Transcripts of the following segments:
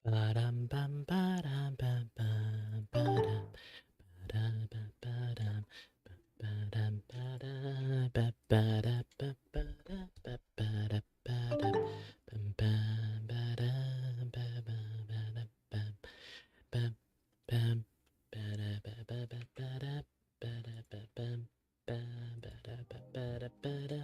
Ba-dum bum ba-dum bum bum ba-dum ba-dum ba-dum ba-dum ba-dum ba-ba-da ba-ba-da ba-ba-da ba-dum bum bum ba-dum ba-ba-ba-da bum bum bum ba-da ba-ba-ba-ba-da ba-da ba-bum bum ba-da ba-ba-da ba-da.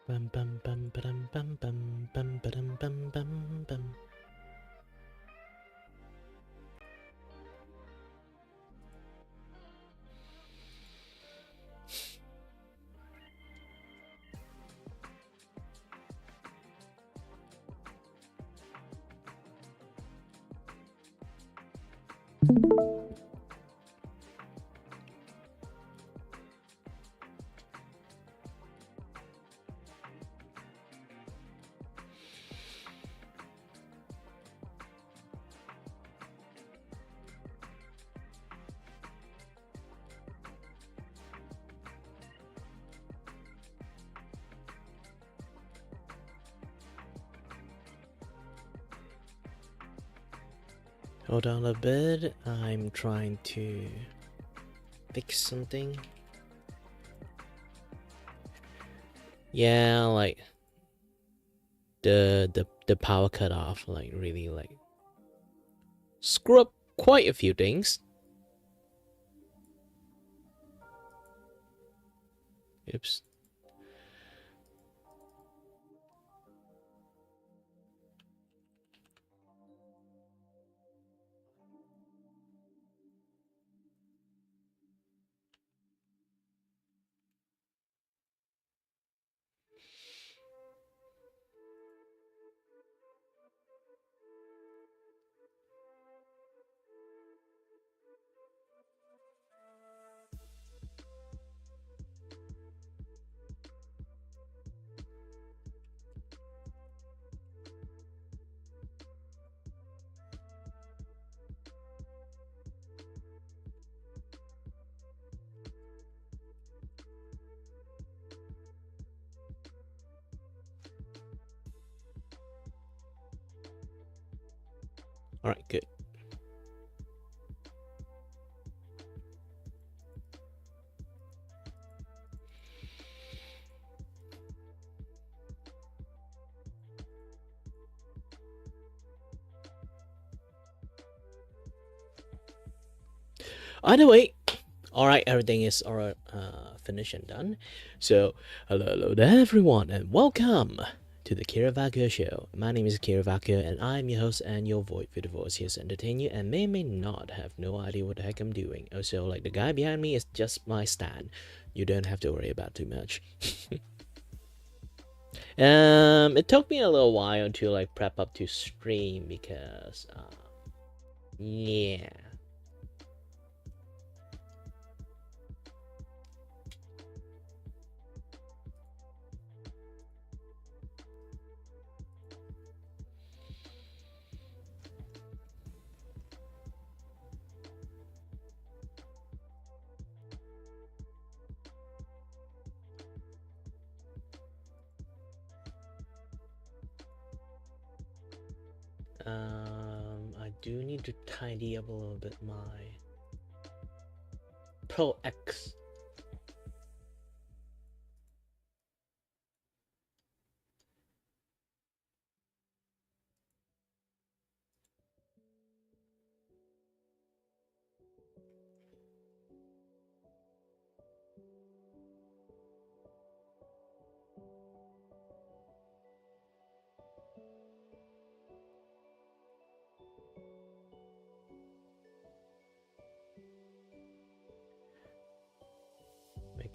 Bum bum bum ba-dum bum bum bum ba-dum bum bum bum. Hold on a bit, I'm trying to fix something. Yeah, like the power cut off, like really like screw up quite a few things. Oops. All right, good. Either way, all right, everything is all right, finished and done. So, hello there, everyone, and welcome to the Kira Vaku Show. My name is Kira Vaku, and I'm your host and your voice for the voice here to entertain you, and may not have no idea what the heck I'm doing. Also, like the guy behind me is just my stand. You don't have to worry about too much. It took me a little while to like prep up to stream because, yeah. I do need to tidy up a little bit my Pro X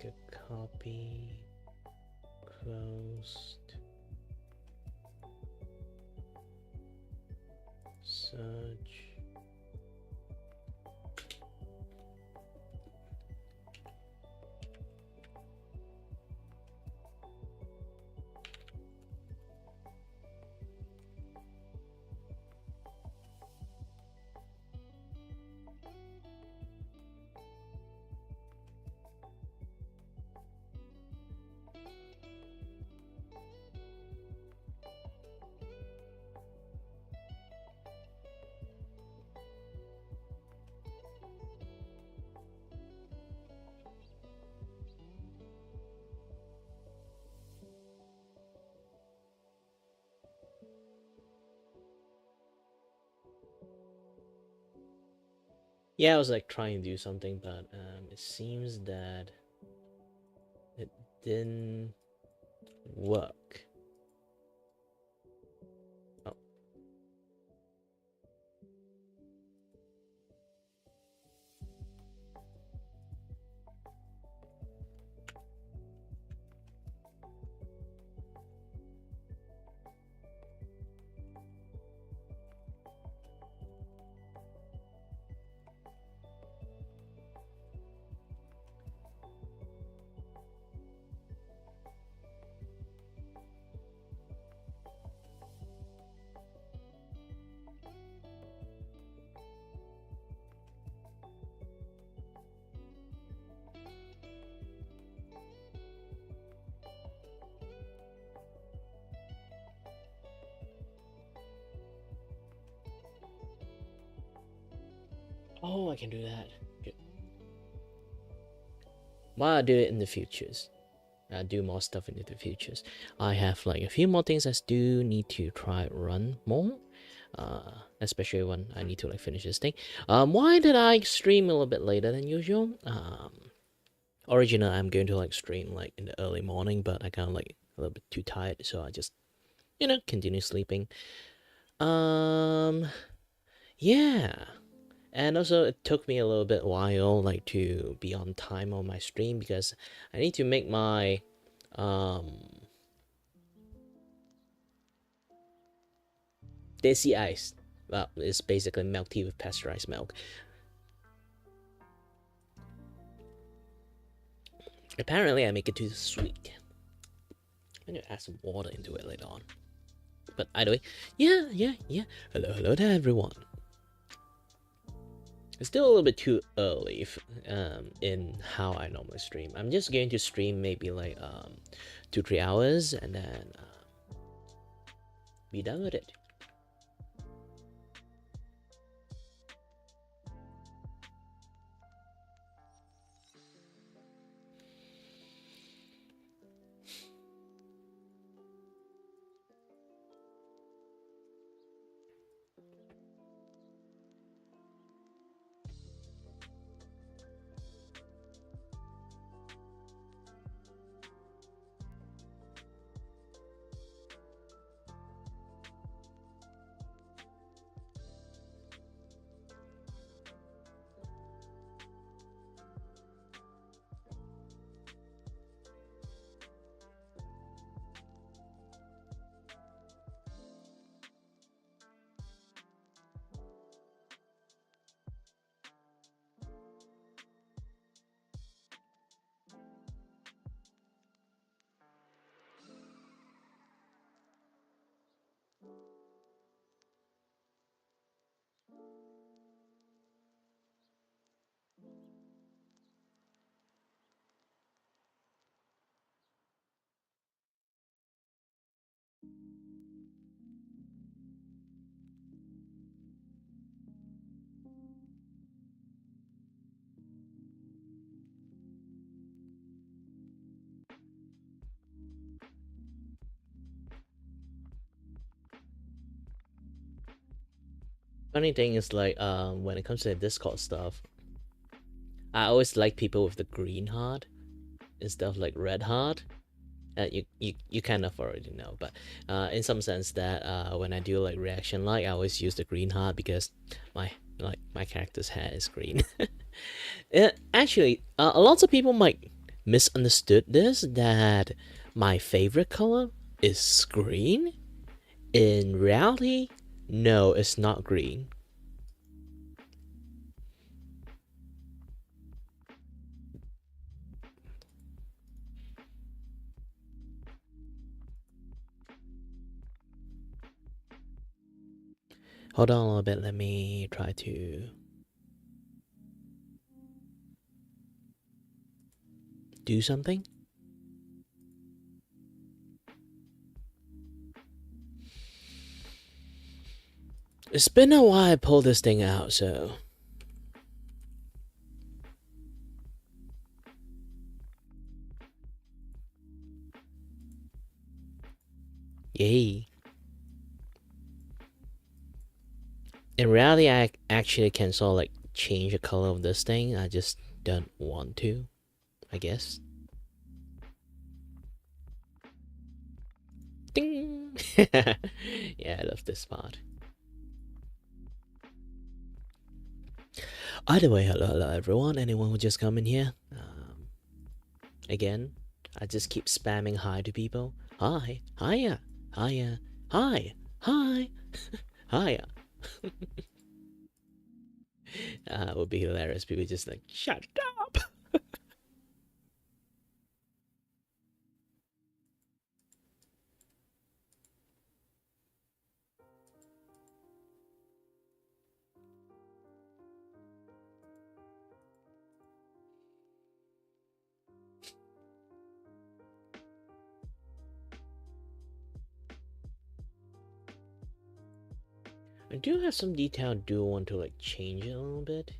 make a copy, closed, search. Yeah, I was like trying to do something, but it seems that it didn't work. Oh. Oh, I can do that. Good. Well, I'll do it in the futures. I'll do more stuff into the futures. I have like a few more things I still need to try run more. Especially when I need to like finish this thing. Why did I stream a little bit later than usual? Originally I'm going to like stream like in the early morning, but I kind of like a little bit too tired, so I just continue sleeping. Yeah. And also it took me a little bit while like to be on time on my stream because I need to make my desi ice. Well, it's basically milk tea with pasteurized milk. Apparently I make it too sweet. I'm gonna add some water into it later on. But either way, yeah. Hello to everyone. It's still a little bit too early in how I normally stream. I'm just going to stream maybe like 2-3 hours and then be done with it. Funny thing is like when it comes to the Discord stuff, I always like people with the green heart instead of like red heart. You kind of already know, but in some sense that when I do like reaction I always use the green heart because my character's hair is green. Actually, lots of people might misunderstood this, that my favorite color is green. In reality, no, it's not green. Hold on a little bit, let me try to do something. It's been a while I pulled this thing out, so... Yay. In reality, I actually can sort of like change the color of this thing. I just don't want to, I guess. Ding! Yeah, I love this part. Either way, hello everyone, anyone who just come in here. Again, I just keep spamming hi to people. Hi, hiya, hiya, hi, hi, hiya. It would be hilarious. People just like, shut up. I do have some detail I do want to like change it a little bit.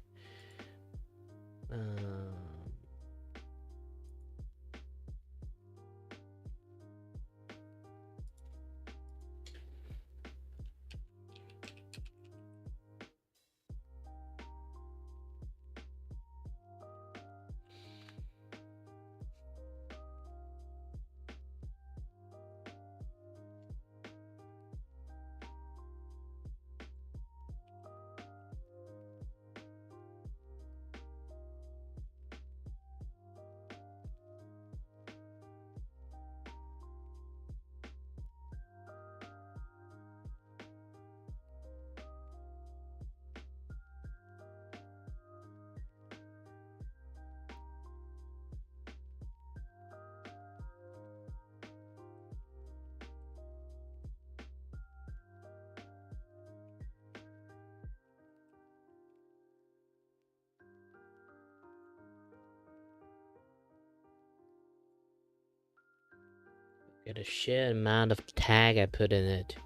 Got a sheer amount of tag I put in it.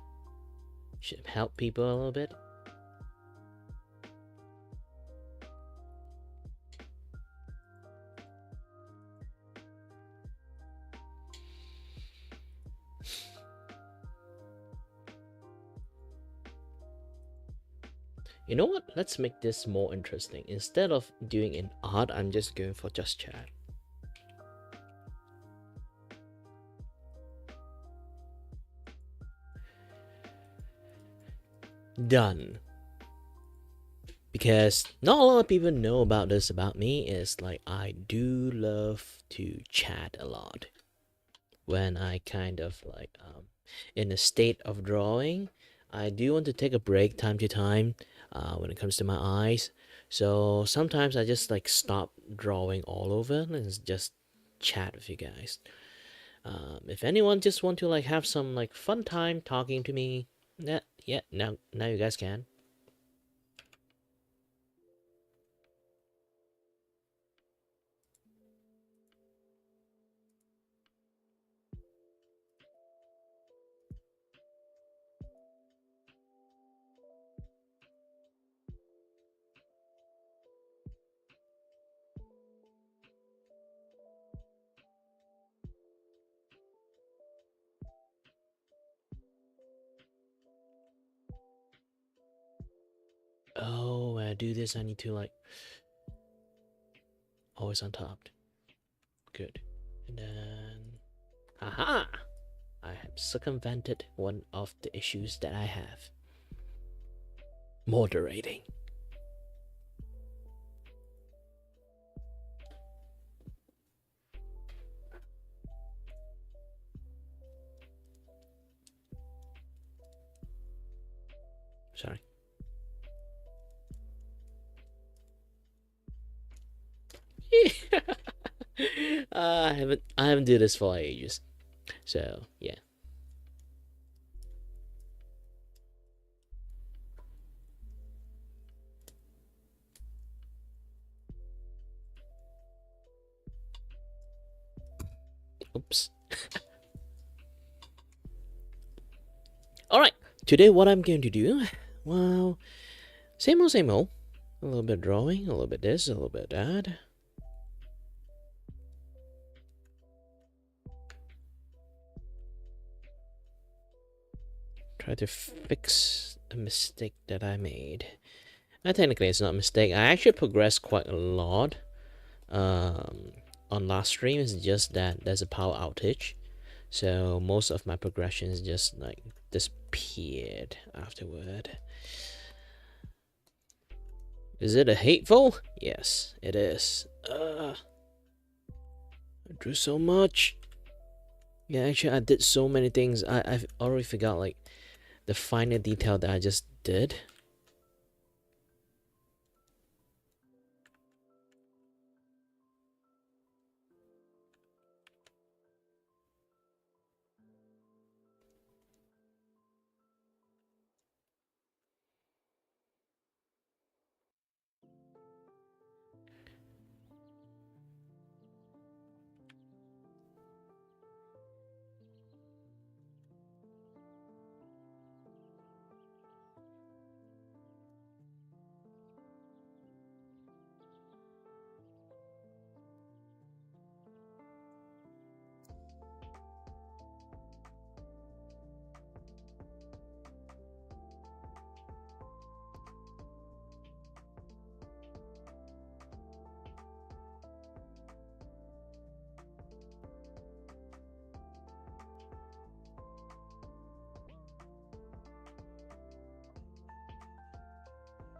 Should help people a little bit. You know what? Let's make this more interesting. Instead of doing an art, I'm just going for just chat. Done. Because not a lot of people know about this about me, is like I do love to chat a lot. When I kind of like in a state of drawing, I do want to take a break time to time when it comes to my eyes. So sometimes I just like stop drawing all over and just chat with you guys. If anyone just want to like have some like fun time talking to me, yeah, now you guys can. Oh, when I do this, I need to like always on top. Good. And then, aha! I have circumvented one of the issues that I have. Moderating. I haven't did this for ages. So yeah. Oops. Alright, today what I'm going to do, well, same old, same old. A little bit drawing, a little bit this, a little bit that. Try to fix a mistake that I made. Technically, it's not a mistake. I actually progressed quite a lot on last stream. It's just that there's a power outage. So most of my progressions just like disappeared afterward. Is it a hateful? Yes, it is. I drew so much. Yeah, actually, I did so many things. I've already forgot like the finer detail that I just did.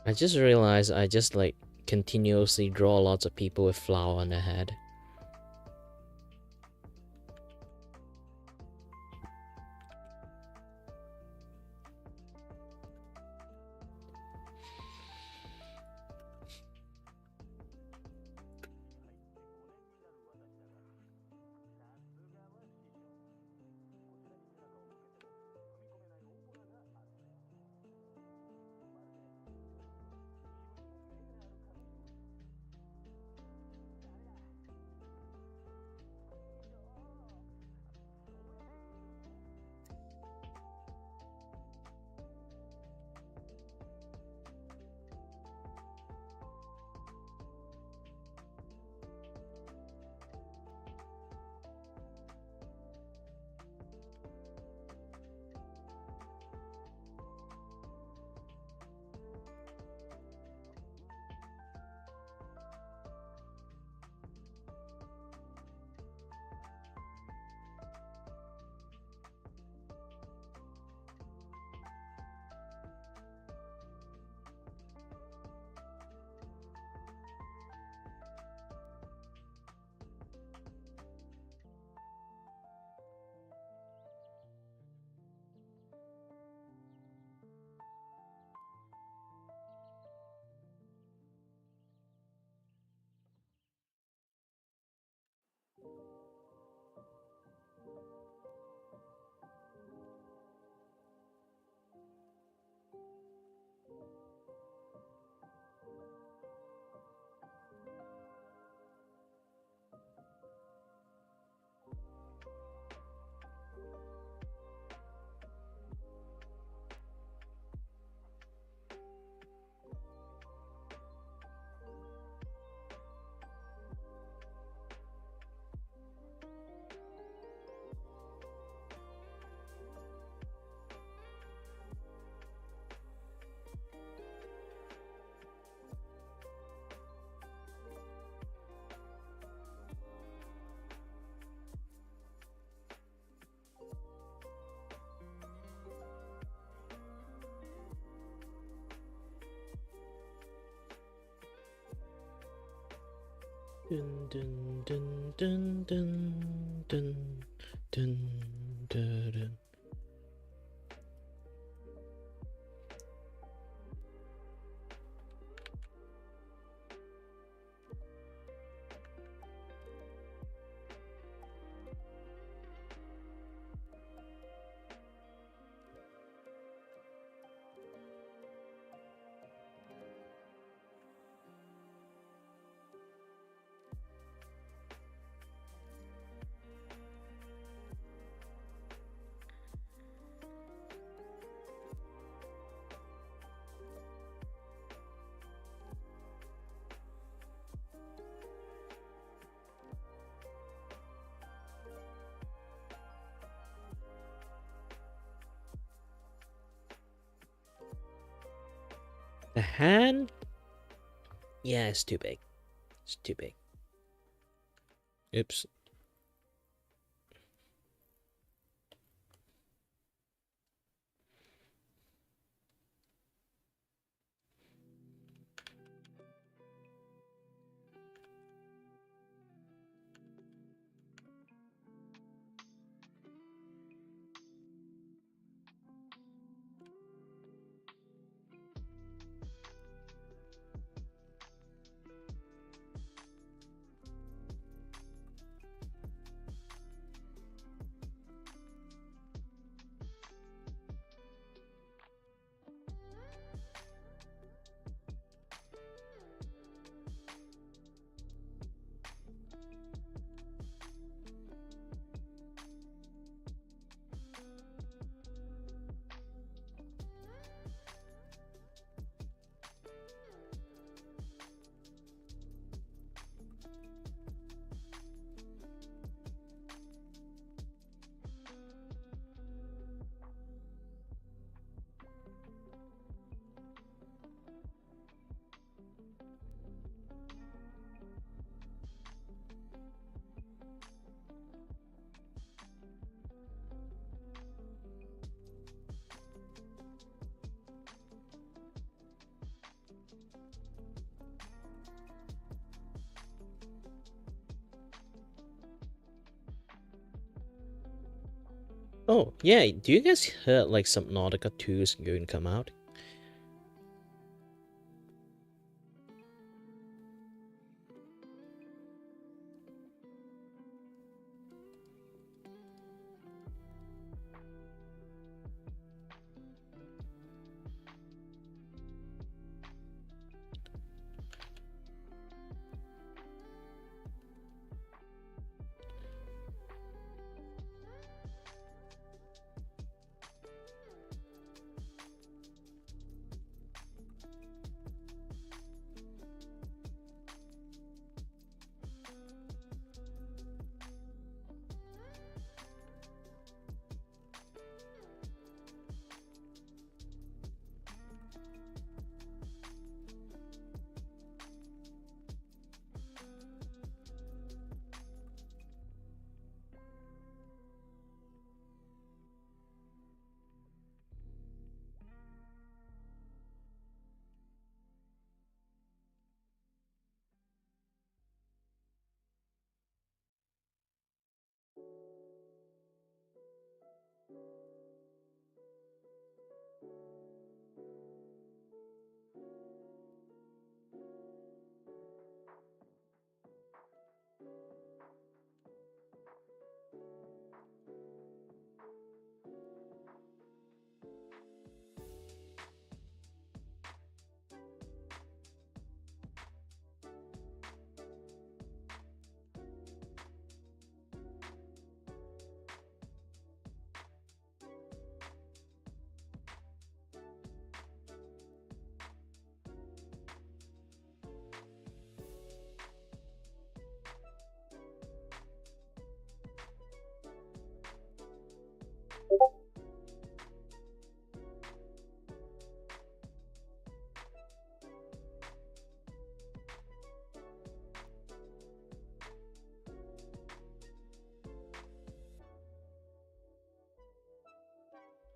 I just realized I just like continuously draw lots of people with flower on their head. Dun dun dun dun dun dun dun dun dun. The hand? Yeah, it's too big. It's too big. Oops. Oh, yeah, do you guys heard like Subnautica 2 is going to come out?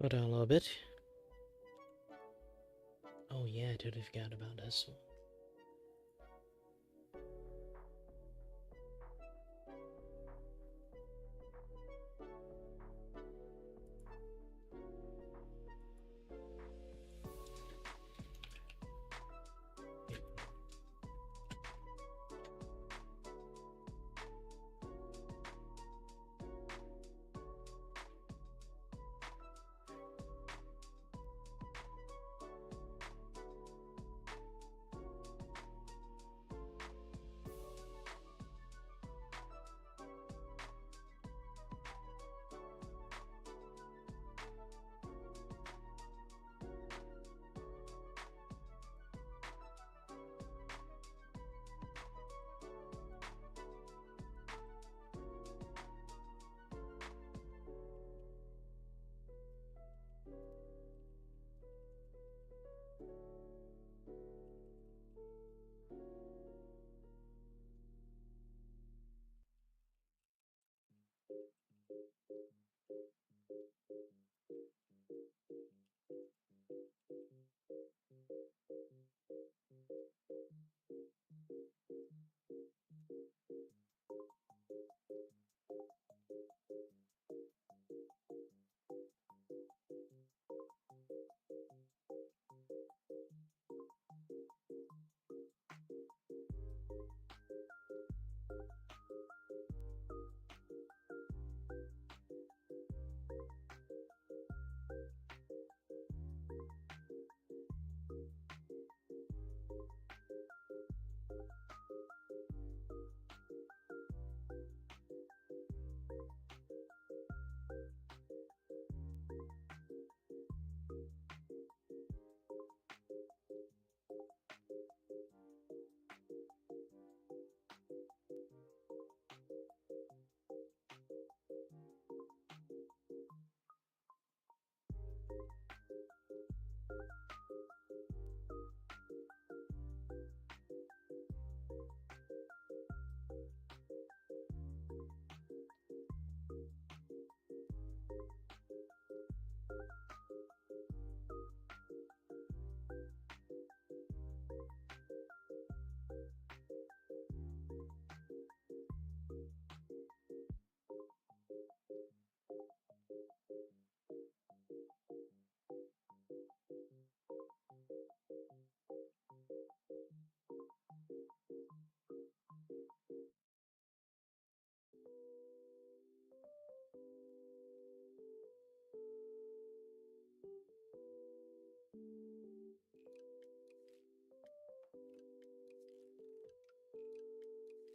Hold on a little bit. Oh yeah, I totally forgot about this one.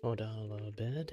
Hold on a little bit.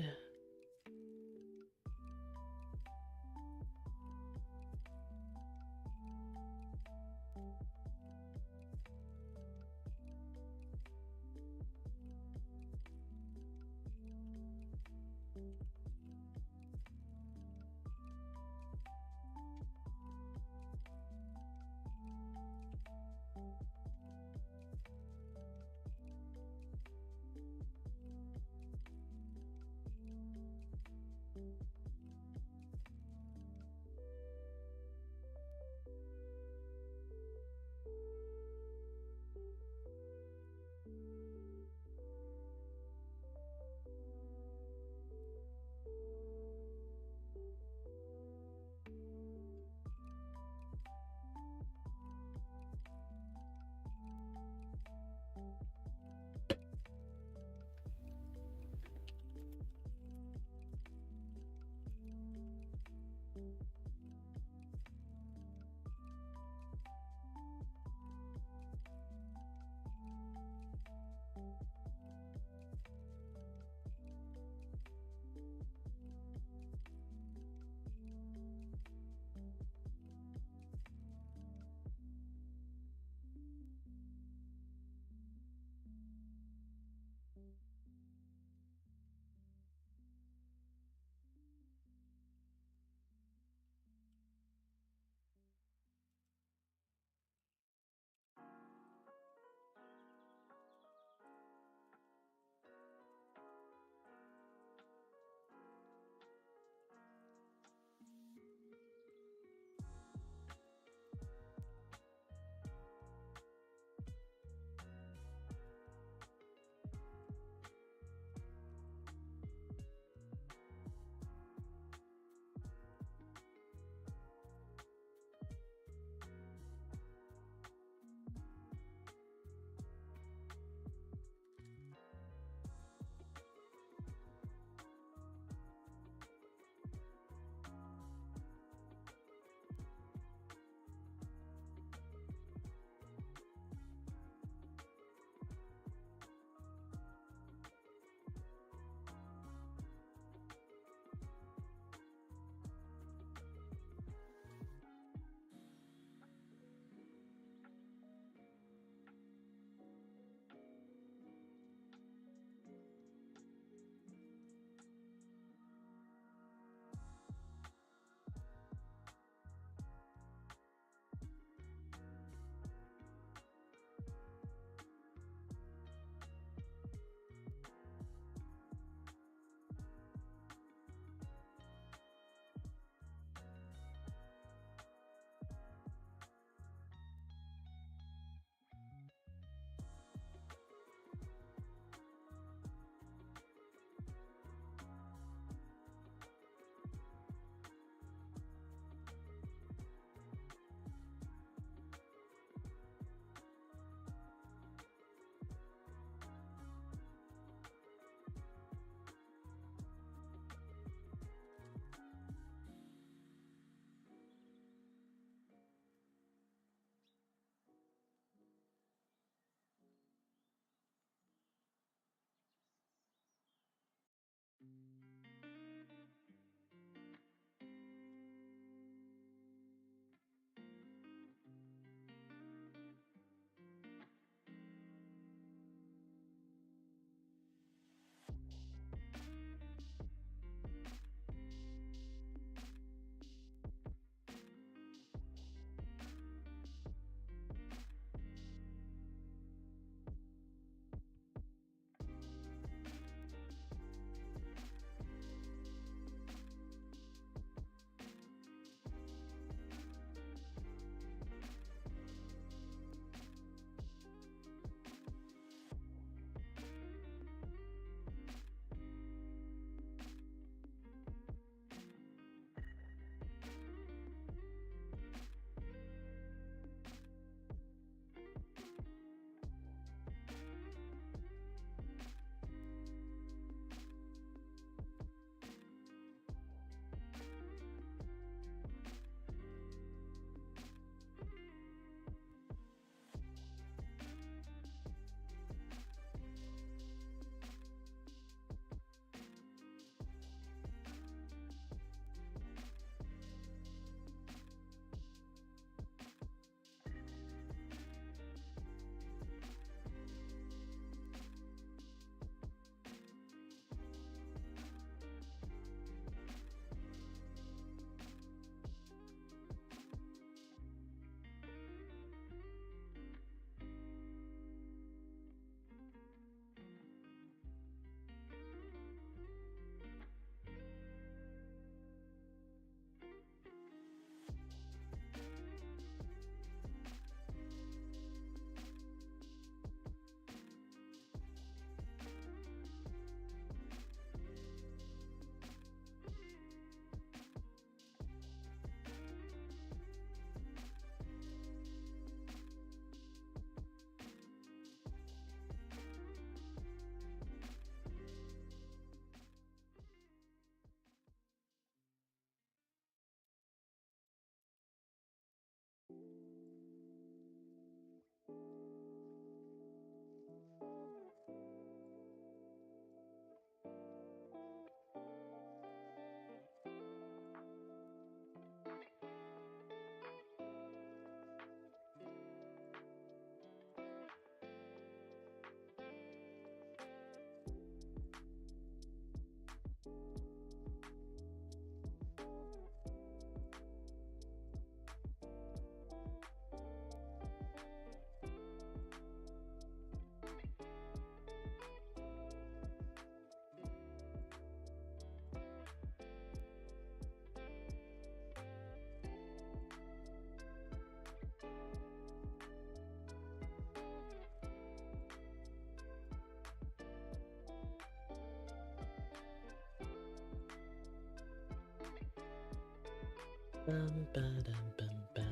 Bum, ba-dum, bum, bum,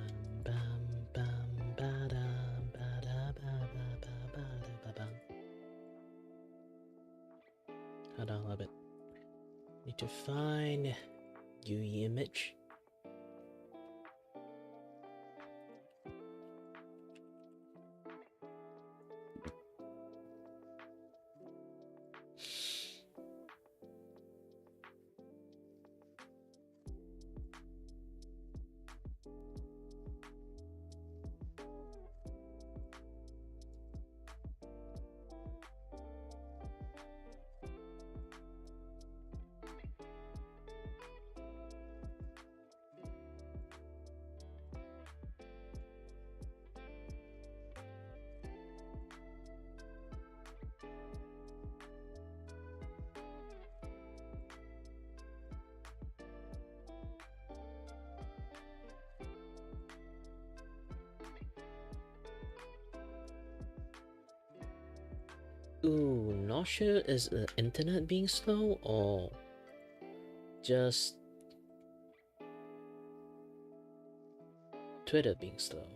bum, bum, ba-dum, ba-da, ba-ba-ba-ba-da-ba-bum. Hold on a little bit. Need to find GUI image. Ooh, not sure is the internet being slow or just Twitter being slow.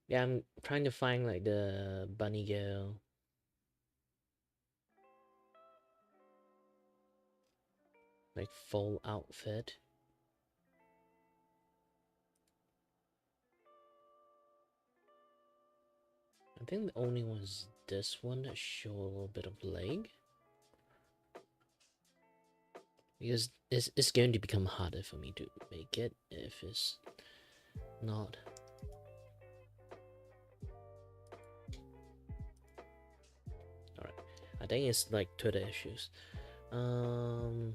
Yeah, I'm trying to find like the bunny girl. Like full outfit. I think the only one is this one that show a little bit of leg. Because it's going to become harder for me to make it if it's not. Alright. I think it's like Twitter issues. Alright.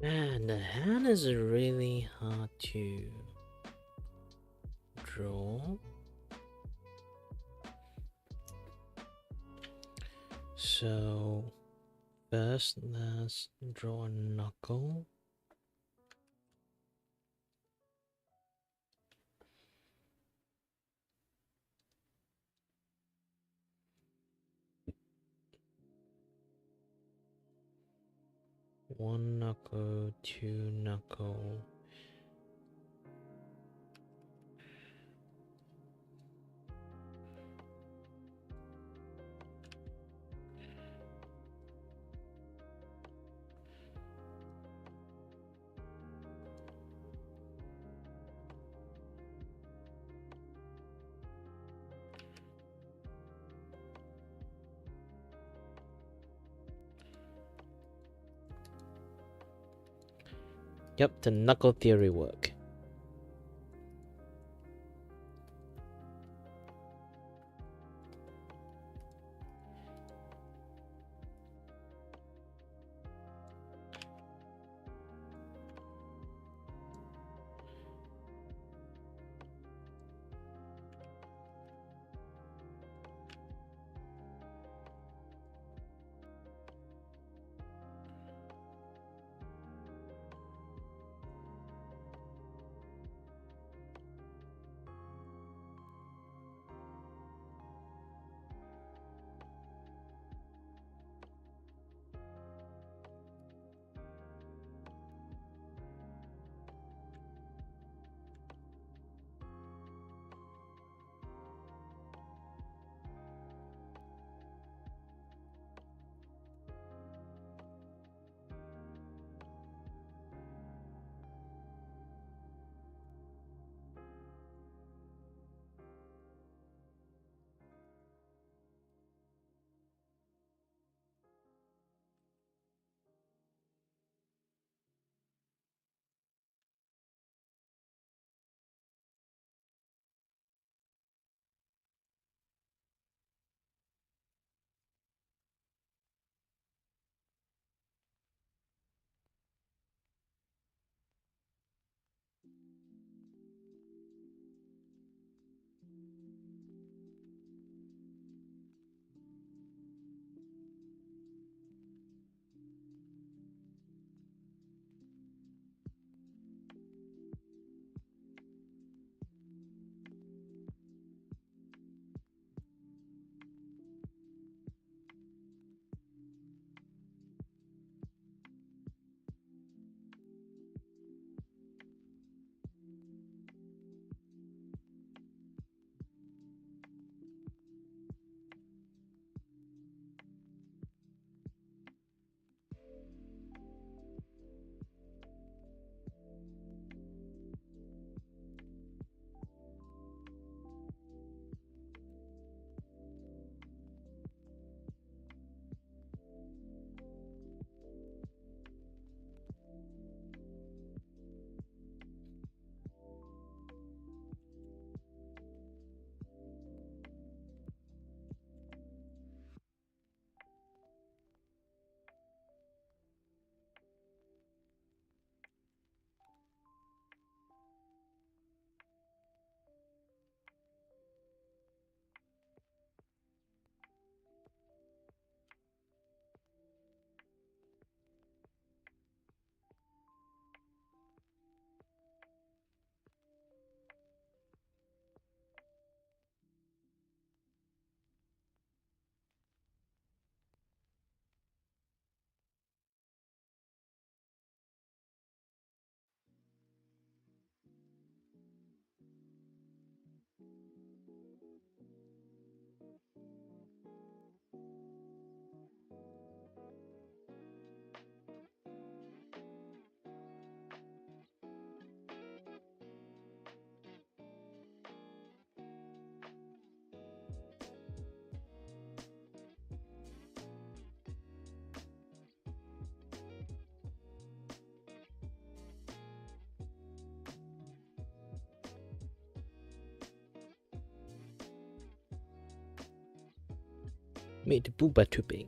Man, the hand is really hard to draw. So first, let's draw a knuckle. One knuckle, two knuckle. Yep, the knuckle theory work. Made the booba too big.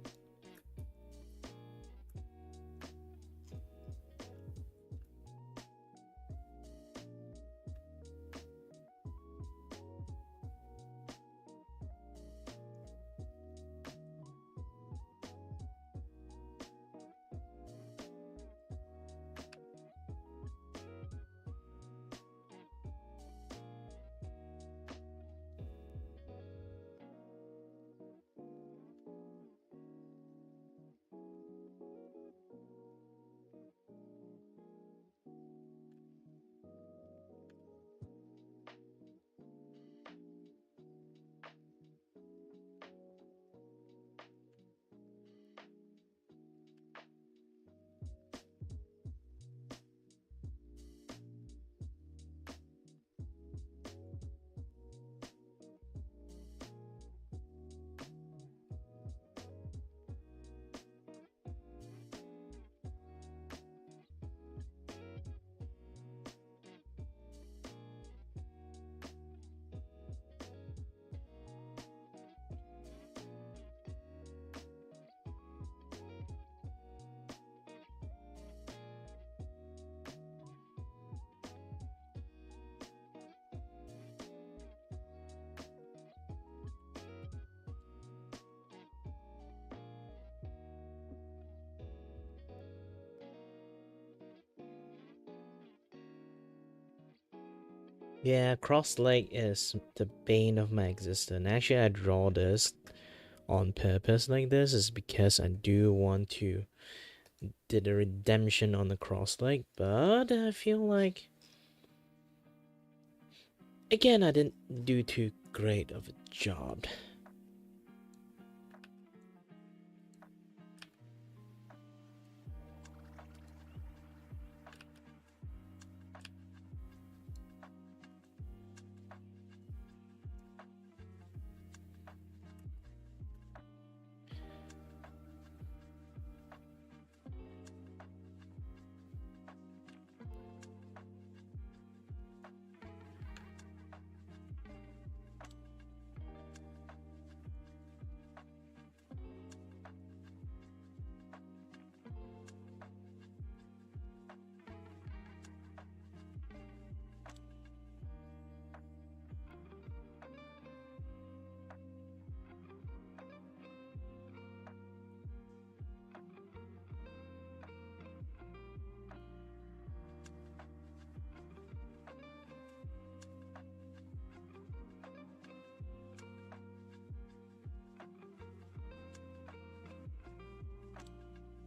Yeah, cross leg is the bane of my existence. Actually, I draw this on purpose like this is because I do want to do the redemption on the cross leg, but I feel like again I didn't do too great of a job.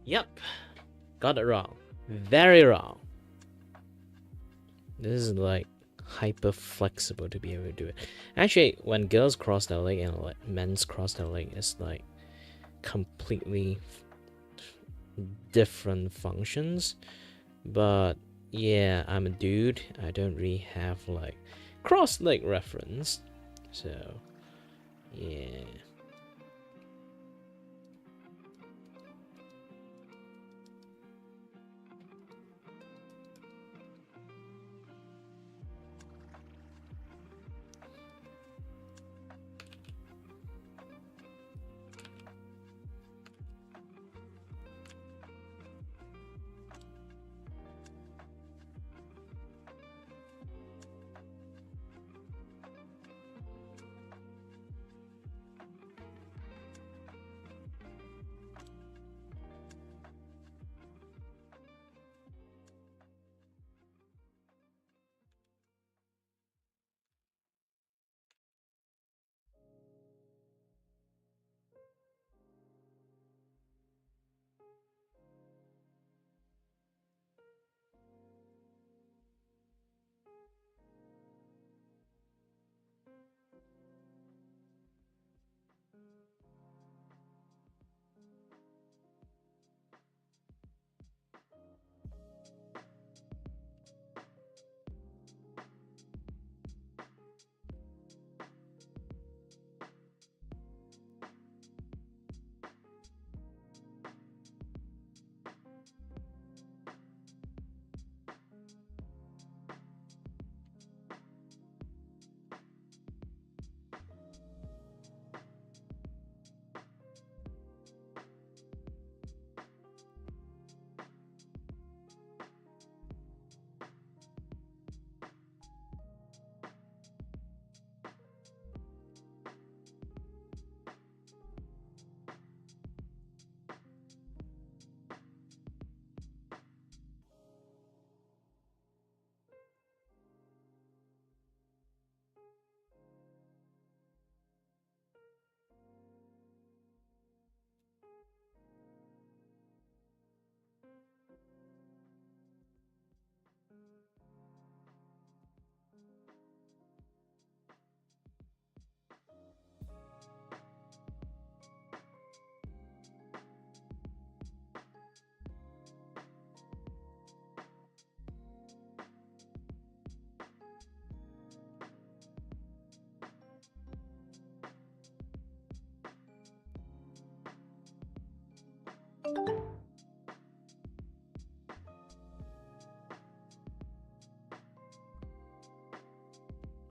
Yep, got it wrong. Very wrong. This is like hyper flexible to be able to do it. Actually, when girls cross their leg and like men's cross their leg, it's like completely different functions. But yeah, I'm a dude. I don't really have like cross leg reference. So yeah.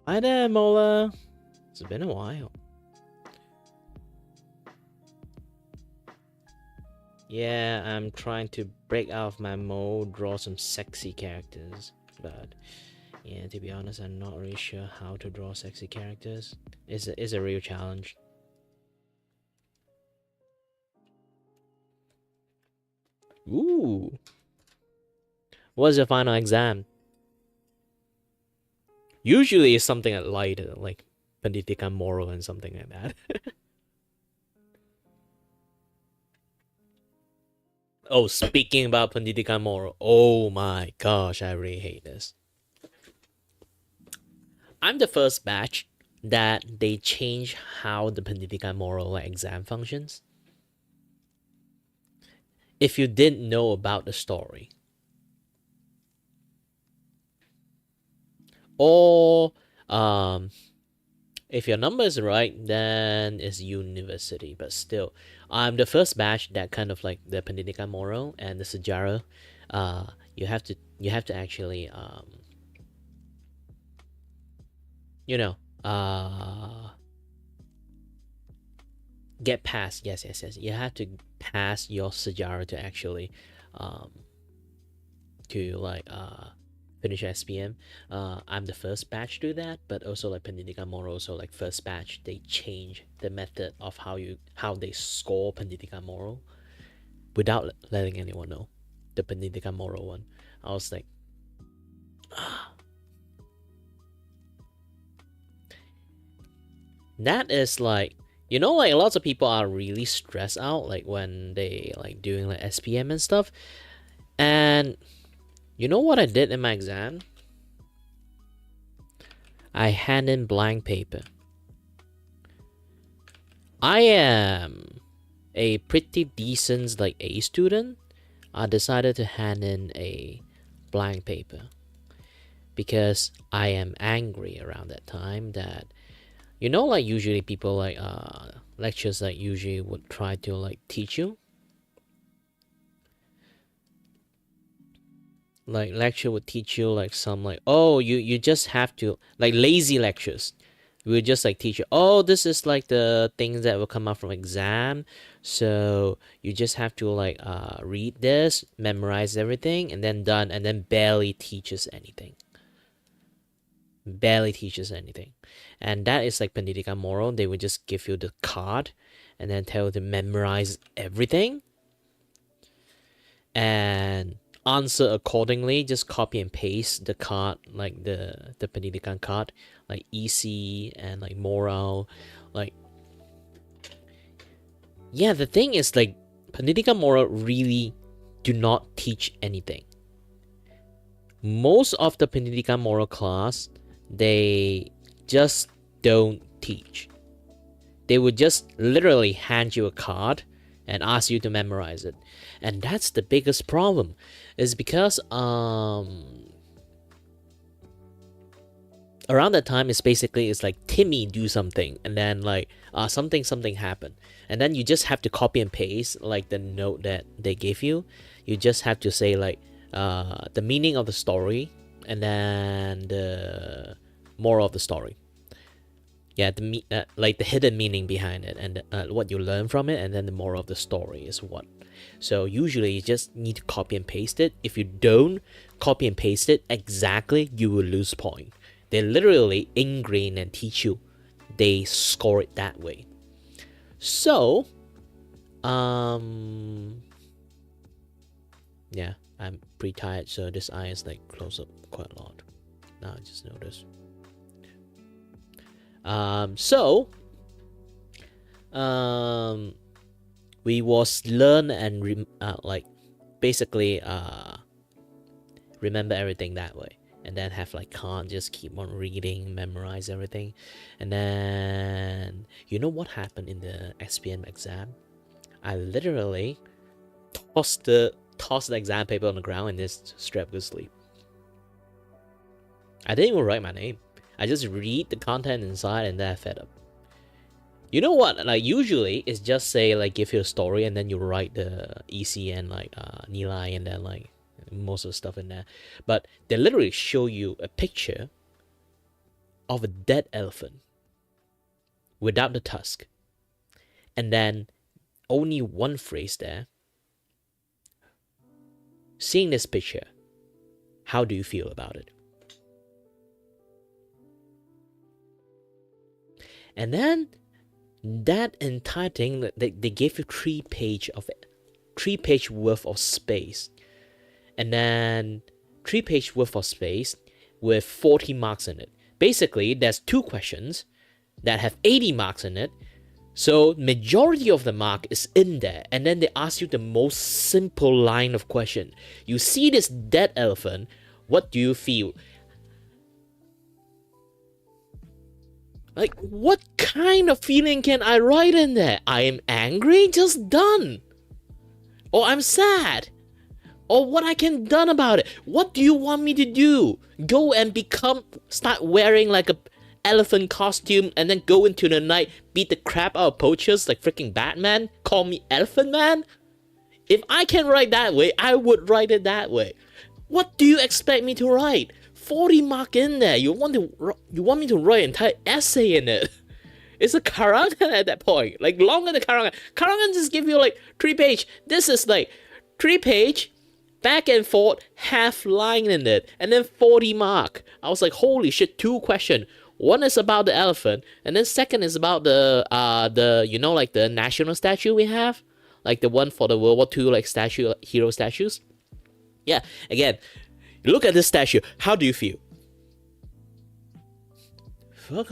Hi there, Mola. It's been a while. Yeah, I'm trying to break out of my mode, draw some sexy characters. But yeah, to be honest, I'm not really sure how to draw sexy characters. It's a real challenge. Ooh. What's your final exam? Usually it's something light, like Pendidikan Moral and something like that. Oh, speaking about Pendidikan Moral, oh my gosh, I really hate this. I'm the first batch that they change how the Pendidikan Moral exam functions. If you didn't know about the story, or if your number is right, then it's university. But still, I'm the first batch that kind of like the Pendidikan Moral and the Sejarah. You have to actually you know get past. Yes. You have to pass your Sejarah to actually um to like finish SPM. I'm the first batch to do that, but also like Pendidikan Moral, also like first batch, they change the method of how they score Pendidikan Moral without letting anyone know. The Pendidikan Moral one, I was like, that is like, like lots of people are really stressed out like when they like doing like SPM and stuff. And you know what I did in my exam? I hand in blank paper. I am a pretty decent like A student. I decided to hand in a blank paper because I am angry around that time that like usually people like lectures like usually would try to like teach you, like lecture would teach you like some like, oh, you just have to like lazy lectures. We would just like teach you, oh, this is like the things that will come out from exam, so you just have to like read this, memorize everything, and then done, and then barely teaches anything. And that is like Pendidikan Moral. They would just give you the card and then tell you to memorize everything and answer accordingly. Just copy and paste the card, like the Pendidikan card, like EC and like moral. Like, yeah, the thing is like Pendidikan Moral really do not teach anything. Most of the Pendidikan Moral class, they just don't teach. They would just literally hand you a card and ask you to memorize it. And that's the biggest problem, is because around that time it's like Timmy do something and then like something happened, and then you just have to copy and paste like the note that they gave you. You just have to say like the meaning of the story and then the moral of the story. Yeah, like the hidden meaning behind it and what you learn from it, and then the moral of the story is what. So usually you just need to copy and paste it. If you don't copy and paste it exactly, you will lose point. They literally ingrain and teach you. They score it that way. So, yeah, I'm pretty tired, so this eye is like close up quite a lot. Now I just noticed. We was learn and like basically remember everything that way, and then have like can't just keep on reading, memorize everything. And then you know what happened in the SPM exam? I literally tossed the exam paper on the ground and just straight to sleep. I didn't even write my name. I just read the content inside and then I fed up. You know what? Like usually it's just say like give you a story and then you write the EC and like Nilai and then like most of the stuff in there. But they literally show you a picture of a dead elephant without the tusk, and then only one phrase there. Seeing this picture, how do you feel about it? And then that entire thing, they gave you 3 page worth of space, and then 3 page worth of space with 40 marks in it. basically there's 2 questions that have 80 marks in it. So majority of the mark is in there, and then they ask you the most simple line of question. You see this dead elephant, what do you feel? Like, what kind of feeling can I write in there? I am angry? Just done. Or I'm sad. Or what I can done about it. What do you want me to do? Go and start wearing like a elephant costume and then go into the night, beat the crap out of poachers like freaking Batman? Call me Elephant Man? If I can write that way, I would write it that way. What do you expect me to write? 40 mark in there. You want me to write an entire essay in it? It's a karangan at that point, like longer than karangan. Karangan just give you like 3 page. This is like 3 page, back and forth, half line in it, and then 40 mark. I was like, holy shit, 2 question. One is about the elephant, and then second is about the like the national statue we have, like the one for the World War II like hero statues. Yeah, again, you look at this statue. How do you feel? Fuck,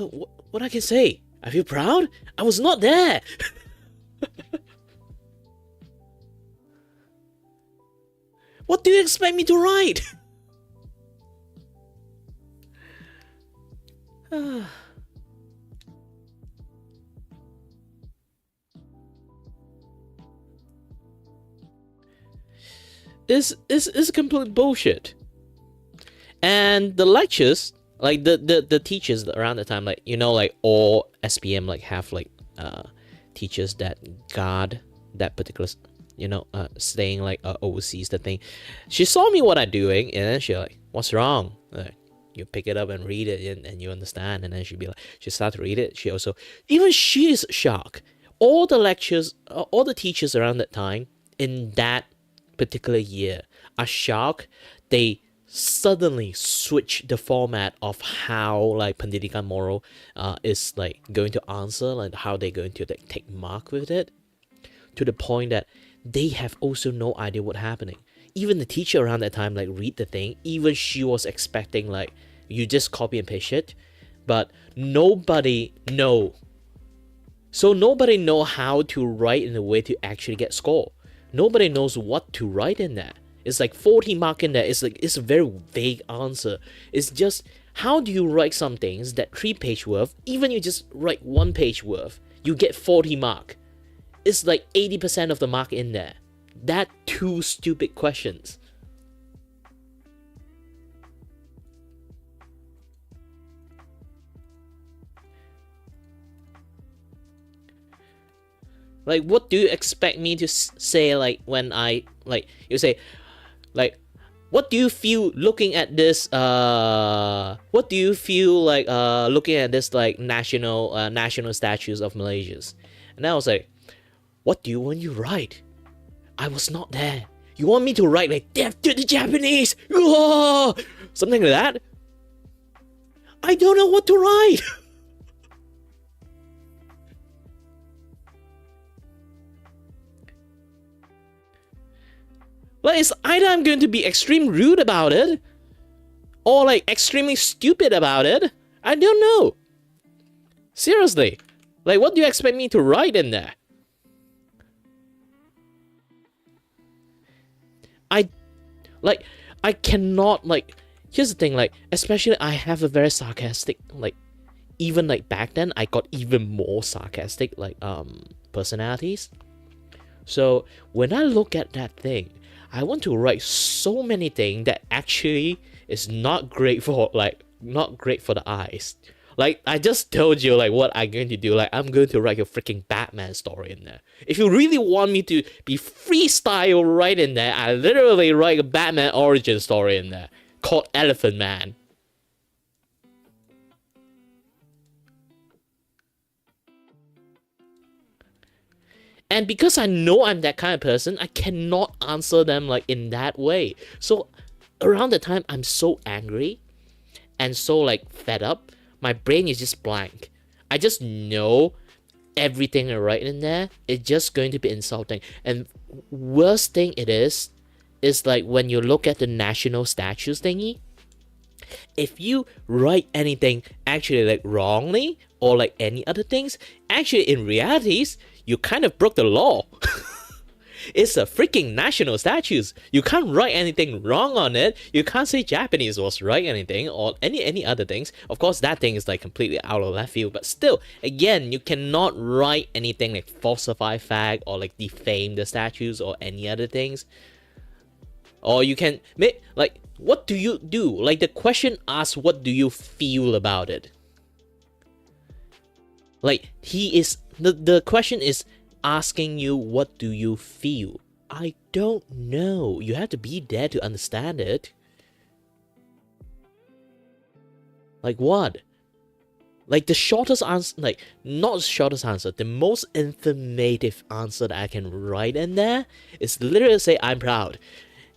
what I can say? I feel proud. I was not there. What do you expect me to write? It's complete bullshit. And the lectures, like the teachers around the time, like like all SPM like have like teachers that guard that particular staying like overseas the thing. She saw me what I'm doing, and then she like, what's wrong? Like, you pick it up and read it, and you understand. And then she'd be like, she started to read it. She's shocked. All the lectures, all the teachers around that time in that particular year are shocked. They suddenly switch the format of how like Pendidikan Moral is like going to answer, like how they're going to like take mark with it, to the point that they have also no idea what's happening. Even the teacher around that time like read the thing, even she was expecting like you just copy and paste it, but nobody know. So nobody know how to write in a way to actually get score. Nobody knows what to write in there. It's like 40 mark in there. It's a very vague answer. It's just, how do you write some things that 3 page worth, even you just write 1 page worth, you get 40 mark. It's like 80% of the mark in there. That 2 stupid questions. Like, what do you expect me to say, like, when I, like, you say, like, what do you feel looking at this, what do you feel like, looking at this, like, national statues of Malaysia? And I was like, what do you want you write? I was not there. You want me to write, like, death to the Japanese? Oh! Something like that? I don't know what to write. Like, it's either I'm going to be extremely rude about it, or like extremely stupid about it. I don't know. Seriously. Like, what do you expect me to write in there? I cannot, like, here's the thing, like, especially I have a very sarcastic, like, even like back then, I got even more sarcastic, like, personalities. So when I look at that thing, I want to write so many things that actually is not great for the eyes. Like, I just told you, like, what I'm going to do. Like, I'm going to write a freaking Batman story in there. If you really want me to be freestyle right in there, I literally write a Batman origin story in there called Elephant Man. And because I know I'm that kind of person, I cannot answer them like in that way. So around the time I'm so angry and so like fed up, my brain is just blank. I just know everything I write in there is just going to be insulting. And worst thing it is like when you look at the national statues thingy, If you write anything actually like wrongly or like any other things, actually in realities, you kind of broke the law. It's a freaking national statutes. You can't write anything wrong on it. You can't say Japanese was right anything or any other things. Of course, that thing is like completely out of left field. But still, again, you cannot write anything like falsify fact or like defame the statutes or any other things. Or you can make like, what do you do? Like the question asks, what do you feel about it? Like the question is asking you, what do you feel? I don't know. You have to be there to understand it. Like what? Like the shortest answer, like not the shortest answer, the most informative answer that I can write in there is literally say, I'm proud.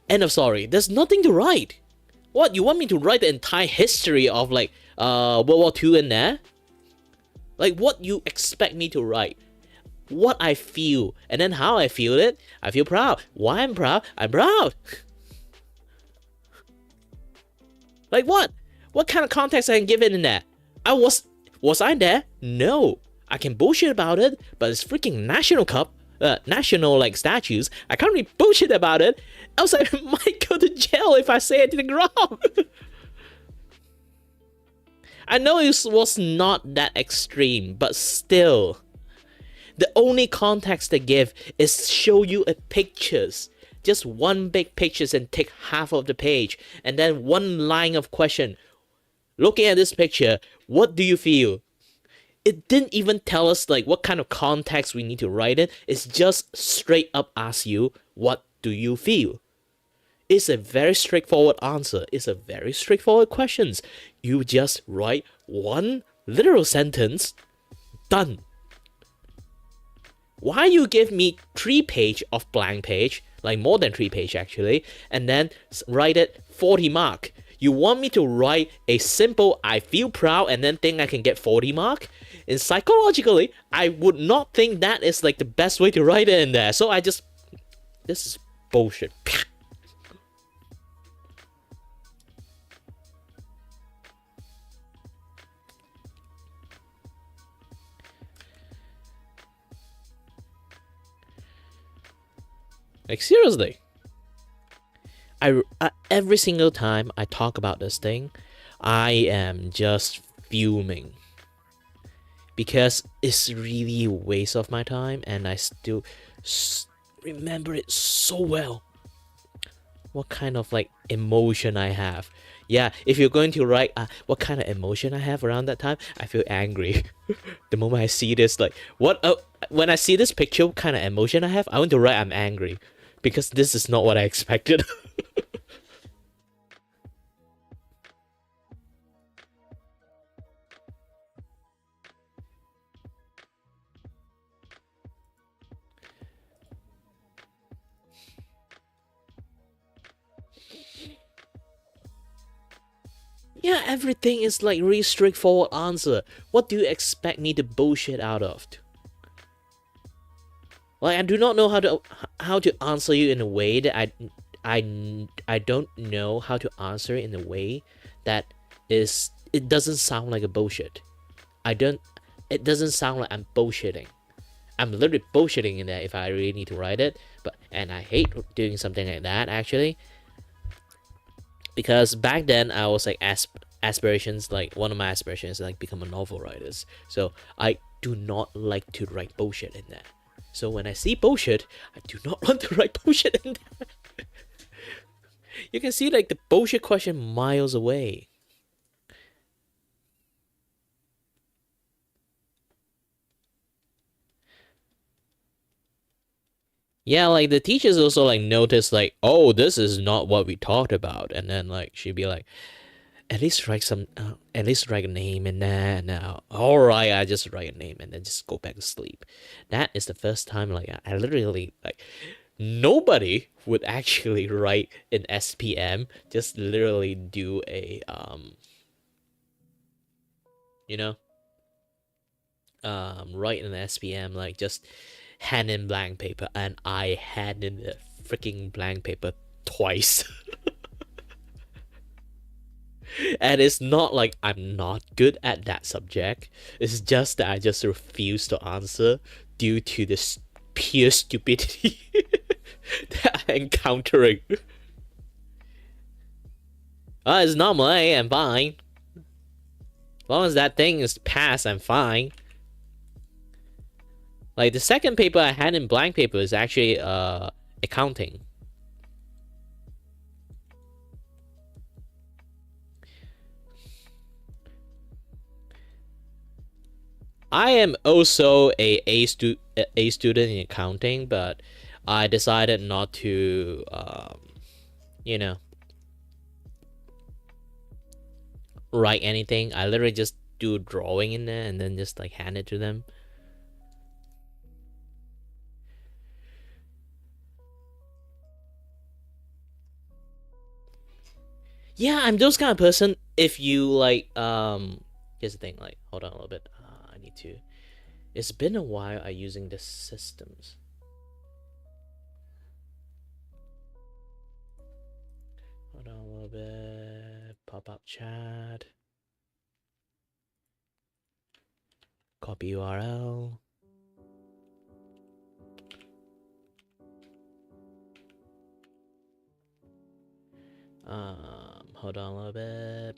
End of story. There's nothing to write. What, you want me to write the entire history of like World War II in there? Like what you expect me to write? What I feel, and then how I feel it. I feel proud. Why I'm proud? I'm proud. Like what? What kind of context I can give it in there? Was I there? No. I can bullshit about it, but it's freaking national cup, national like statues. I can't really bullshit about it. Else I might go to jail if I say anything wrong. I know it was not that extreme, but still. The only context they give is show you a pictures. Just one big pictures and take half of the page. And then one line of question. Looking at this picture, what do you feel? It didn't even tell us like what kind of context we need to write it. It's just straight up ask you, what do you feel? It's a very straightforward answer. It's a very straightforward questions. You just write one literal sentence. Done. Why you give me 3 page of blank page, like more than 3 page actually, and then write it 40 mark? You want me to write a simple I feel proud and then think I can get 40 mark? And psychologically, I would not think that is like the best way to write it in there. So this is bullshit. Like seriously. Every single time I talk about this thing, I am just fuming. Because it's really a waste of my time and I still remember it so well. What kind of like emotion I have. Yeah, if you're going to write what kind of emotion I have around that time, I feel angry. The moment I see this, like, when I see this picture, what kind of emotion I have, I want to write I'm angry. Because this is not what I expected. Yeah, everything is like really straightforward answer. What do you expect me to bullshit out of? Like I do not know how to answer you in a way that I don't know how to answer it in a way that it doesn't sound like a bullshit. It doesn't sound like I'm bullshitting. I'm literally bullshitting in there if I really need to write it, and I hate doing something like that actually. Because back then I was like aspirations, like one of my aspirations is like become a novel writer. So I do not like to write bullshit in there. So when I see bullshit, I do not want to write bullshit in there. You can see like the bullshit question miles away. Yeah, like the teachers also like notice like, oh, this is not what we talked about, and then like she'd be like, at least write a name in there. Now, all right, I just write a name and then just go back to sleep. That is the first time like I literally like nobody would actually write in SPM. Just literally do a you know, write in SPM like just hand in blank paper, and I hand in the freaking blank paper twice. And it's not like I'm not good at that subject. It's just that I just refuse to answer due to this pure stupidity that I'm encountering. It's not Malay, I'm fine. As long as that thing is passed, I'm fine. Like the second paper I had in blank paper is actually accounting. I am also a student in accounting, but I decided not to, you know, write anything. I literally just do drawing in there and then just like hand it to them. Yeah, I'm those kind of person. If you like, here's the thing. Like, hold on a little bit. I need to. It's been a while. I using the systems. Hold on a little bit. Pop up chat. Copy URL. Hold on a little bit.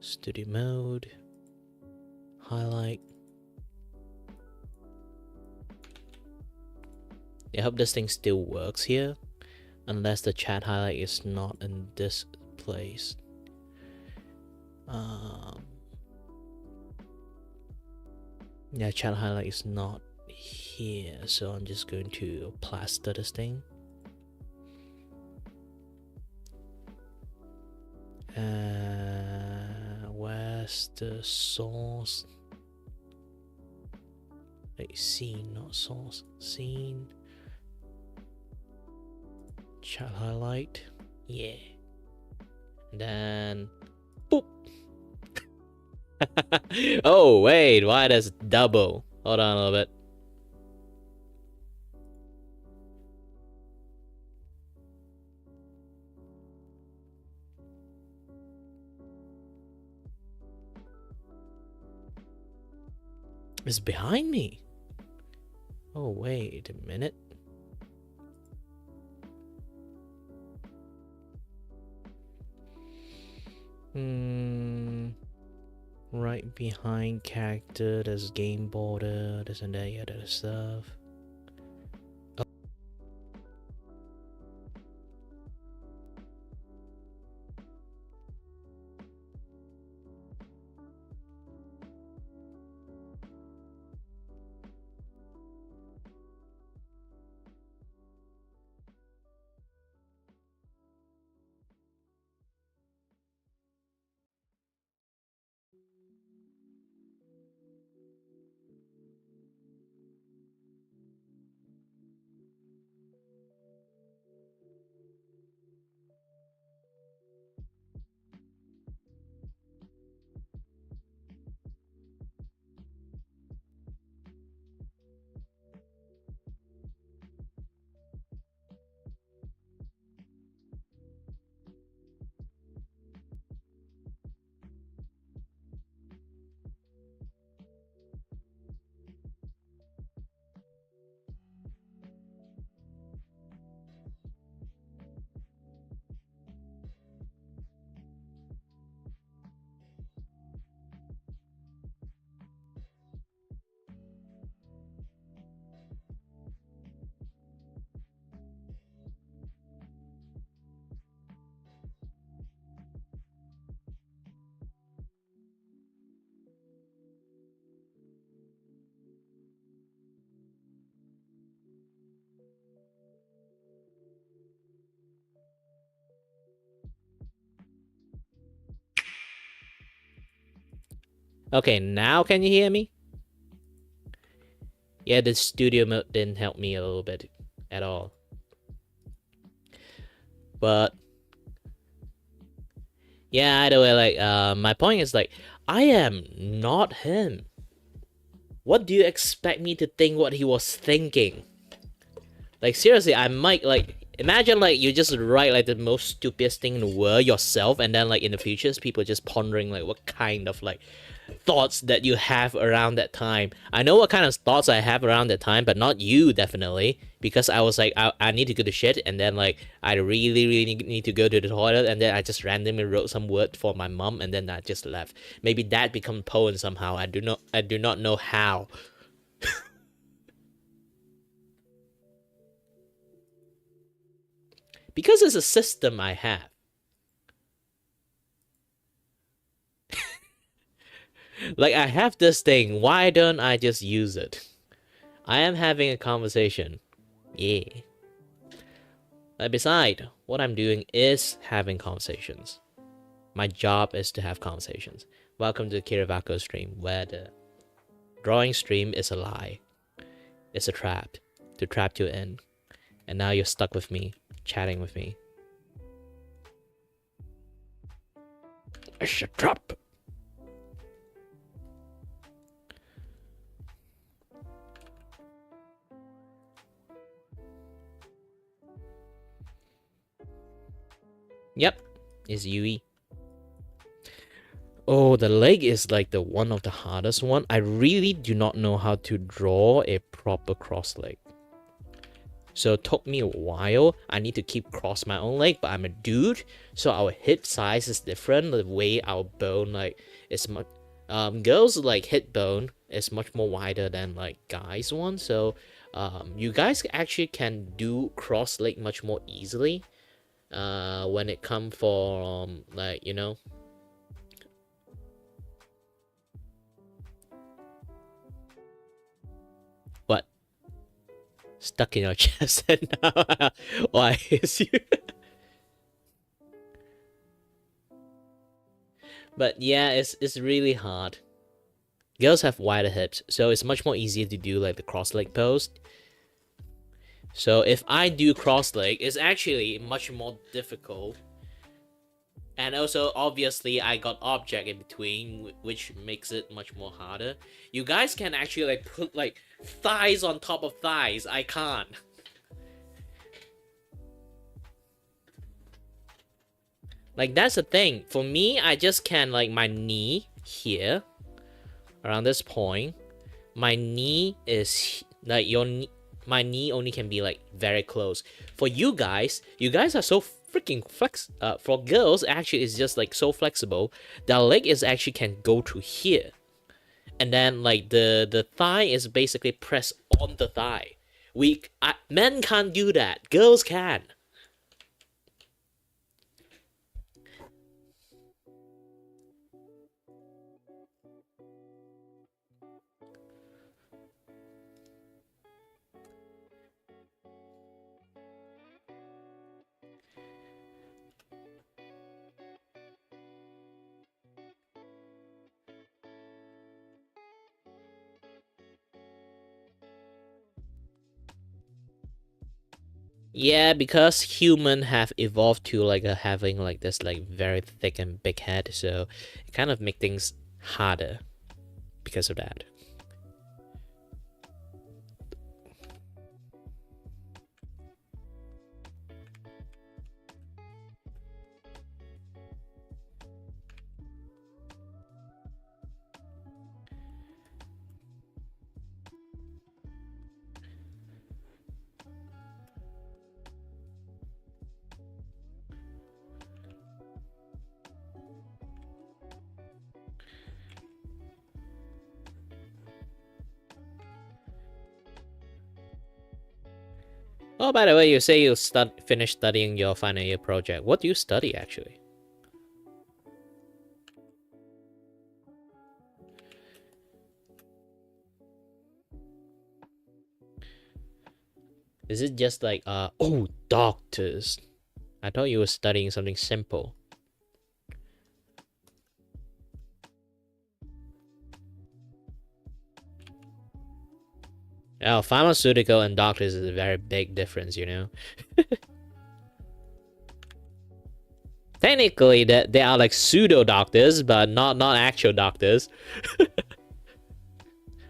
Studio mode. Highlight. I hope this thing still works here. Unless the chat highlight is not in this place. Yeah, chat highlight is not here, so I'm just going to plaster this thing. Where's the source? Wait, scene, not source. Scene. Chat highlight. Yeah. And then boop. Oh wait, why does double? Hold on a little bit. It's behind me. Oh wait a minute. Right behind character, there's game border, this and that, other stuff. Okay, now can you hear me? Yeah, the studio mode didn't help me a little bit at all. But yeah, either way, like my point is like I am not him. What do you expect me to think what he was thinking? Like, seriously, I might, like, imagine, like, you just write, like, the most stupidest thing in the world yourself, and then, like, in the future, people just pondering, like, what kind of, like, thoughts that you have around that time. I know what kind of thoughts I have around that time, but not you, definitely, because I was like, I need to go to shit, and then, like, I really need to go to the toilet, and then I just randomly wrote some word for my mom, and then I just left. Maybe that become a poem somehow. I do not know how. Because it's a system I have. Like, I have this thing, why don't I just use it? I am having a conversation. Yeah. Beside, what I'm doing is having conversations. My job is to have conversations. Welcome to the Kiravako stream, where the drawing stream is a lie. It's a trap to trap you in. And now you're stuck with me, chatting with me. It's a trap. Yep, it's Yui. Oh, the leg is like the one of the hardest one. I really do not know how to draw a proper cross leg. So it took me a while. I need to keep cross my own leg, but I'm a dude, so our hip size is different. The way our bone like is much girls like hip bone is much more wider than like guys one. So you guys actually can do cross leg much more easily when it come for like, you know, what stuck in your chest. And now why is you? But yeah, it's really hard. Girls have wider hips, so it's much more easier to do like the cross leg pose. So if I do cross leg, it's actually much more difficult. And also, obviously, I got object in between, which makes it much more harder. You guys can actually like put like thighs on top of thighs. I can't. Like, that's the thing. For me, I just can like my knee here, around this point. My knee is like your knee. My knee only can be like very close. For you guys are so freaking for girls, actually, it's just like so flexible. The leg is actually can go to here, and then like the thigh is basically pressed on the thigh. Men can't do that. Girls can. Yeah, because human have evolved to like having like this like very thick and big head, so it kind of make things harder because of that. Oh, by the way, you say you finished studying your final year project. What do you study actually? Is it just like oh, doctors? I thought you were studying something simple. Oh, pharmaceutical and doctors is a very big difference, you know. Technically, that they are like pseudo doctors, but not actual doctors.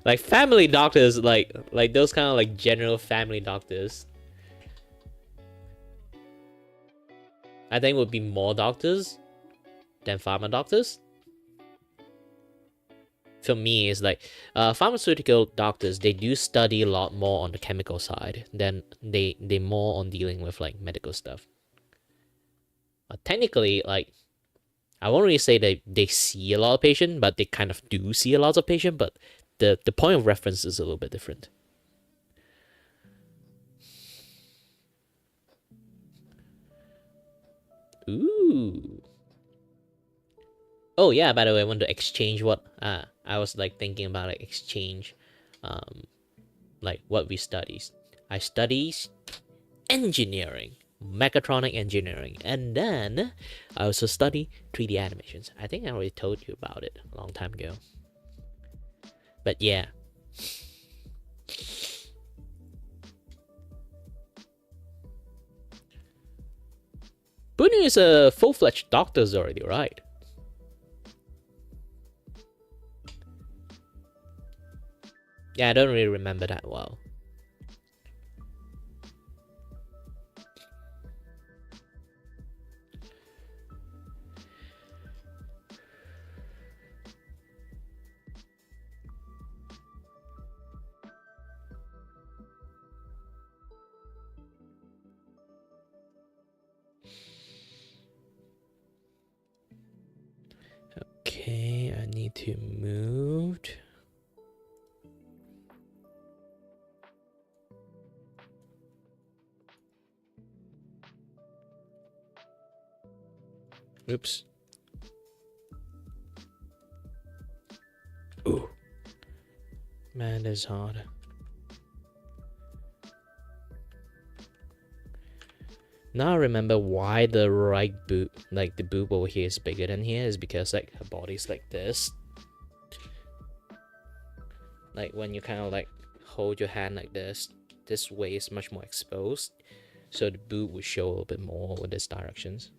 Like family doctors, like those kind of like general family doctors, I think would be more doctors than pharma doctors. For me, it's like pharmaceutical doctors, they do study a lot more on the chemical side than they more on dealing with like medical stuff. Technically, like I won't really say they see a lot of patient, but they kind of do see a lot of patient, but the point of reference is a little bit different. Ooh. Oh yeah, by the way, I want to exchange what I was like thinking about, like exchange like what we studied. I studied engineering, mechatronic engineering, and then I also study 3D animations. I think I already told you about it a long time ago. But yeah. Bunu is a full-fledged doctor already, right? Yeah, I don't really remember that well. Okay, I need to move. Oops. Ooh. Man, that's hard. Now I remember why the right boob, like the boob over here is bigger than here, is because like her body's like this. Like when you kind of like hold your hand like this way is much more exposed. So the boob will show a little bit more with these directions.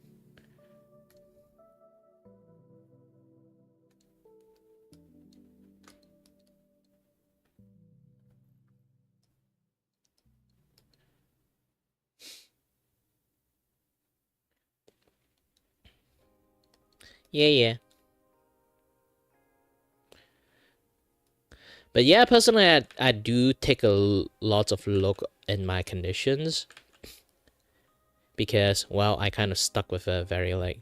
Yeah. But yeah, personally, I do take a lot of look in my conditions. Because, well, I kind of stuck with a very, like,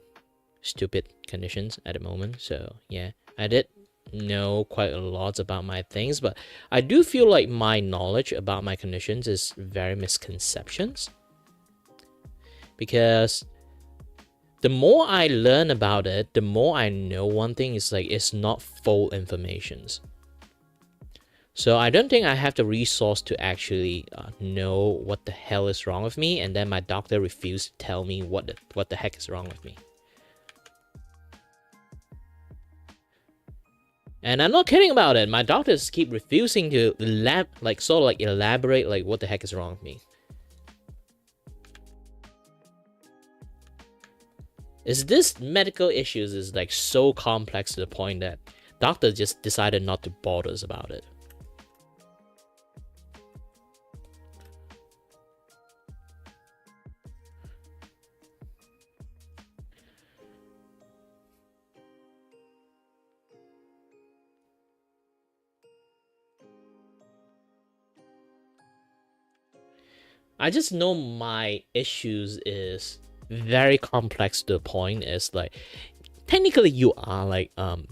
stupid conditions at the moment. So, yeah, I did know quite a lot about my things. But I do feel like my knowledge about my conditions is very misconceptions. Because the more I learn about it, the more I know one thing is like it's not full informations. So I don't think I have the resource to actually know what the hell is wrong with me, and then my doctor refused to tell me what the heck is wrong with me. And I'm not kidding about it. My doctors keep refusing to elaborate like what the heck is wrong with me. Is this medical issues is like so complex to the point that doctor just decided not to bother us about it. I just know my issues is very complex to the point is like technically you are like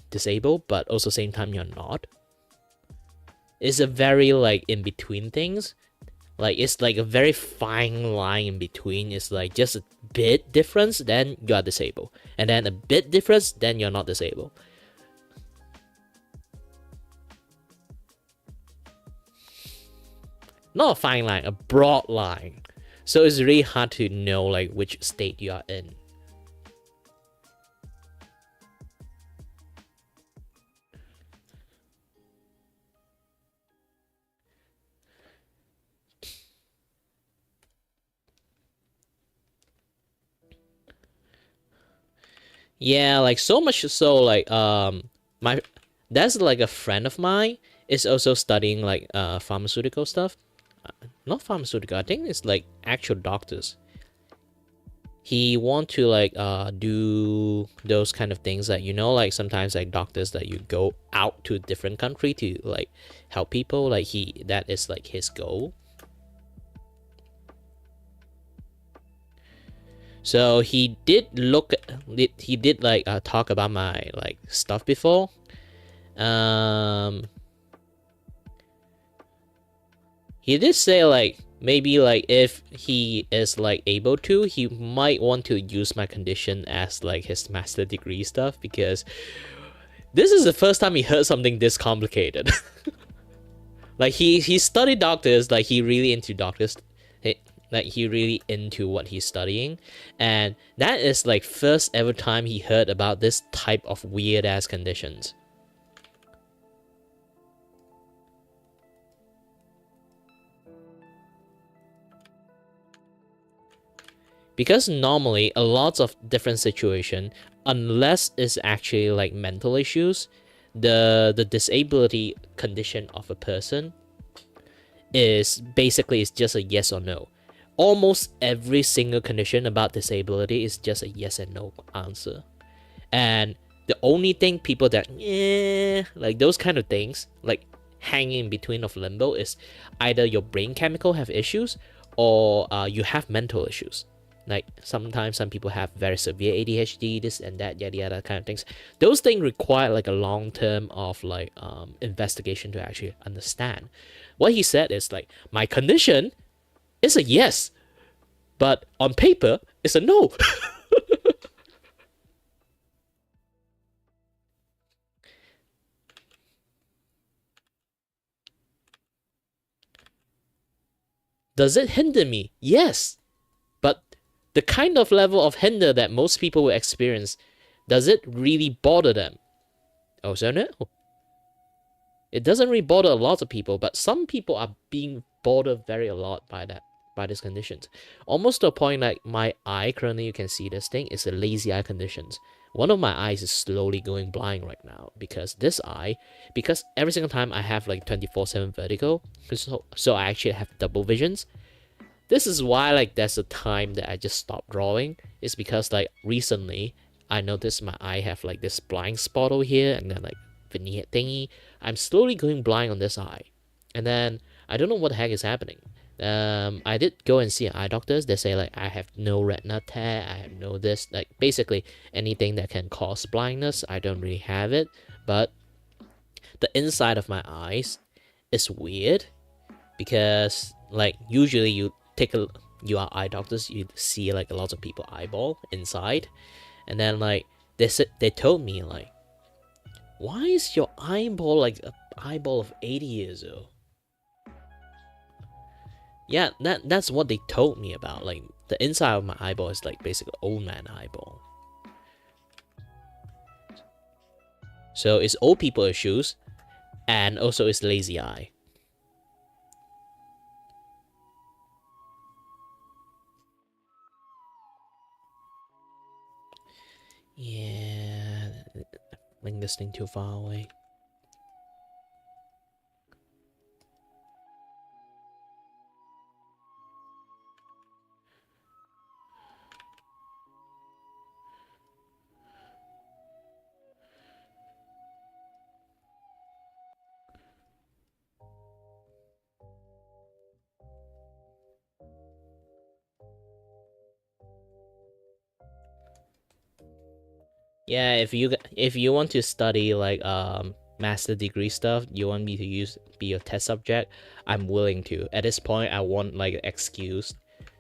disabled, but also same time you're not. It's a very like in between things. Like it's like a very fine line in between. It's like just a bit difference, then you are disabled, and then a bit difference, then you're not disabled. Not a fine line, a broad line. So it's really hard to know like which state you are in. Yeah, like so much so like my That's like a friend of mine is also studying like pharmaceutical stuff. Not pharmaceutical, I think it's like actual doctors. He want to like do those kind of things that, you know, like sometimes like doctors that you go out to a different country to like help people, like that is like his goal. So he did like talk about my like stuff before. He did say like maybe like if he is like able to, he might want to use my condition as like his master degree stuff, because this is the first time he heard something this complicated. Like he studied doctors, like he really into doctors, like he really into what he's studying, and that is like first ever time he heard about this type of weird ass conditions. Because normally a lot of different situation, unless it's actually like mental issues, the disability condition of a person is basically it's just a yes or no. Almost every single condition about disability is just a yes and no answer. And the only thing people that like those kind of things like hanging in between of limbo is either your brain chemical have issues or you have mental issues. Like sometimes some people have very severe ADHD, this and that, yada yada kind of things. Those things require like a long term of like investigation to actually understand. What he said is like, my condition is a yes, but on paper it's a no. Does it hinder me? Yes. But the kind of level of hinder that most people will experience, does it really bother them? Also, no. It doesn't really bother a lot of people, but some people are being bothered very a lot by these conditions. Almost to a point like my eye currently, you can see this thing, is a lazy eye conditions. One of my eyes is slowly going blind right now because every single time I have like 24/7 vertigo, so I actually have double visions. This is why like there's a time that I just stopped drawing. It's because like recently I noticed my eye have like this blind spot over here and then like vignette thingy. I'm slowly going blind on this eye, and then I don't know what the heck is happening. I did go and see eye doctors. They say like I have no retina tear, I have no this, like basically anything that can cause blindness. I don't really have it, but the inside of my eyes is weird because like usually you are eye doctors, you see like a lot of people eyeball inside, and then like they told me like, why is your eyeball like an eyeball of 80 years old? Yeah, that's what they told me about. Like the inside of my eyeball is like basically old man eyeball. So it's old people issues, and also it's lazy eye. Yeah, like this thing too far away. Yeah, if you want to study like master degree stuff, you want me to be your test subject, I'm willing to. At this point, I want like an excuse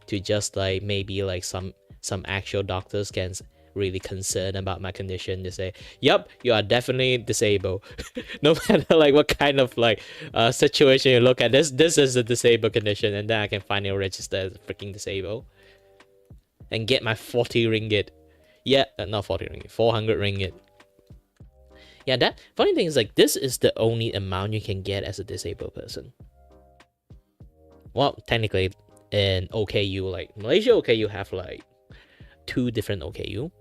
to just like maybe like some actual doctors can really concerned about my condition to say, yep, you are definitely disabled. No matter like what kind of like situation you look at, this is a disabled condition, and then I can finally register as freaking disabled and get my 40 ringgit. Yeah, not 40 ringgit, 400 ringgit. Yeah, that funny thing is like this is the only amount you can get as a disabled person. Well, technically in OKU, like Malaysia OKU have like two different OKU,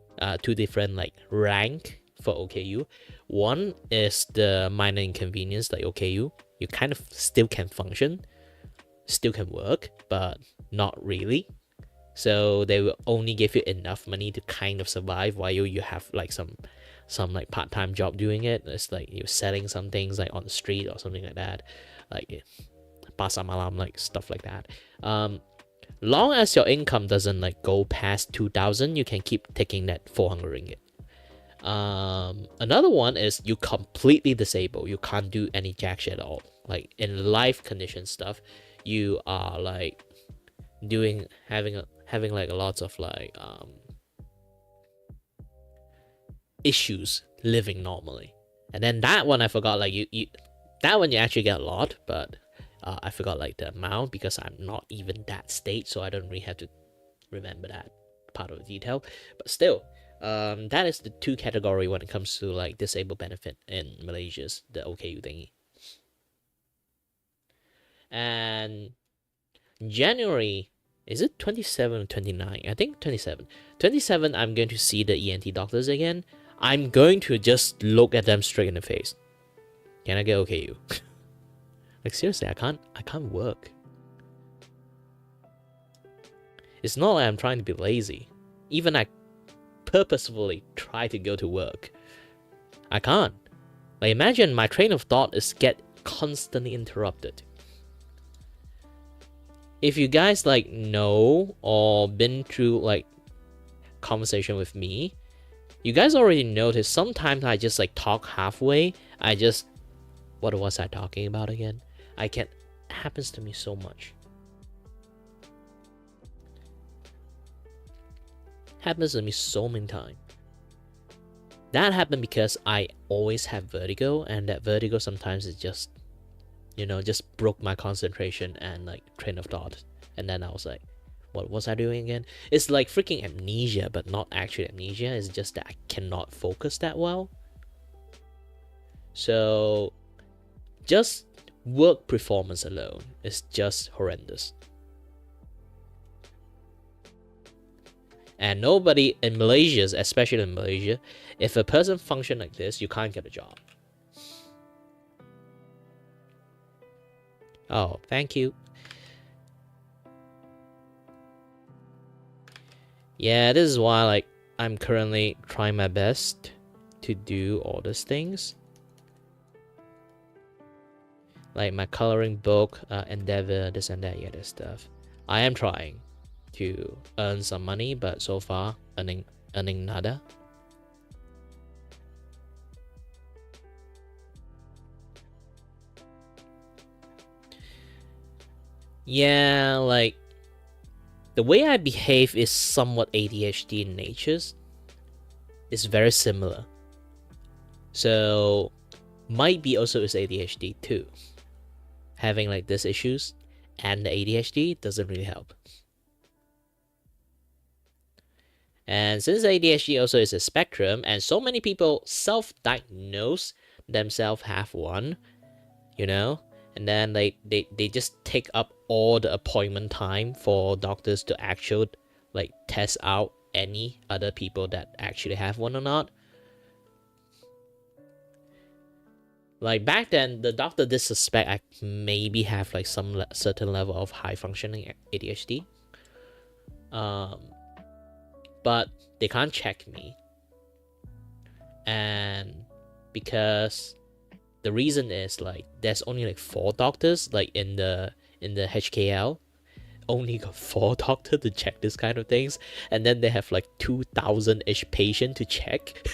two different like rank for OKU. One is the minor inconvenience, like OKU. You kind of still can function, still can work, but not really. So they will only give you enough money to kind of survive while you have like some like part-time job doing it. It's like you're selling some things like on the street or something like that, like pasar malam, like stuff like that. Long as your income doesn't like go past 2,000, you can keep taking that 400 ringgit. Another one is you completely disabled. You can't do any jack shit at all. Like in life condition stuff, you are like having like lots of like issues living normally. And then that one I forgot, like you that one you actually get a lot, but I forgot like the amount because I'm not even that state, so I don't really have to remember that part of the detail. But still, that is the two category when it comes to like disabled benefit in Malaysia's the OKU thingy. And January, is it 27 or 29? I think 27. 27, I'm going to see the ENT doctors again. I'm going to just look at them straight in the face. Can I get OKU? Like seriously, I can't work. It's not like I'm trying to be lazy. Even I purposefully try to go to work, I can't. Like imagine my train of thought is get constantly interrupted. If you guys like know or been through like conversation with me, you guys already noticed sometimes I just like talk halfway. What was I talking about again? It happens to me so much. Happens to me so many times. That happened because I always have vertigo, and that vertigo sometimes is just, just broke my concentration and like train of thought. And then I was like, what was I doing again? It's like freaking amnesia, but not actually amnesia. It's just that I cannot focus that well. So just work performance alone is just horrendous. And nobody in Malaysia, especially in Malaysia, if a person function like this, you can't get a job. Oh, thank you. Yeah, this is why like I'm currently trying my best to do all these things. Like my coloring book, endeavor, this and that, this stuff. I am trying to earn some money, but so far earning nada. Yeah, like the way I behave is somewhat ADHD in nature. It's very similar. So might be also is ADHD too. Having like these issues and the ADHD doesn't really help. And since ADHD also is a spectrum, and so many people self-diagnose themselves have one, and then they just take up all the appointment time for doctors to actually like test out any other people that actually have one or not. Like back then, the doctor did suspect I maybe have like some certain level of high functioning ADHD. But they can't check me. And because the reason is like there's only like 4 doctors like in the HKL, only got 4 doctors to check this kind of things, and then they have like 2,000-ish patient to check.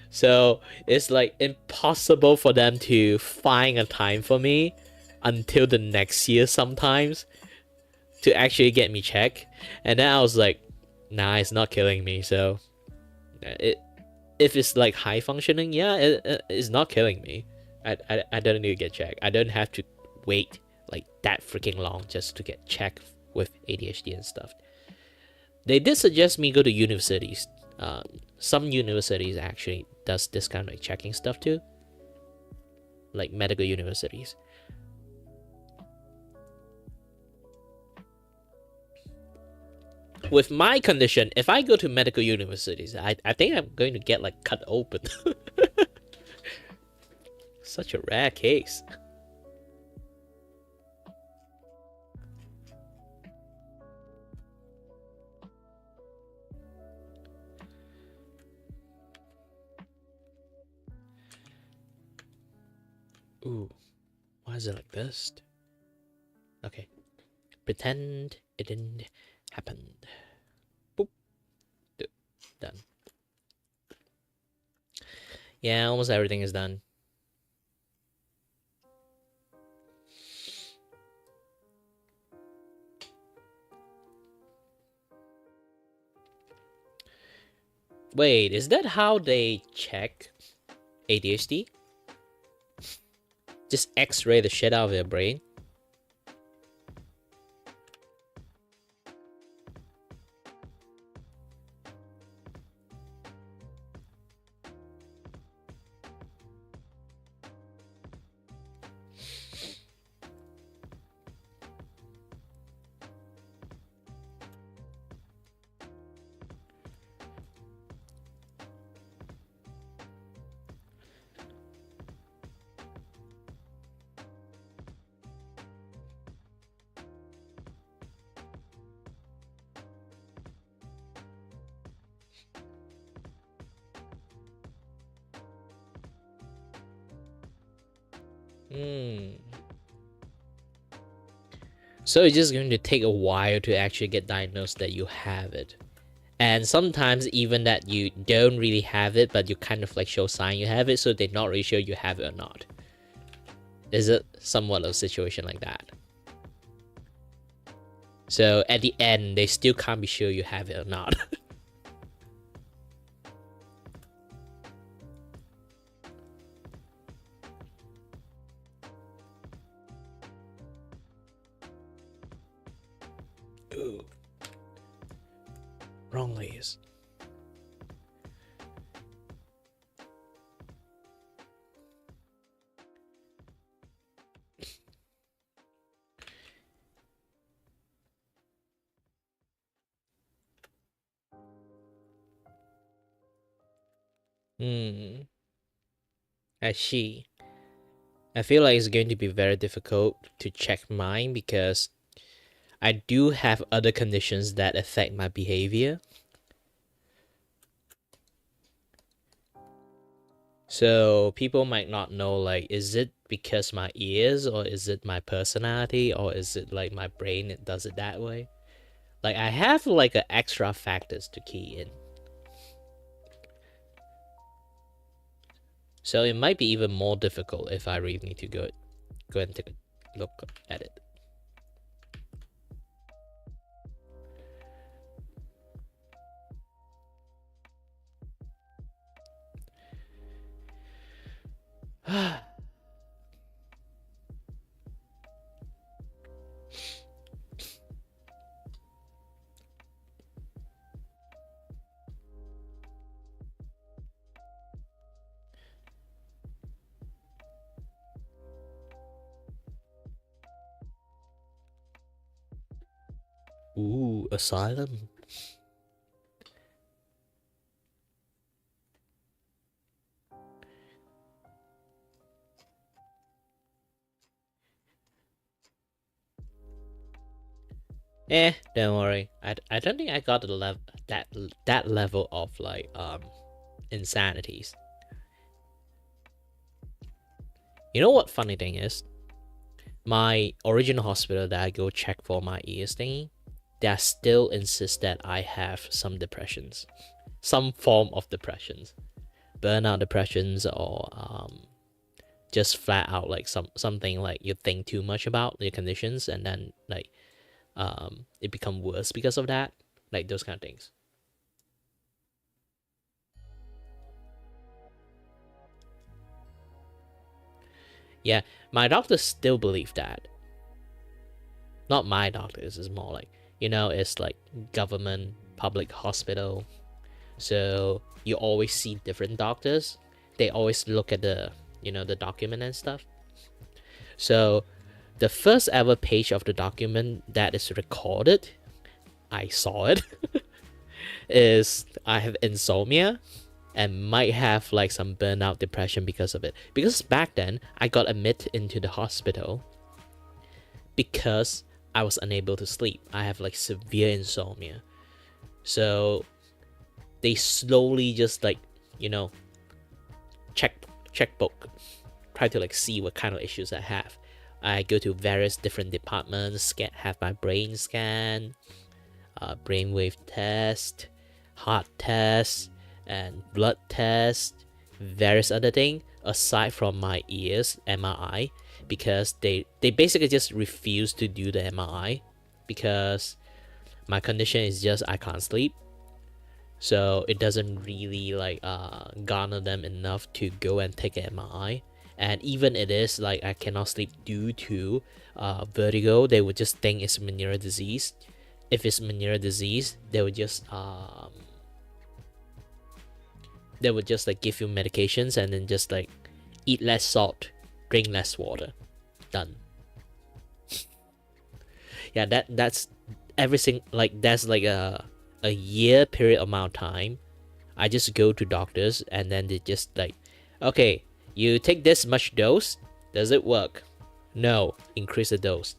So it's like impossible for them to find a time for me until the next year sometimes to actually get me checked. And then I was like, nah, it's not killing me. So if it's like high functioning, yeah, it's not killing me. I don't need to get checked. I don't have to wait like that freaking long just to get checked with ADHD and stuff. They did suggest me go to universities. Some universities actually does this kind of like checking stuff too, like medical universities. with my condition, if I go to medical universities, I think I'm going to get like cut open. Such a rare case. Ooh, why is it like this? Okay, pretend it didn't happen. Boop. Done. Yeah, almost everything is done. Wait, is that how they check ADHD? Just X-ray the shit out of your brain? So it's just going to take a while to actually get diagnosed that you have it. And sometimes even that you don't really have it, but you kind of like show sign you have it, so they're not really sure you have it or not. Is it somewhat of a situation like that? So at the end, they still can't be sure you have it or not. Ooh. Wrong layers. I see. I feel like it's going to be very difficult to check mine because I do have other conditions that affect my behavior. So people might not know, like, is it because my ears, or is it my personality, or is it like my brain that does it that way? Like, I have like a extra factors to key in. So it might be even more difficult if I really need to go and take a look at it. Ooh, asylum. Don't worry. I don't think I got the that level of like insanities. You know what funny thing is? My original hospital that I go check for my ears thingy, they still insist that I have some depressions, some form of depressions, burnout depressions, or just flat out like something like you think too much about your conditions and then like it become worse because of that, like those kind of things. Yeah, my doctors still believe that. Not my doctors, it's more like, you know, it's like government public hospital, so you always see different doctors. They always look at the, you know, the document and stuff. So the first ever page of the document that is recorded, I saw it is I have insomnia and might have like some burnout depression because of it. Because back then I got admitted into the hospital because I was unable to sleep. I have like severe insomnia. So they slowly just like, you know, checkbook, try to like see what kind of issues I have. I go to various different departments, have my brain scan, brainwave test, heart test, and blood test, various other things aside from my ears MRI, because they basically just refuse to do the MRI because my condition is just I can't sleep. So it doesn't really like garner them enough to go and take an MRI. And even it is like I cannot sleep due to vertigo, they would just think it's Meniere's disease. If it's Meniere's disease, they would just like give you medications and then just like eat less salt, drink less water. Done. Yeah, that's everything. Like that's like a year period amount of time. I just go to doctors and then they just like, okay, you take this much dose. Does it work? No. Increase the dose.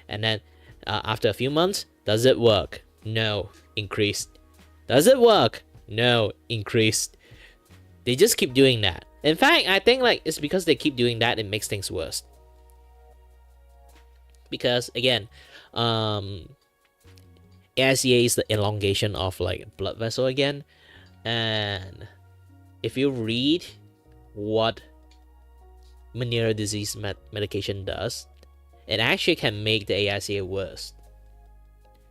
And then after a few months, does it work? No. Increased. Does it work? No. Increased. They just keep doing that. In fact, I think like it's because they keep doing that, it makes things worse. Because again, AICA is the elongation of like blood vessel again. And if you read what Meniere's disease medication does, it actually can make the AICA worse.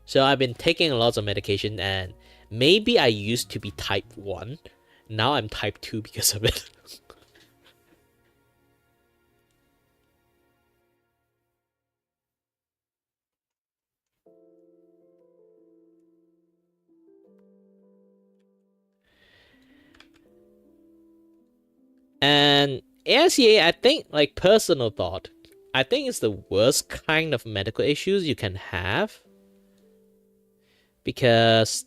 So I've been taking lots of medication, and maybe I used to be type 1. Now I'm type 2 because of it. And AICA, I think, like personal thought, I think it's the worst kind of medical issues you can have. Because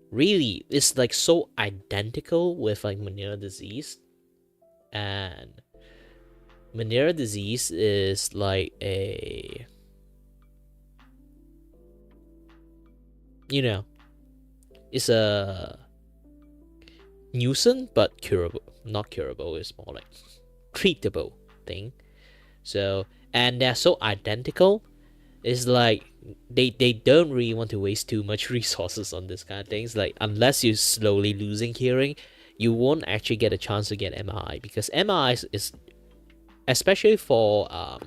really, it's like so identical with like Meniere's disease. And Meniere's disease is like a, you know, it's a nuisance but curable. Not curable, it's more like treatable thing. So, and they're so identical, it's like they don't really want to waste too much resources on this kind of things. Like unless you're slowly losing hearing, you won't actually get a chance to get MRI, because MRI is especially for a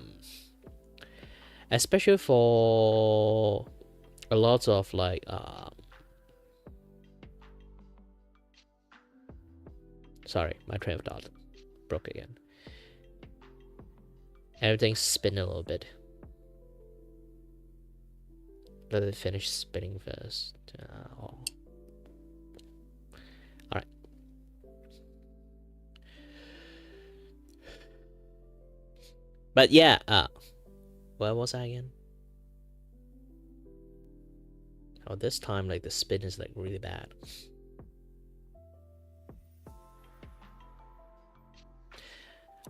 lot of like sorry, my train of thought broke again. Everything's spinning a little bit. Let it finish spinning first. Alright. But yeah, where was I again? Oh, this time like the spin is like really bad.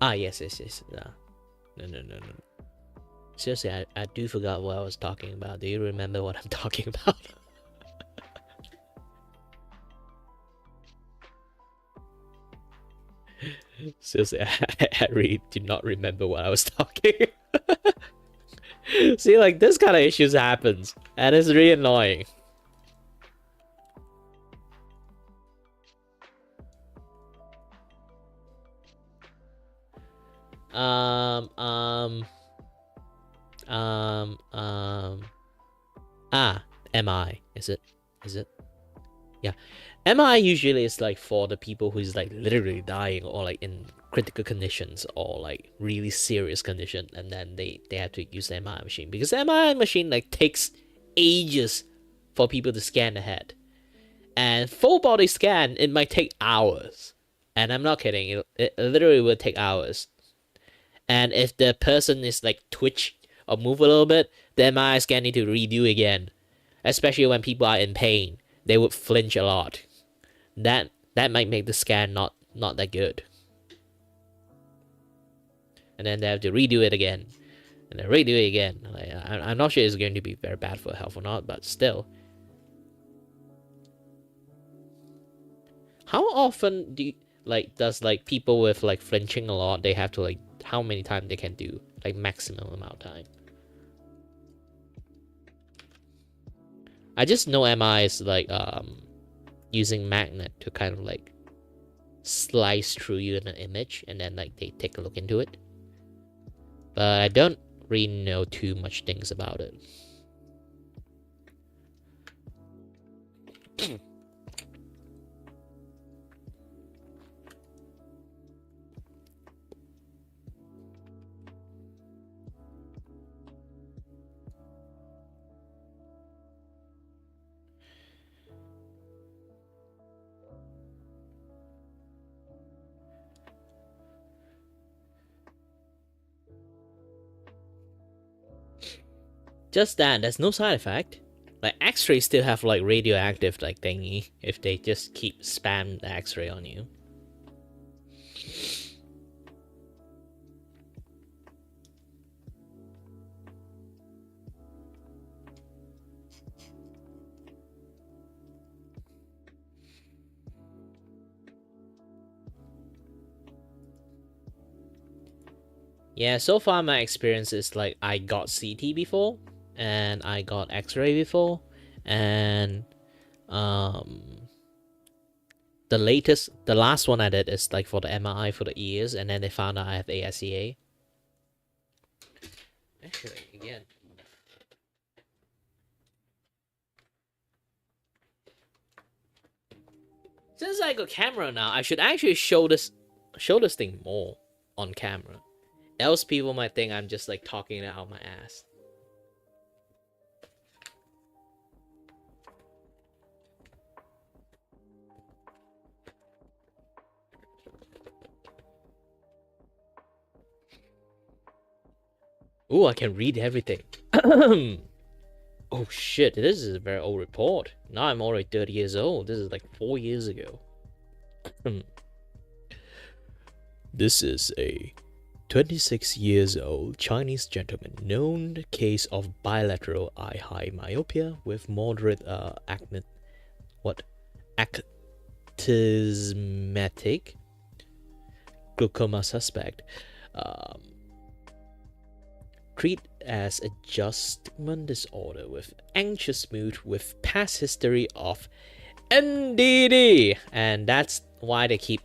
Yes. No. Seriously, I do forgot what I was talking about. Do you remember what I'm talking about? Seriously, I really do not remember what I was talking. See, like this kind of issues happens, and it's really annoying. MI, is it? Yeah. MI usually is like for the people who's like literally dying, or like in critical conditions, or like really serious condition, and then they have to use the MRI machine, because the MRI machine like takes ages for people to scan the head. And full body scan, it might take hours. And I'm not kidding, it literally will take hours. And if the person is like twitch or move a little bit, the MRI scan need to redo again. especially when people are in pain. They would flinch a lot. That might make the scan not that good. And then they have to redo it again, and then redo it again. Like, I'm not sure it's going to be very bad for health or not, but still. How often does people with flinching a lot, they have to how many times they can do, maximum amount of time? I just know MI is using magnet to kind of slice through you in an image, and then they take a look into it. But I don't really know too much things about it. Just that, there's no side effect. X-rays still have radioactive thingy if they just keep spam the X-ray on you. Yeah, so far my experience is I got CT before, and I got X-ray before, and the last one I did is for the MRI for the ears, and then they found out I have ASEA. Actually, again, since I got camera now, I should actually show this thing more on camera. Else people might think I'm just talking it out my ass. Ooh, I can read everything. Oh shit, this is a very old report. Now I'm already 30 years old. This is 4 years ago. This is a 26 years old Chinese gentleman known case of bilateral eye high myopia with moderate actinic glaucoma suspect. Treat as adjustment disorder with anxious mood with past history of MDD, and that's why they keep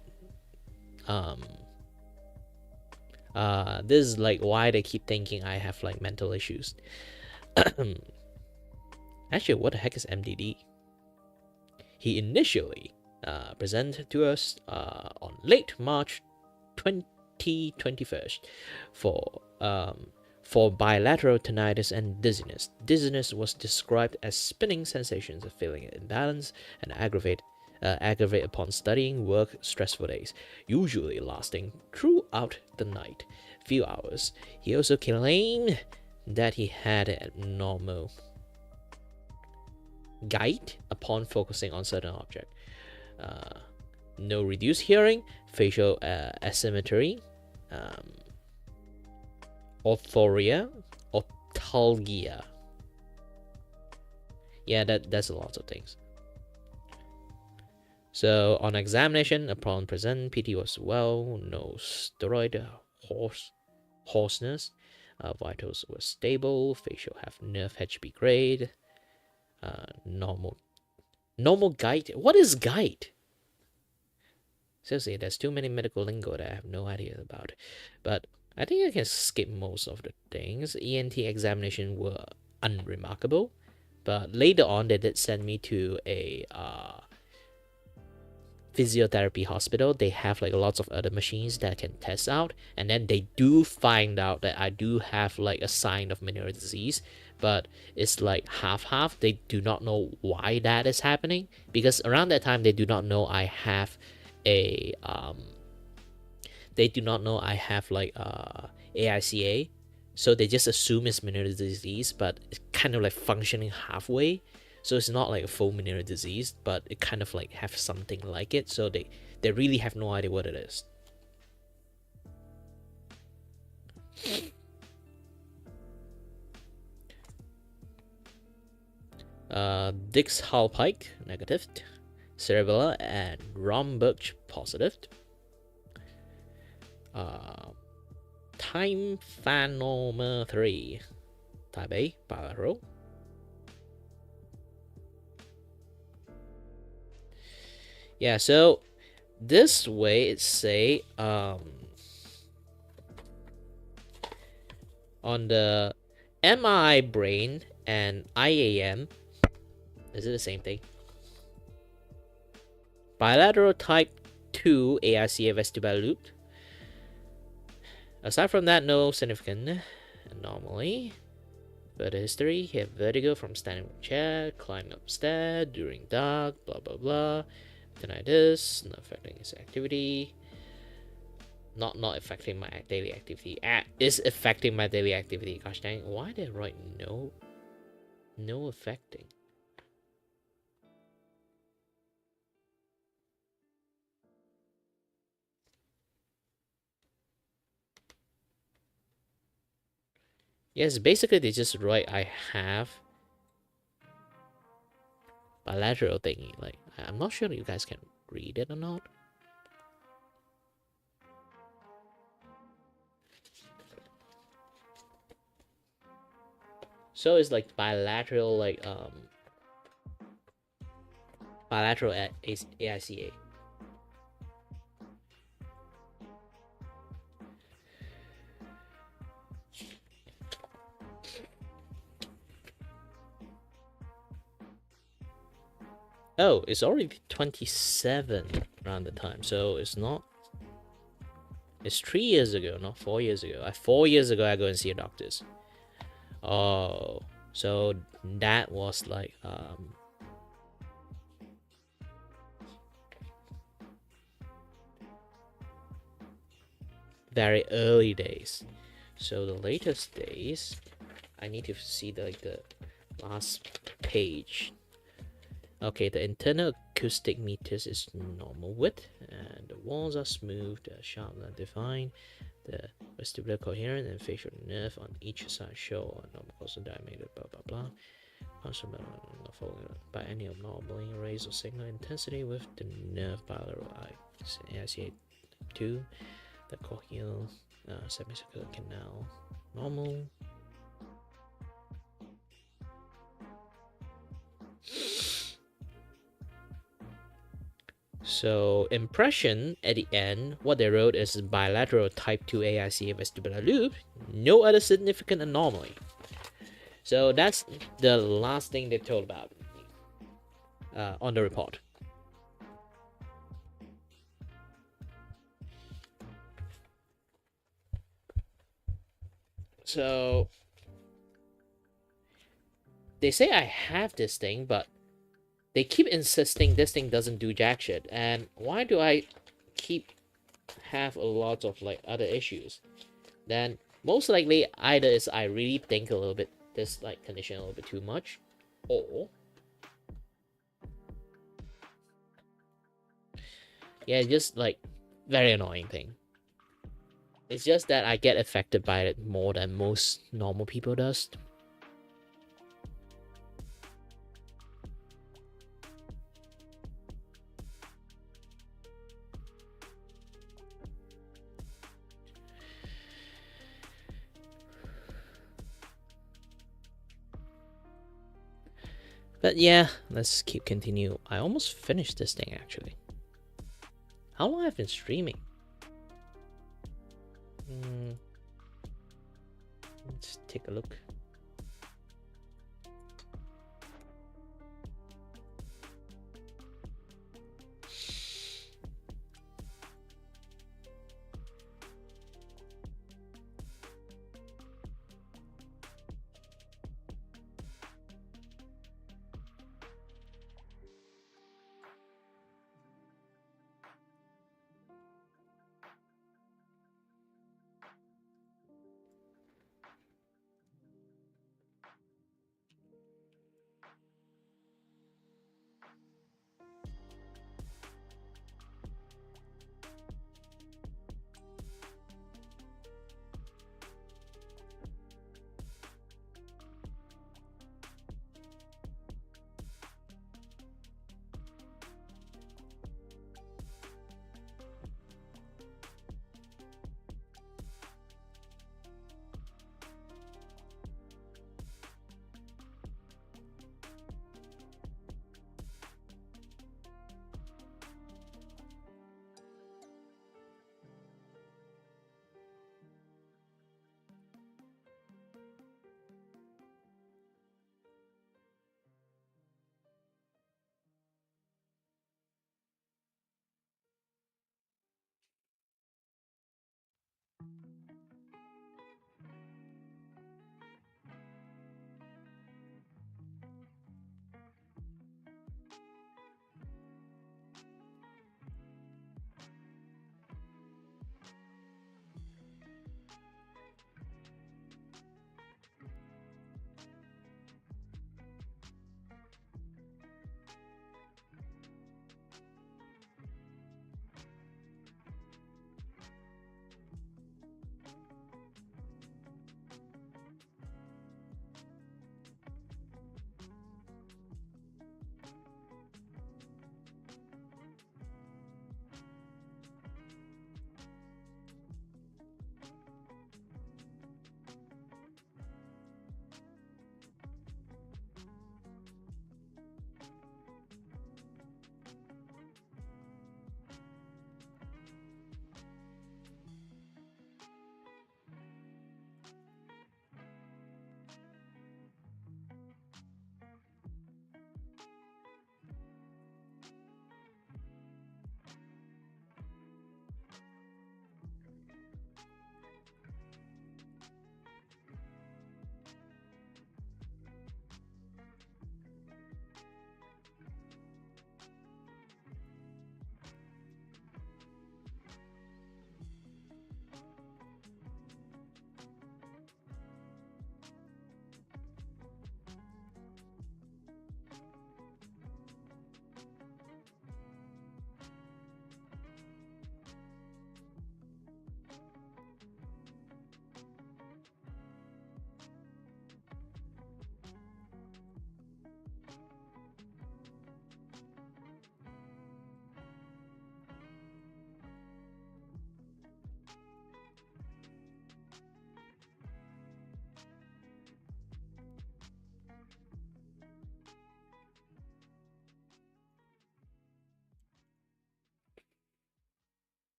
this is why they keep thinking I have mental issues. Actually, what the heck is MDD? He initially presented to us on late March 2021 for bilateral tinnitus and dizziness. Dizziness was described as spinning sensations of feeling imbalance and aggravate upon studying work stressful days, usually lasting throughout the night, few hours. He also claimed that he had an abnormal gait upon focusing on certain object. No reduced hearing, facial asymmetry, orthoria, orthalgia. Yeah, that's a lot of things. So on examination, upon present, PT was well, no steroid, hoarseness, vitals were stable, facial have nerve HB grade, normal gait. What is gait? Seriously, there's too many medical lingo that I have no idea about. But I think I can skip most of the things. ENT examination were unremarkable, but later on they did send me to a physiotherapy hospital. They have lots of other machines that can test out, and then they do find out that I do have a sign of Meniere's disease, but it's half. They do not know why that is happening, because around that time they do not know I have a AICA, so they just assume it's Meniere's disease, but it's kind of functioning halfway. So it's not like a fulminant disease, but it kind of like have something like it. So they really have no idea what it is. Dix-Hallpike, negative. Cerebella and Romberg, positive. Tymphanoma 3, type A, bilateral. Yeah, so this way it say on the MI brain and IAM, is it the same thing? Bilateral type 2 AICA vestibular loop. Aside from that, no significant anomaly. Further history, he had vertigo from standing in a chair, climbing upstairs during dark, blah blah blah. Tinnitus, not affecting his activity. Not affecting my daily activity. Is affecting my daily activity. Gosh dang, why did I write no affecting? Yes, basically they just write I have bilateral thingy. Like, I'm not sure if you guys can read it or not. So it's like bilateral, like bilateral AICA. Oh, it's already 27 around the time, so it's not. It's 3 years ago, not 4 years ago. 4 years ago, I go and see a doctors. Oh, so that was like very early days. So the latest days, I need to see the last page. Okay, the internal acoustic meters is normal width, and the walls are smooth, sharp and defined. The vestibular coherent and facial nerve on each side show a normal causal diameter, blah blah blah. Possible not following by any abnormally raise or signal intensity with the nerve bilateral ICA2, the cochlear semicircular canal normal. So impression at the end, what they wrote is bilateral type 2 AICA vestibular loop, no other significant anomaly. So that's the last thing they told about on the report. So they say I have this thing, but they keep insisting this thing doesn't do jack shit. And why do I keep have a lot of like other issues? Then most likely either is I really think a little bit this like condition a little bit too much, or yeah, just like very annoying thing. It's just that I get affected by it more than most normal people does. But yeah, let's keep continue. I almost finished this thing actually. How long have I been streaming? Let's take a look.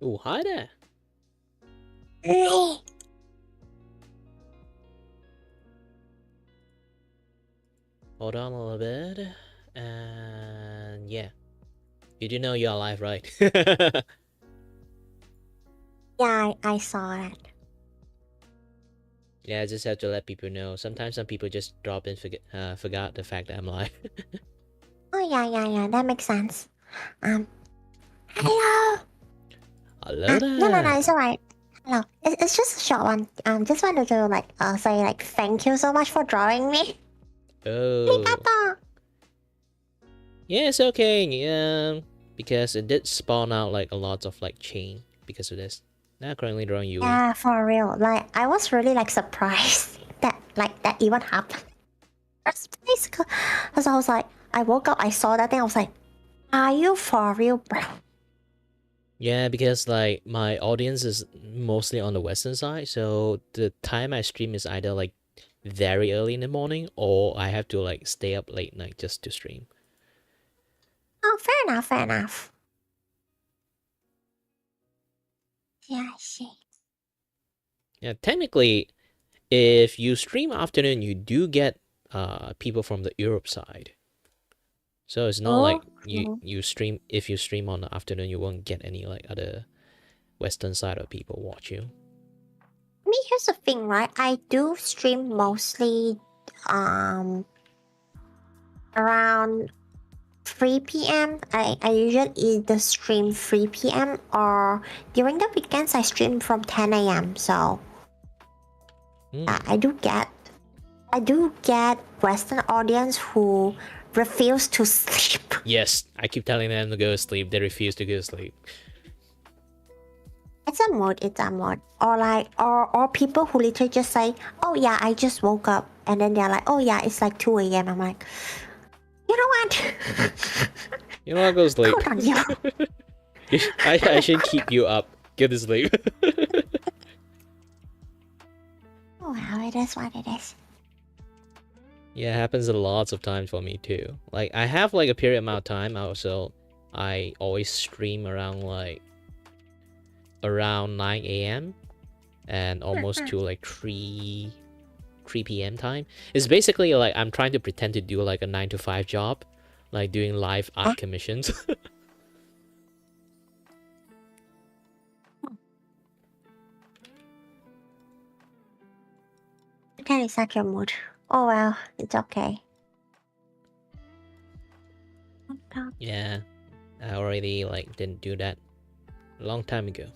Oh, hi there. Hey. Hold on a little bit. And yeah. You do know you're alive, right? Yeah, I saw that. Yeah, I just have to let people know. Sometimes some people just drop in forgot the fact that I'm alive. Oh yeah, that makes sense. Hello. Hello No, there. it's alright. Hello. It's just a short one. Just wanted to say thank you so much for drawing me. Oh. Arigato. Yeah, it's okay. Yeah, because it did spawn out like a lot of like chain because of this. Now currently drawing you. Yeah, for real. Like I was really surprised that that even happened. Because I was like, I woke up, I saw that thing, I was like, are you for real, bro? Yeah, because like my audience is mostly on the western side, so the time I stream is either like very early in the morning or I have to like stay up late night just to stream. Oh, fair enough. Yeah, I see. Yeah, technically, if you stream afternoon, you do get people from the Europe side. So it's not like you stream if you stream on the afternoon, you won't get any like other western side of people watch you. I mean, here's the thing, right? I do stream mostly around 3 p.m. I usually either stream 3 p.m. or during the weekends I stream from 10 a.m. So I do get Western audience who refuse to sleep. Yes, I keep telling them to go to sleep. They refuse to go to sleep. It's a mood. Or people who literally just say, oh yeah, I just woke up. And then they're like, oh yeah, it's like 2 a.m. I'm like, you know what? You know what? Go to sleep. Hold on, yo. I should keep you up. Get to sleep. Oh well, it is what it is. Yeah, it happens a lots of times for me too. Like I have like a period amount of time. I always stream around 9 a.m. and almost to like 3 p.m. time. It's basically like I'm trying to pretend to do like a 9 to 5 job, like doing live art commissions. That is such a mood. Oh well, it's okay. Yeah, I already like didn't do that a long time ago.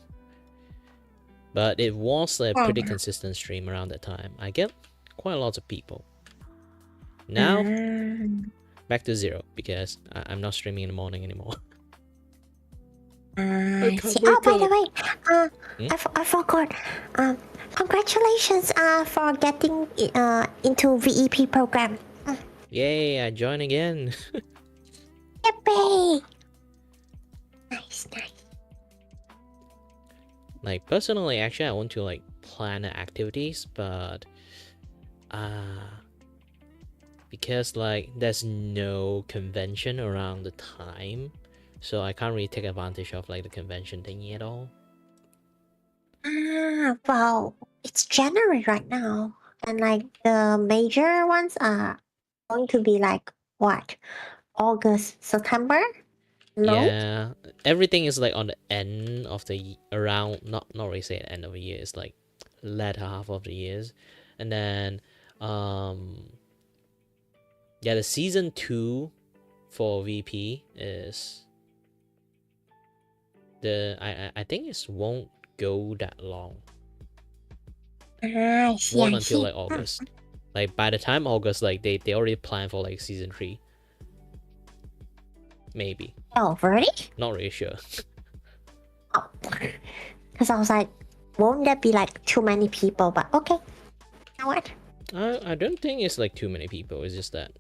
But it was a pretty consistent stream around that time. I get quite a lot of people. Now, back to 0 because I'm not streaming in the morning anymore. I see. Oh, by the way, I forgot. Congratulations for getting into VEP program. Yay, I joined again. Yippee! Nice. Like personally, actually, I want to like plan the activities, but because like there's no convention around the time, so I can't really take advantage of like the convention thingy at all. Well, it's January right now, and like the major ones are going to be like what? August, September? No? Yeah, everything is like on the end of the around not really say the end of the year. It's like latter half of the years, and then yeah, the season 2 for VP is I think it won't go that long. I see. Won't until like August. Like by the time August, like they already plan for like season 3. Maybe. Oh, really? Not really sure. Oh, because I was like, won't there be like too many people? But okay. You know what? I don't think it's like too many people. It's just that.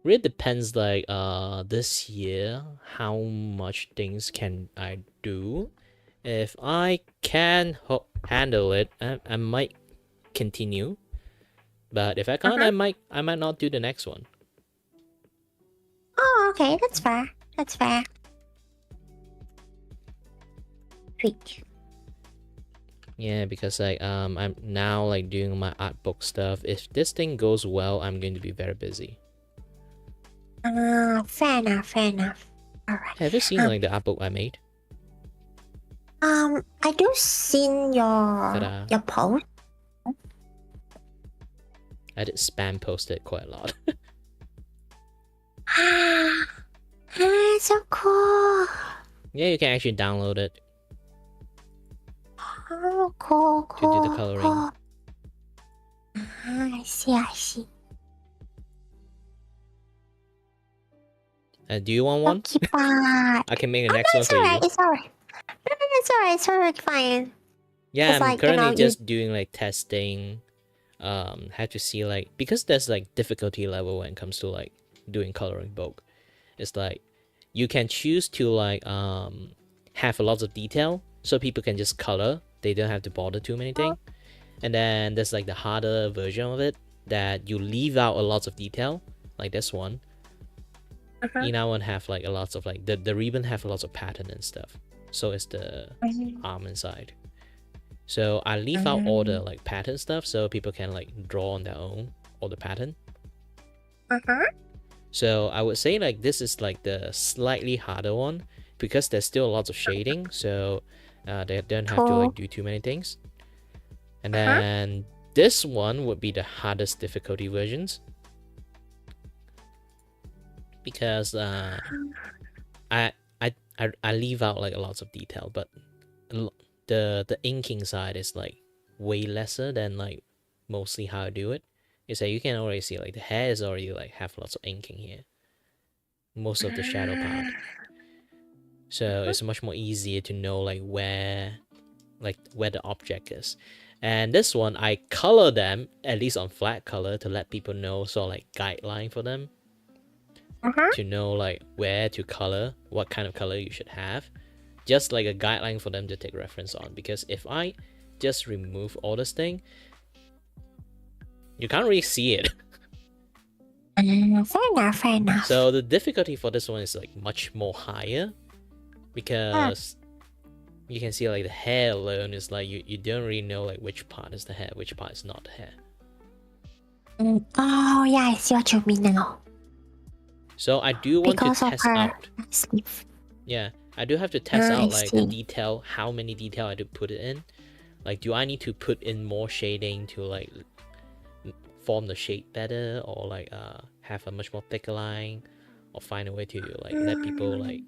Really depends like this year how much things can I do. If I can handle it, I might continue. But if I can't, I might not do the next one. Oh, Oh, okay, that's fair. That's fair. Sweet. Yeah, because like I'm now like doing my art book stuff. If this thing goes well, I'm going to be very busy. Fair enough, fair enough. Alright. Have you seen like the art book I made? I do seen Ta-da. your post. I did spam post it quite a lot. So cool. Yeah, you can actually download it Oh, cool, to cool. do the coloring. Cool. I see, I see. Do you want one? I can make the next one for you. It's alright. No, it's alright. It's alright. Fine. Yeah, It's I'm like, currently just doing like testing. Have to see like, because there's like difficulty level when it comes to like doing coloring book. It's like you can choose to like have a lot of detail so people can just color. They don't have to bother too many things. And then there's like the harder version of it that you leave out a lot of detail, like this one. You now want have like a lot of like the ribbon have a lot of pattern and stuff. So it's the arm inside. So I leave out all the like pattern stuff so people can like draw on their own all the pattern. So I would say like this is like the slightly harder one because there's still lots of shading, so they don't have to like do too many things. And then this one would be the hardest difficulty versions because I leave out like a lot of detail, but the inking side is like way lesser than like mostly how I do it. Is that you can already see like the hair is already like have lots of inking here, most of the shadow part. So it's much more easier to know like where the object is. And this one I color them at least on flat color to let people know, so like guideline for them to know like where to color, what kind of color you should have, just like a guideline for them to take reference on. Because if I just remove all this thing, you can't really see it. Fair enough, fair enough. So the difficulty for this one is like much more higher because you can see like the hair alone is like you don't really know like which part is the hair, which part is not the hair. Oh yeah, I see what you mean now. So I do want to test out. Yeah, I do have to test out like the detail, how many detail I do put it in. Like, do I need to put in more shading to like form the shape better, or like have a much more thicker line, or find a way to like let people like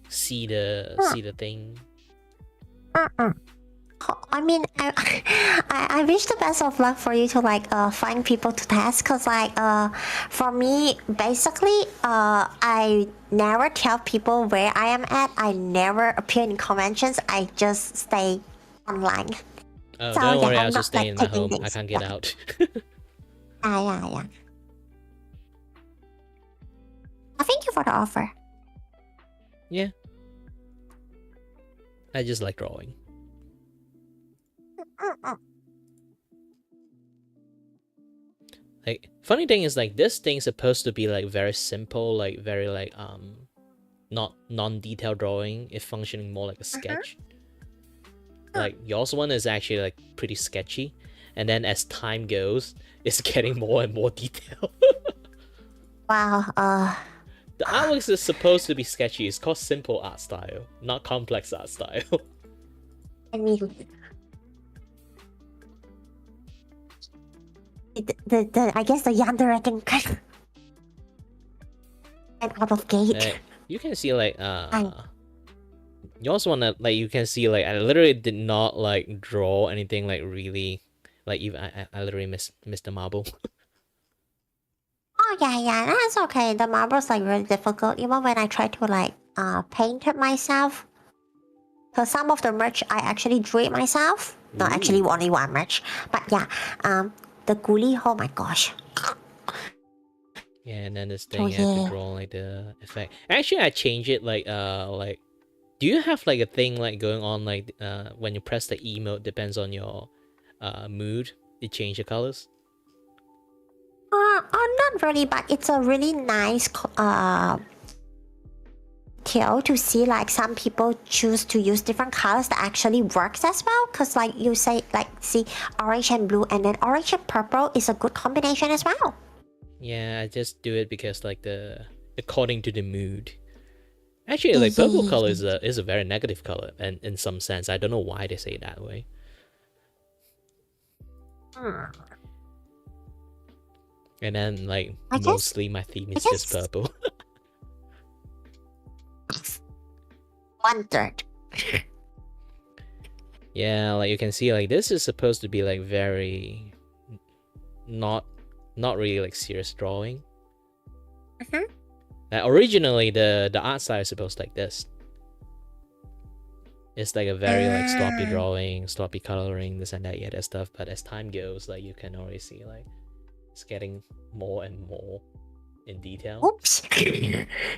see the thing. I mean, I wish the best of luck for you to like find people to test, cause like for me basically I never tell people where I am at. I never appear in conventions. I just stay online. Oh, So, don't yeah, worry, I'm I was not, just staying in my taking home. I things. can't get out. Yeah. Thank you for the offer. Yeah. I just like drawing. Like, funny thing is like this thing's supposed to be like very simple, like very like not non-detailed drawing. It's functioning more like a sketch. Like yours one is actually like pretty sketchy, and then as time goes, it's getting more and more detailed. Wow. The artwork is supposed to be sketchy. It's called simple art style, not complex art style. I mean, the I guess the Yandere kind and out of gate. You can see like yours one like you can see like I literally did not like draw anything like really like even I literally missed the marble. Oh yeah, that's okay. The marble's like really difficult, even when I try to like paint it myself. So some of the merch I actually drew it myself. No, actually only one merch. But yeah, the ghoulie, oh my gosh. Yeah, and then this thing you have to draw like the effect. Actually, I changed it like do you have like a thing like going on like when you press the emote depends on your mood, it change the colors? Not really, but it's a really nice detail to see like some people choose to use different colors that actually works as well. Cause like you say, like see orange and blue, and then orange and purple is a good combination as well. Yeah, I just do it because like according to the mood. Actually, like purple color is a very negative color, and in some sense, I don't know why they say it that way. And then like mostly my theme is just purple. 1/3. Yeah, like you can see, like this is supposed to be like very not really like serious drawing. Originally, the art style is supposed like this. It's like a very like sloppy drawing, sloppy coloring, this and that, yeah, that stuff. But as time goes, like you can already see like it's getting more and more in detail. Oops.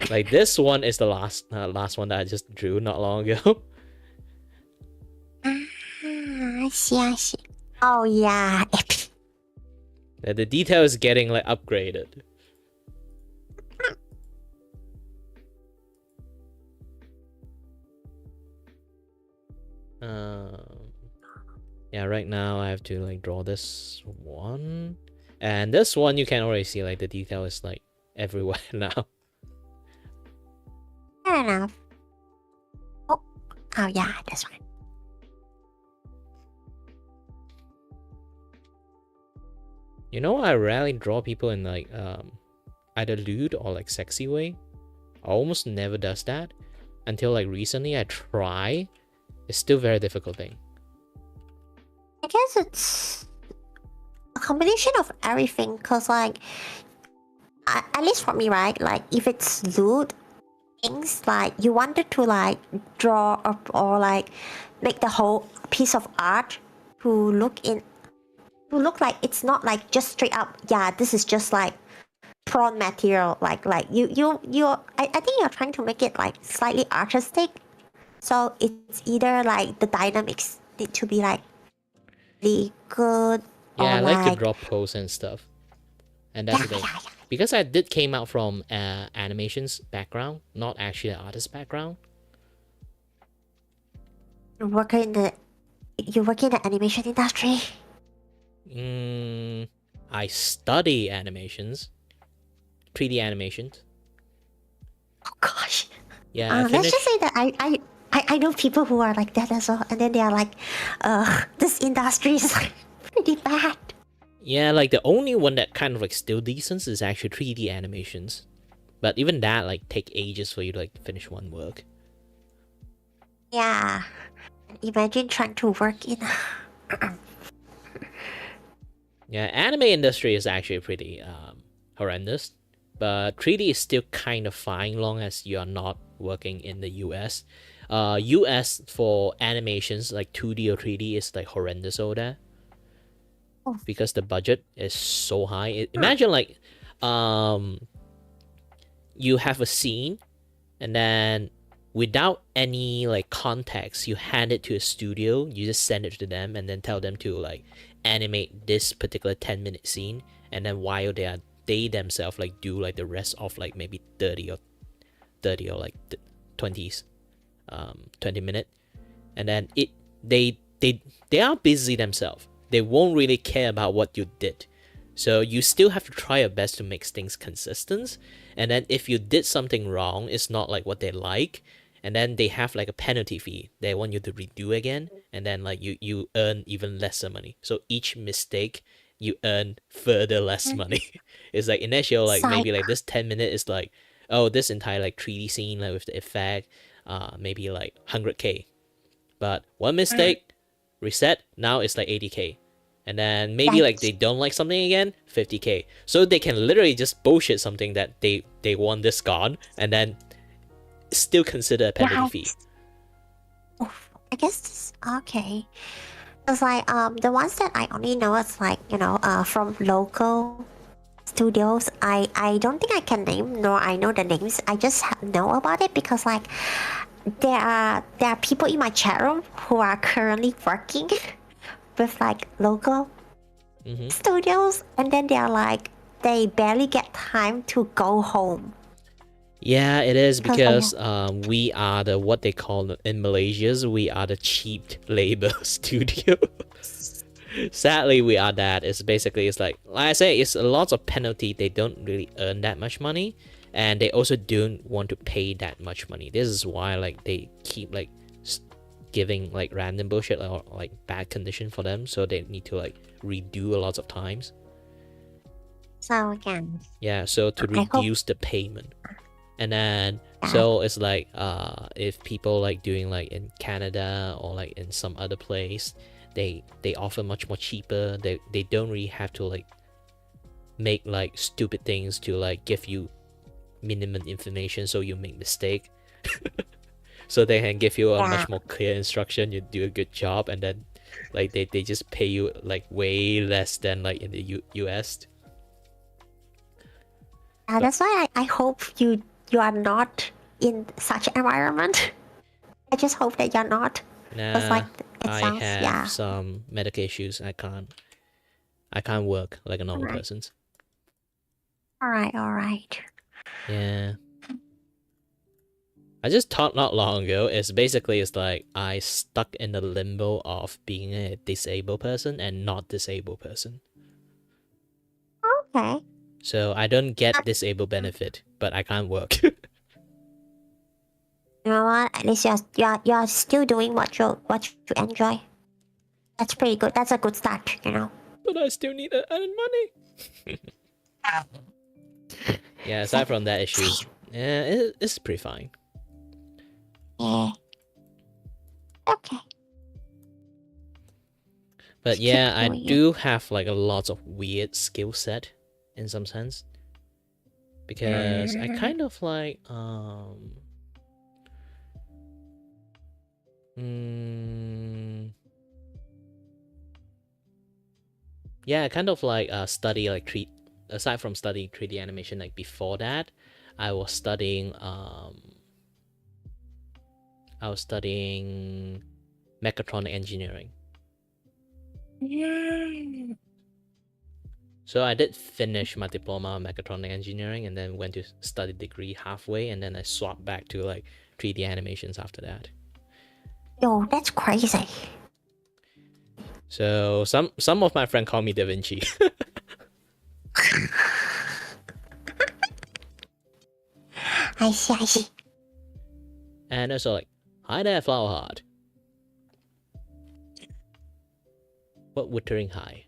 Like this one is the last one that I just drew not long ago. I see. Oh yeah. The detail is getting like upgraded. Yeah, right now I have to like draw this one, and this one you can already see like the detail is like everywhere now. Fair enough. Oh yeah, this one. You know, I rarely draw people in like either lewd or like sexy way. I almost never does that until like recently I try. It's still a very difficult thing. I guess it's a combination of everything, cause like at least for me, right? Like if it's lewd things, like you wanted to like draw up or like make the whole piece of art to look like it's not like just straight up. Yeah, this is just like prawn material. Like you. I think you're trying to make it like slightly artistic. So it's either like the dynamics need to be like really good. Yeah, or I like to draw pose and stuff, and that's the thing. Yeah. Because I did came out from animations background, not actually an artist background. You work in the animation industry. I study animations, 3D animations. Oh gosh. Yeah. Let's just say that I know people who are like that as well, and then they are like, this industry is like pretty bad. Yeah, like the only one that kind of like still decent is actually 3D animations, but even that like take ages for you to like finish one work. Yeah, imagine trying to work in. Yeah, anime industry is actually pretty horrendous, but 3D is still kind of fine long as you are not working in the US. US for animations like 2D or 3D is like horrendous over there. Because the budget is so high. Imagine like you have a scene and then without any like context you hand it to a studio, you just send it to them and then tell them to like animate this particular 10-minute scene, and then while they themselves like do like the rest of like maybe 30 or like 20 minutes, and then they are busy themselves. They won't really care about what you did. So you still have to try your best to make things consistent. And then if you did something wrong, it's not like what they like, and then they have like a penalty fee. They want you to redo again, and then like you earn even lesser money. So each mistake you earn further less money. It's like initial like maybe like this 10-minute is like, oh, this entire like 3D scene like with the effect, maybe like 100k. But one mistake, reset, now it's like 80k. And then maybe like they don't like something again, 50k. So they can literally just bullshit something that they want this gone, and then still consider a penalty fee. I guess this, okay. It's like the ones that I only know is like, you know, from local studios. I don't think I can name, nor I know the names. I just know about it because like there are people in my chat room who are currently working with like local studios, and then they are like they barely get time to go home. Yeah, it is Because because we are the what they call in Malaysia, we are the cheap labor studio. Sadly, we are that. It's basically it's like I say, it's a lot of penalty. They don't really earn that much money, and they also don't want to pay that much money. This is why like they keep like giving like random bullshit or like bad condition for them, so they need to like redo a lot of times. So again, yeah, so to reduce the payment. And then so it's like if people like doing like in Canada or like in some other place, they offer much more cheaper. They don't really have to like make like stupid things to like give you minimum information so you make mistake. So they can give you a much more clear instruction, you do a good job, and then like they just pay you like way less than like in the US. That's why I hope you are not in such environment. I just hope that you're not. Nah, like, it I sounds, have some medical issues. I can't work like a normal person. Alright. Yeah. I just thought not long ago, it's like I stuck in the limbo of being a disabled person and not disabled person. Okay. So I don't get disabled benefit, but I can't work. You know what? At least you're still doing what you enjoy. That's pretty good. That's a good start, you know. But I still need to earn money. Yeah, aside from that issues, yeah, it's pretty fine. Yeah. Okay. But yeah, I do have like a lot of weird skill set in some sense. Because I kind of like yeah, I kind of like study like aside from studying 3D animation, like before that, I was studying mechatronic engineering. So I did finish my diploma in mechatronic engineering and then went to study degree halfway, and then I swapped back to like 3D animations after that. Yo, that's crazy. So some of my friends call me Da Vinci. I see. And also like, hi there, Flower Heart. What Wuthering High?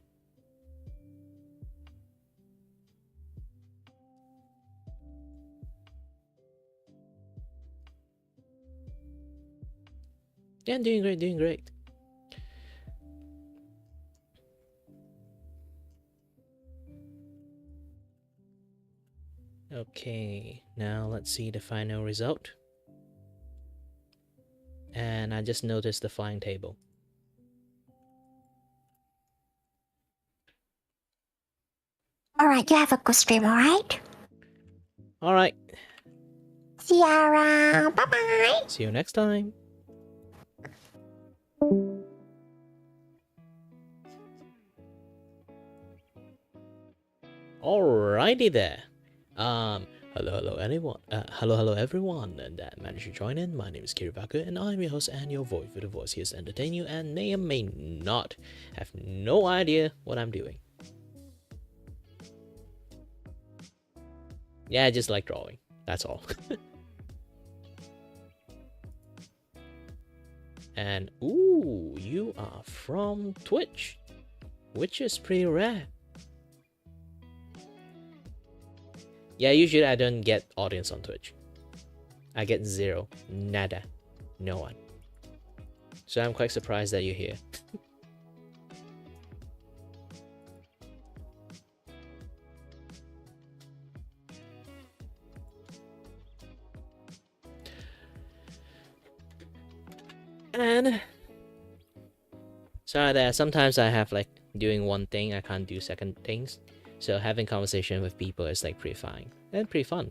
Yeah, I'm doing great. Okay, now let's see the final result. And I just noticed the flying table. Alright, you have a good stream, alright? Alright. See you around. Bye-bye. See you next time. Alrighty there. Hello anyone. Hello everyone that managed to join in. My name is Kiribaka and I'm your host and your voice for the voice here to entertain you and may or may not have no idea what I'm doing. Yeah, I just like drawing. That's all. And ooh, you are from Twitch, which is pretty rare. Yeah, usually I don't get audience on Twitch. I get zero, nada, no one. So I'm quite surprised that you're here. And sorry that sometimes I have like doing one thing, I can't do second things. So having conversation with people is like pretty fine and pretty fun.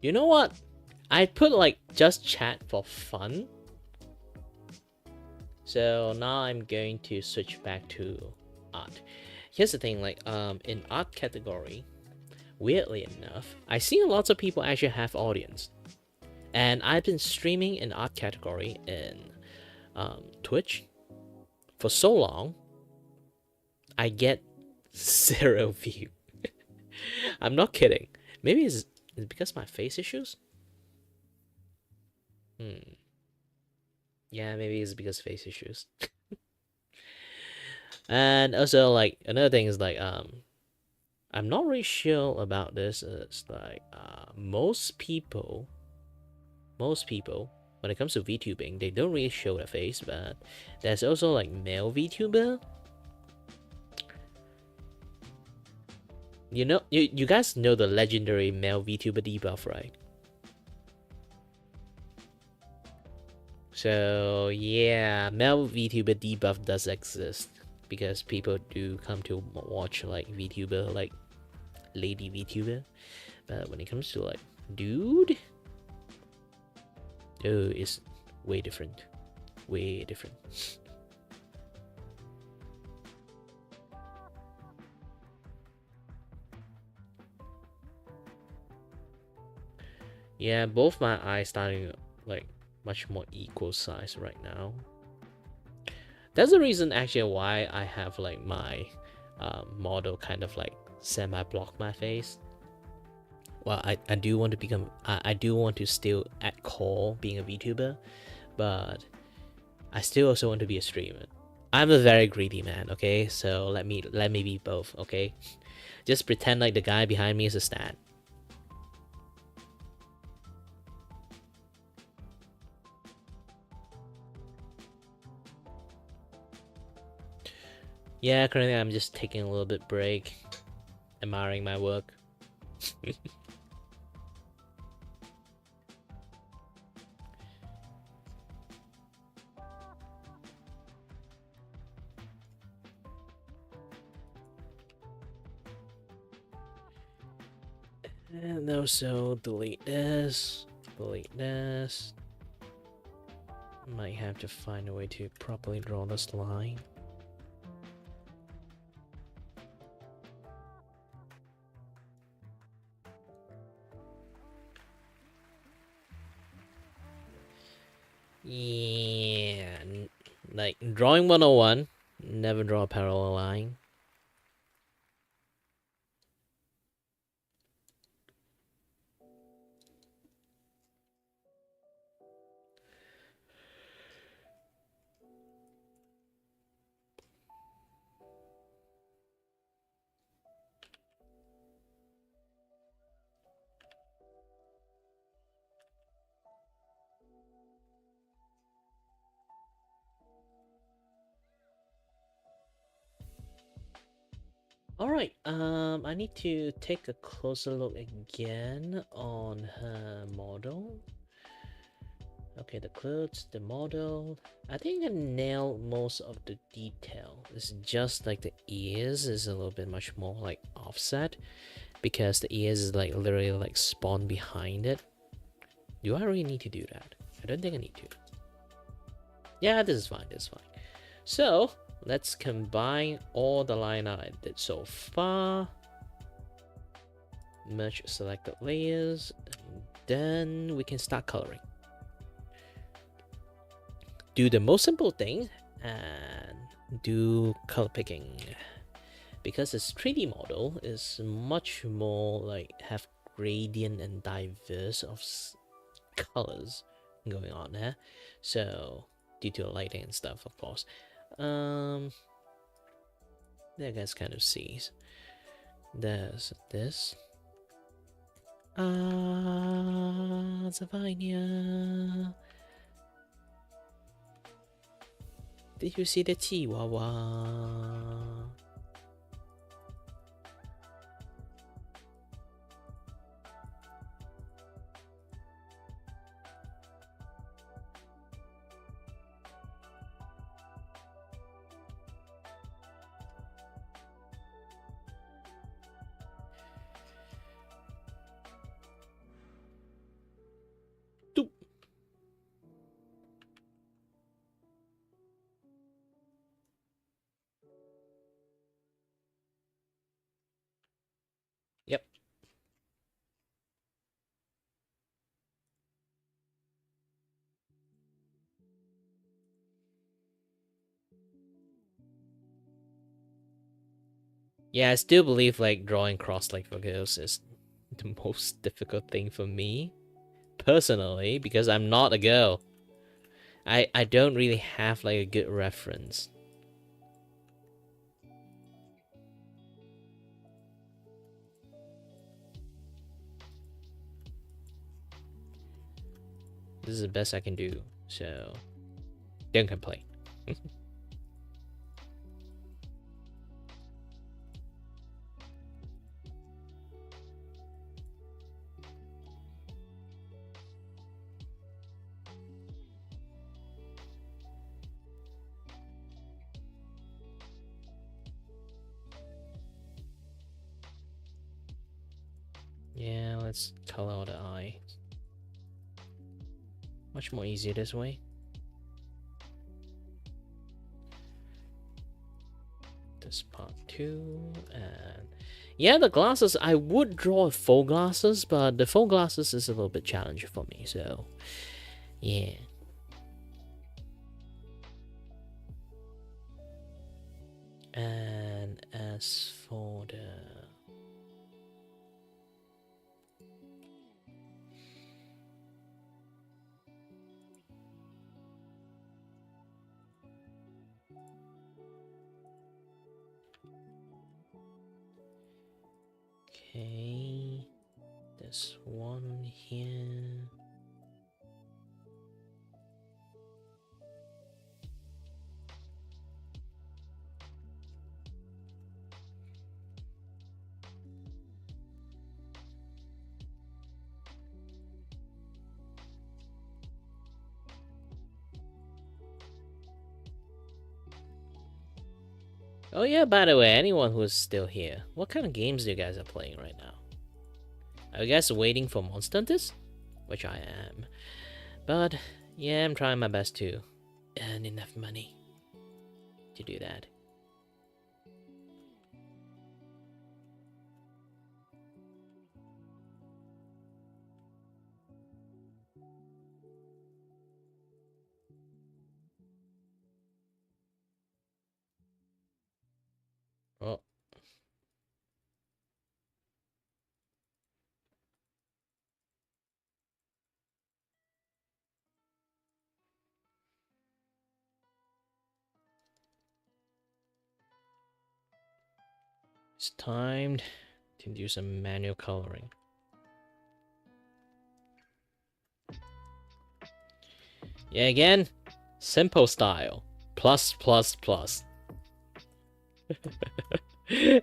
You know what? I put like just chat for fun. So now I'm going to switch back to art. Here's the thing, like in art category, weirdly enough, I see lots of people actually have audience. And I've been streaming in art category in Twitch for so long, I get 0 view. I'm not kidding. Maybe it's because of my face issues? Yeah, maybe it's because of face issues. And also, like, another thing is like, I'm not really sure about this. It's like, most people, when it comes to VTubing, they don't really show their face, but there's also like male VTuber. You know, you guys know the legendary male VTuber debuff, right? So yeah, male VTuber debuff does exist because people do come to watch like VTuber, like lady VTuber. But when it comes to like dude, oh, it's way different. Way different. Yeah, both my eyes starting like much more equal size right now. That's the reason actually why I have like my model kind of like semi-block my face. Well, I do want to become I do want to still at core being a VTuber, but I still also want to be a streamer. I'm a very greedy man, okay? So let me be both, okay? Just pretend like the guy behind me is a stan. Yeah, currently I'm just taking a little bit break, admiring my work. And also delete this, delete this. Might have to find a way to properly draw this line. Yeah, like drawing 101, never draw a parallel line. Alright, I need to take a closer look again on her model. Okay, the clothes, the model. I think I nailed most of the detail. It's just like the ears is a little bit much more like offset, because the ears is like literally like spawned behind it. Do I really need to do that? I don't think I need to. Yeah, this is fine, this is fine. So, let's combine all the line art I did so far. Merge selected layers, and then we can start coloring. Do the most simple thing and do color picking, because this 3D model is much more like have gradient and diverse of colors going on there. So due to the lighting and stuff, of course. There you guys kind of sees. There's this. Zavania. Did you see the Chihuahua? Yeah, I still believe like drawing cross-legged for girls is the most difficult thing for me personally because I'm not a girl. I don't really have like a good reference. This is the best I can do, so don't complain. Yeah, let's color out the eye. Much more easier this way. This part too, and yeah, the glasses. I would draw full glasses, but the full glasses is a little bit challenging for me. So, yeah. And as for the okay, this one here. Oh yeah, by the way, anyone who's still here, what kind of games do you guys are playing right now? Are you guys waiting for Monster Hunters? Which I am. But yeah, I'm trying my best to earn enough money to do that. Oh, it's time to do some manual coloring. Yeah, again, simple style. Plus, plus, plus.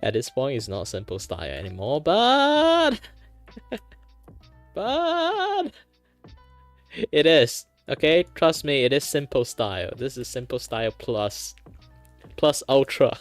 At this point, it's not simple style anymore, but... but... it is. Okay, trust me, it is simple style. This is simple style plus. Plus ultra.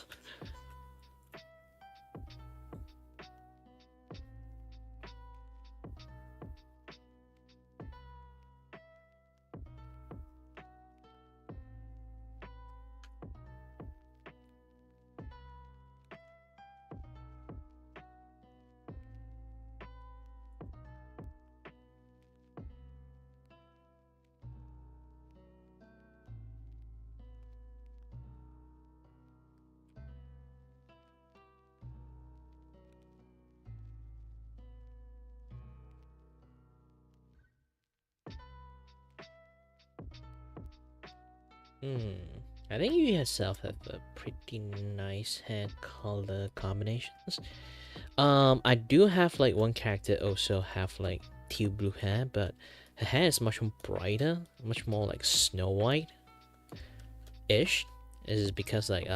I think you yourself have a pretty nice hair color combinations. I do have like one character also have like teal blue hair, but her hair is much more brighter, much more like Snow White-ish. This is because like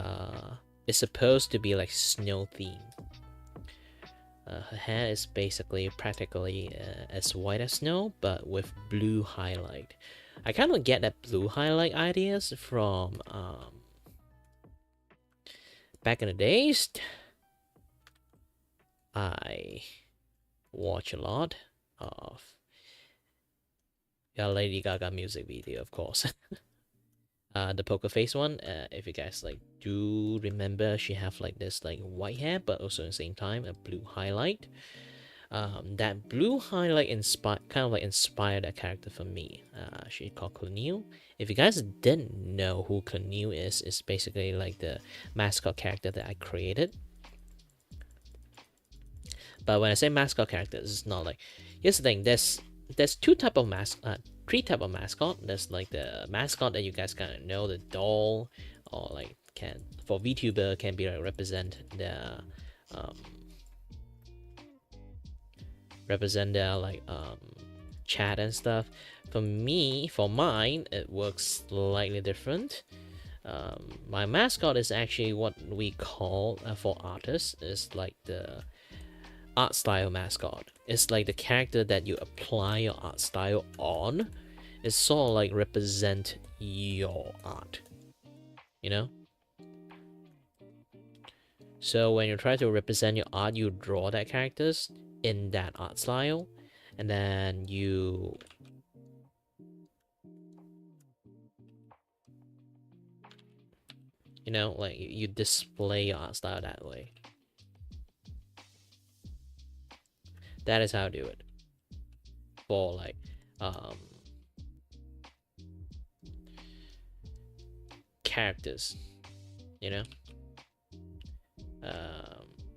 it's supposed to be like snow theme. Her hair is basically practically as white as snow, but with blue highlight. I kind of get that blue highlight ideas from back in the days. I watch a lot of Lady Gaga music video, of course. The poker face one. If you guys like do remember, she have like this like white hair, but also at the same time a blue highlight. That blue highlight inspired that character for me. She called Clenille. If you guys didn't know who Clenille is, it's basically like the mascot character that I created. But when I say mascot characters, it's not like, here's the thing, there's three type of mascot. There's like the mascot that you guys kind of know, the doll, or like for VTuber can be like represent their like chat and stuff. For mine, it works slightly different. My mascot is actually what we call for artists is like the art style mascot. It's like the character that you apply your art style on. It's sort of like represent your art, you know. So when you try to represent your art, you draw that characters in that art style, and then you know, like you display your art style that way. That is how I do it for like characters, you know.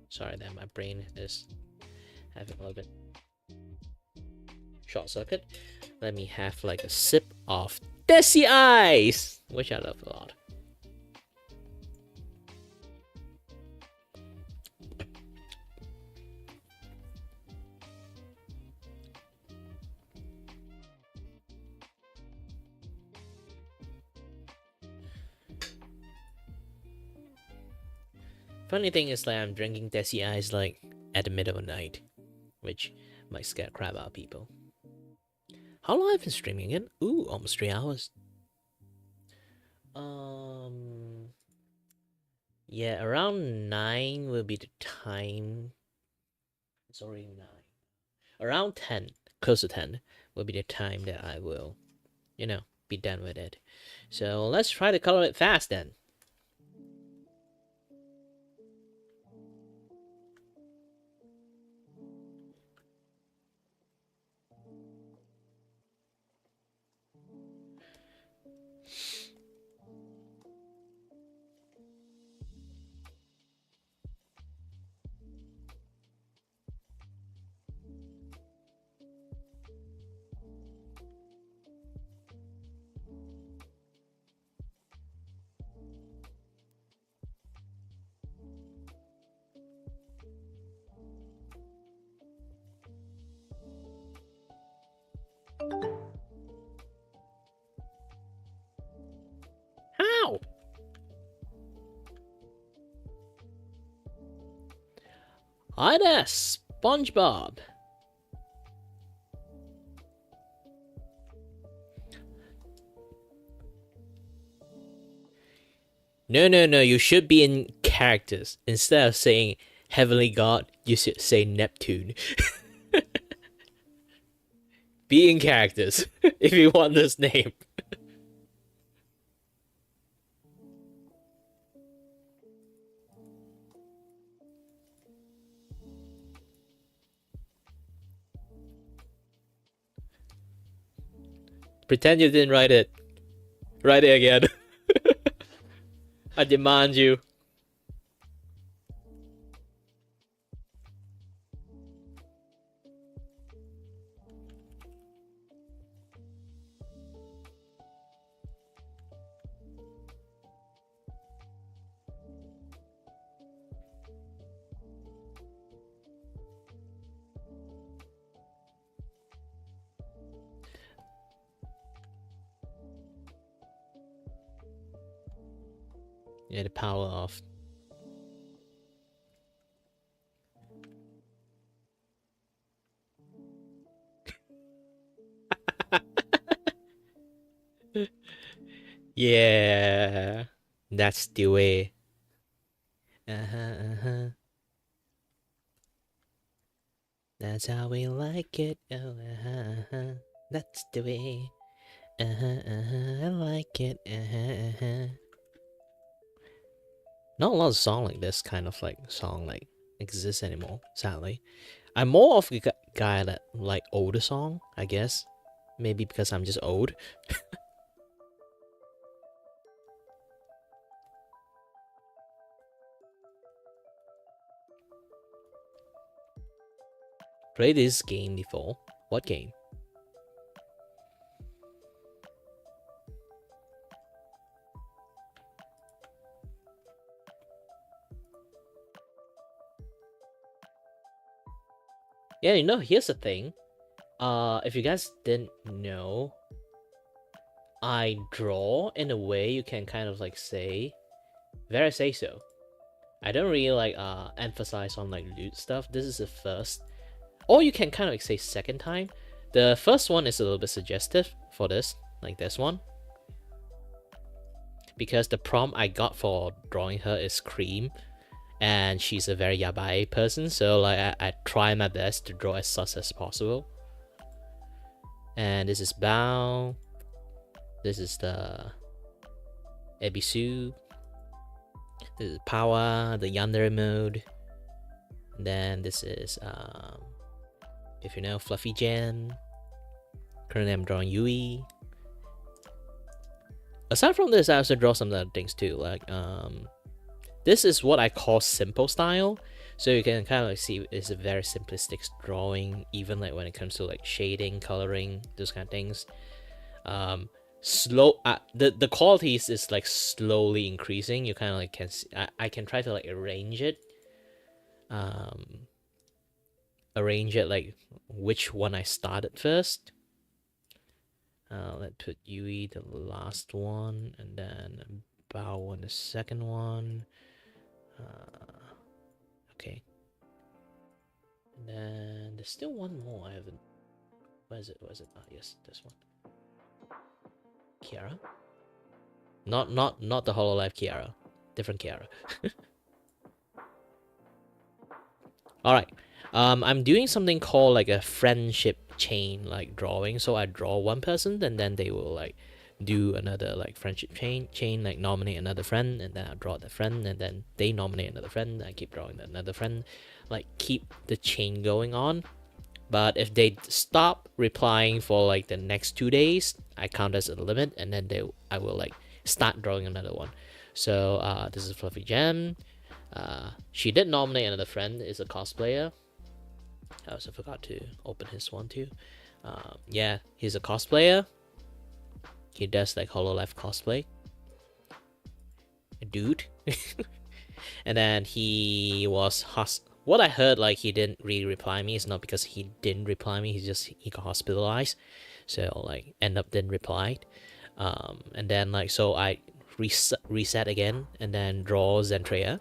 Sorry that my brain is having a little bit short circuit. Let me have like a sip of Desi Ice, which I love a lot. Funny thing is that I'm drinking Desi Ice like at the middle of the night, which might scare crap out of people. How long have I been streaming again? Ooh, almost 3 hours. Yeah, around 9 will be the time. It's already 9. Around 10, close to 10, will be the time that I will, you know, be done with it. So let's try to color it fast then. How? Hi there, SpongeBob. No, you should be in characters. Instead of saying Heavenly God, you should say Neptune. Be in characters if you want this name. Pretend you didn't write it. Write it again. I demand you. Yeah, the power of. Yeah, that's the way. That's how we like it. Oh, that's the way. I like it. Not a lot of song like this kind of like song like exists anymore. Sadly, I'm more of a guy that like older song. I guess maybe because I'm just old. Played this game before. What game? Yeah, you know, here's the thing. If you guys didn't know, I draw in a way you can kind of like say, very say so. I don't really like emphasize on like loot stuff. This is the first, or you can kind of like say second time. The first one is a little bit suggestive for this, like this one, because the prompt I got for drawing her is cream, and she's a very yabai person, so like I try my best to draw as sus as possible. And this is Bao. This is the Ebisu. This is Power, the Yandere mode. And then this is, if you know, Fluffy Gen. Currently I'm drawing Yui. Aside from this, I also draw some other things too. Like, this is what I call simple style. So you can kind of like see it's a very simplistic drawing, even like when it comes to like shading, coloring, those kind of things. Slow, the qualities is like slowly increasing. You kind of like can see, I can try to like arrange it like which one I started first. Let's put Yui the last one, and then Bao on the second one. Okay, and then there's still one more I haven't. Where is it? Ah, yes, this one. Kiara? Not the Hololive Kiara. Different Kiara. Alright. I'm doing something called like a friendship chain like drawing. So I draw one person and then they will like do another like friendship chain like nominate another friend, and then I draw the friend, and then they nominate another friend, I keep drawing another friend, like keep the chain going on. But if they stop replying for like the next 2 days, I count as a limit, and then I will like start drawing another one. So this is Fluffy Gem. She did nominate another friend, is a cosplayer. I also forgot to open his one too. Yeah, he's a cosplayer. He does like Hololive cosplay. A dude. And then he was what I heard, like he didn't really reply me. It's not because he didn't reply me. He got hospitalized, so like end up didn't reply. And then like so I reset again and then draw Zentrea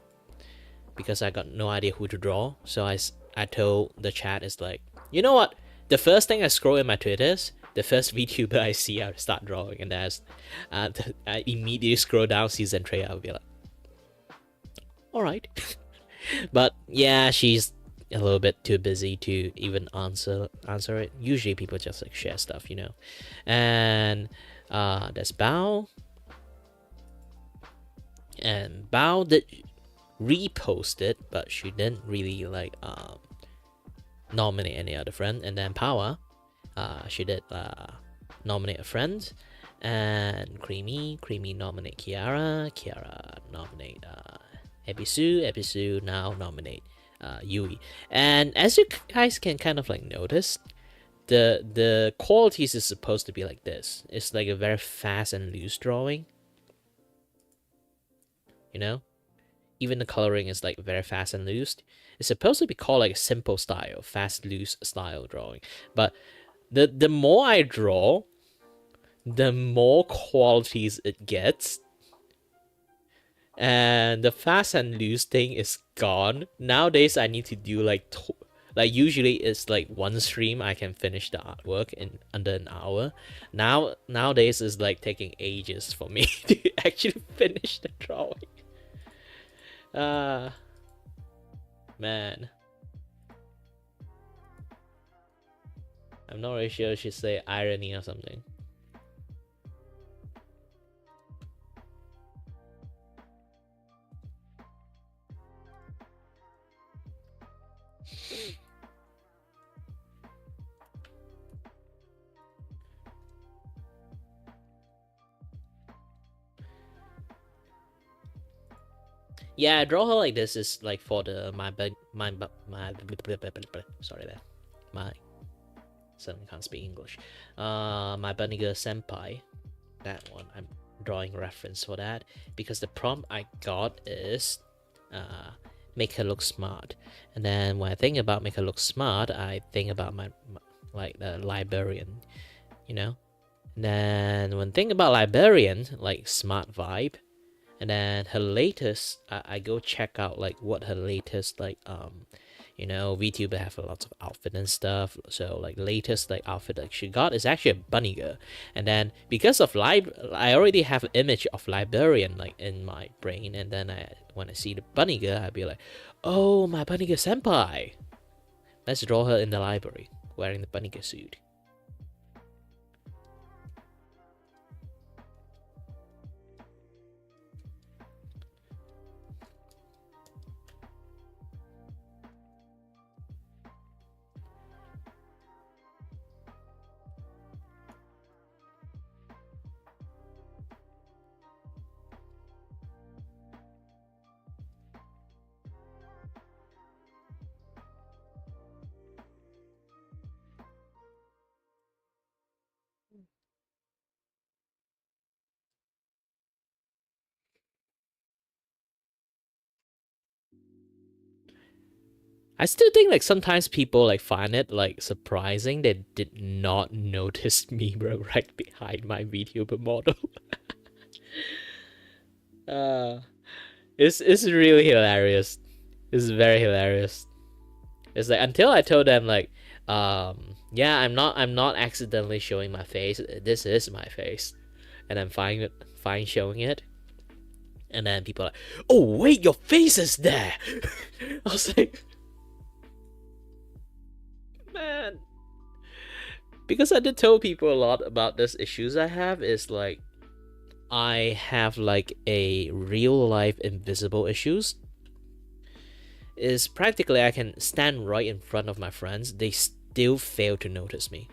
because I got no idea who to draw. So I told the chat is like, you know what? The first thing I scroll in my Twitters, the first VTuber I see, I start drawing, and as I immediately scroll down, see Zentrea, I'll be like, all right. But yeah, she's a little bit too busy to even answer it. Usually people just like share stuff, you know. And there's Bao. And Bao did repost it, but she didn't really like nominate any other friend. And then Power, she did nominate a friend. And Creamy nominate Kiara nominate Ebisu now nominate Yui. And as you guys can kind of like notice, the qualities is supposed to be like this. It's like a very fast and loose drawing, you know. Even the coloring is like very fast and loose. It's supposed to be called like a simple style, fast loose style drawing. But the more I draw, the more qualities it gets. And the fast and loose thing is gone. Nowadays I need to do like usually it's like one stream I can finish the artwork in under an hour. Nowadays it's like taking ages for me to actually finish the drawing. Man, I'm not really sure I should say irony or something. Yeah, I draw her like this is like for the my sorry there. my suddenly can't speak English. My bunny girl senpai, that one. I'm drawing reference for that because the prompt I got is make her look smart. And then when I think about make her look smart, I think about my like the librarian, you know. And then when think about librarian, like smart vibe. And then her latest, I go check out like what her latest like you know, Vtuber have a lot of outfit and stuff. So like latest like outfit that she got is actually a bunny girl. And then because of I already have an image of librarian like in my brain. And then when I see the bunny girl, I'd be like, oh, my bunny girl senpai. Let's draw her in the library wearing the bunny girl suit. I still think like sometimes people like find it like surprising they did not notice me right behind my VTuber model. It's really hilarious. It's very hilarious. It's like until I told them like, yeah, I'm not accidentally showing my face. This is my face, and I'm fine showing it. And then people are like, oh wait, your face is there. I was like, man, because I did tell people a lot about this issues I have is like I have like a real life invisible issues. Is practically I can stand right in front of my friends, they still fail to notice me.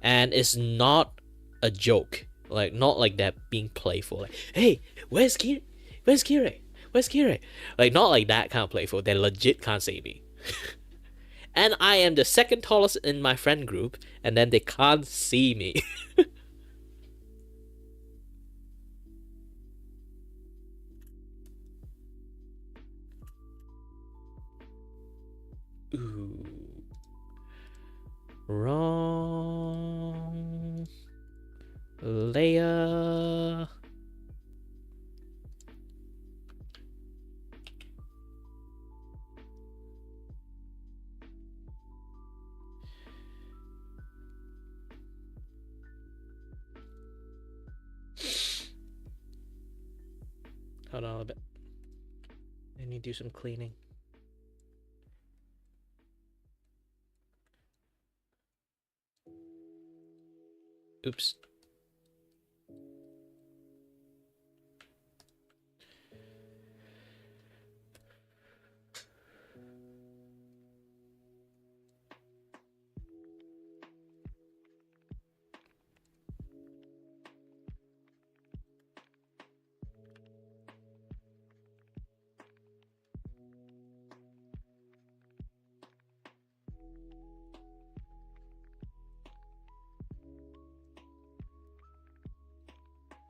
And it's not a joke. Like not like that being playful. Like, hey, where's Kire? Where's Kire? Where's Kire? Like not like that kind of playful. They legit can't see me. And I am the second tallest in my friend group, and then they can't see me. Ooh. Wrong. Leia. Hold on a bit. I need to do some cleaning. Oops.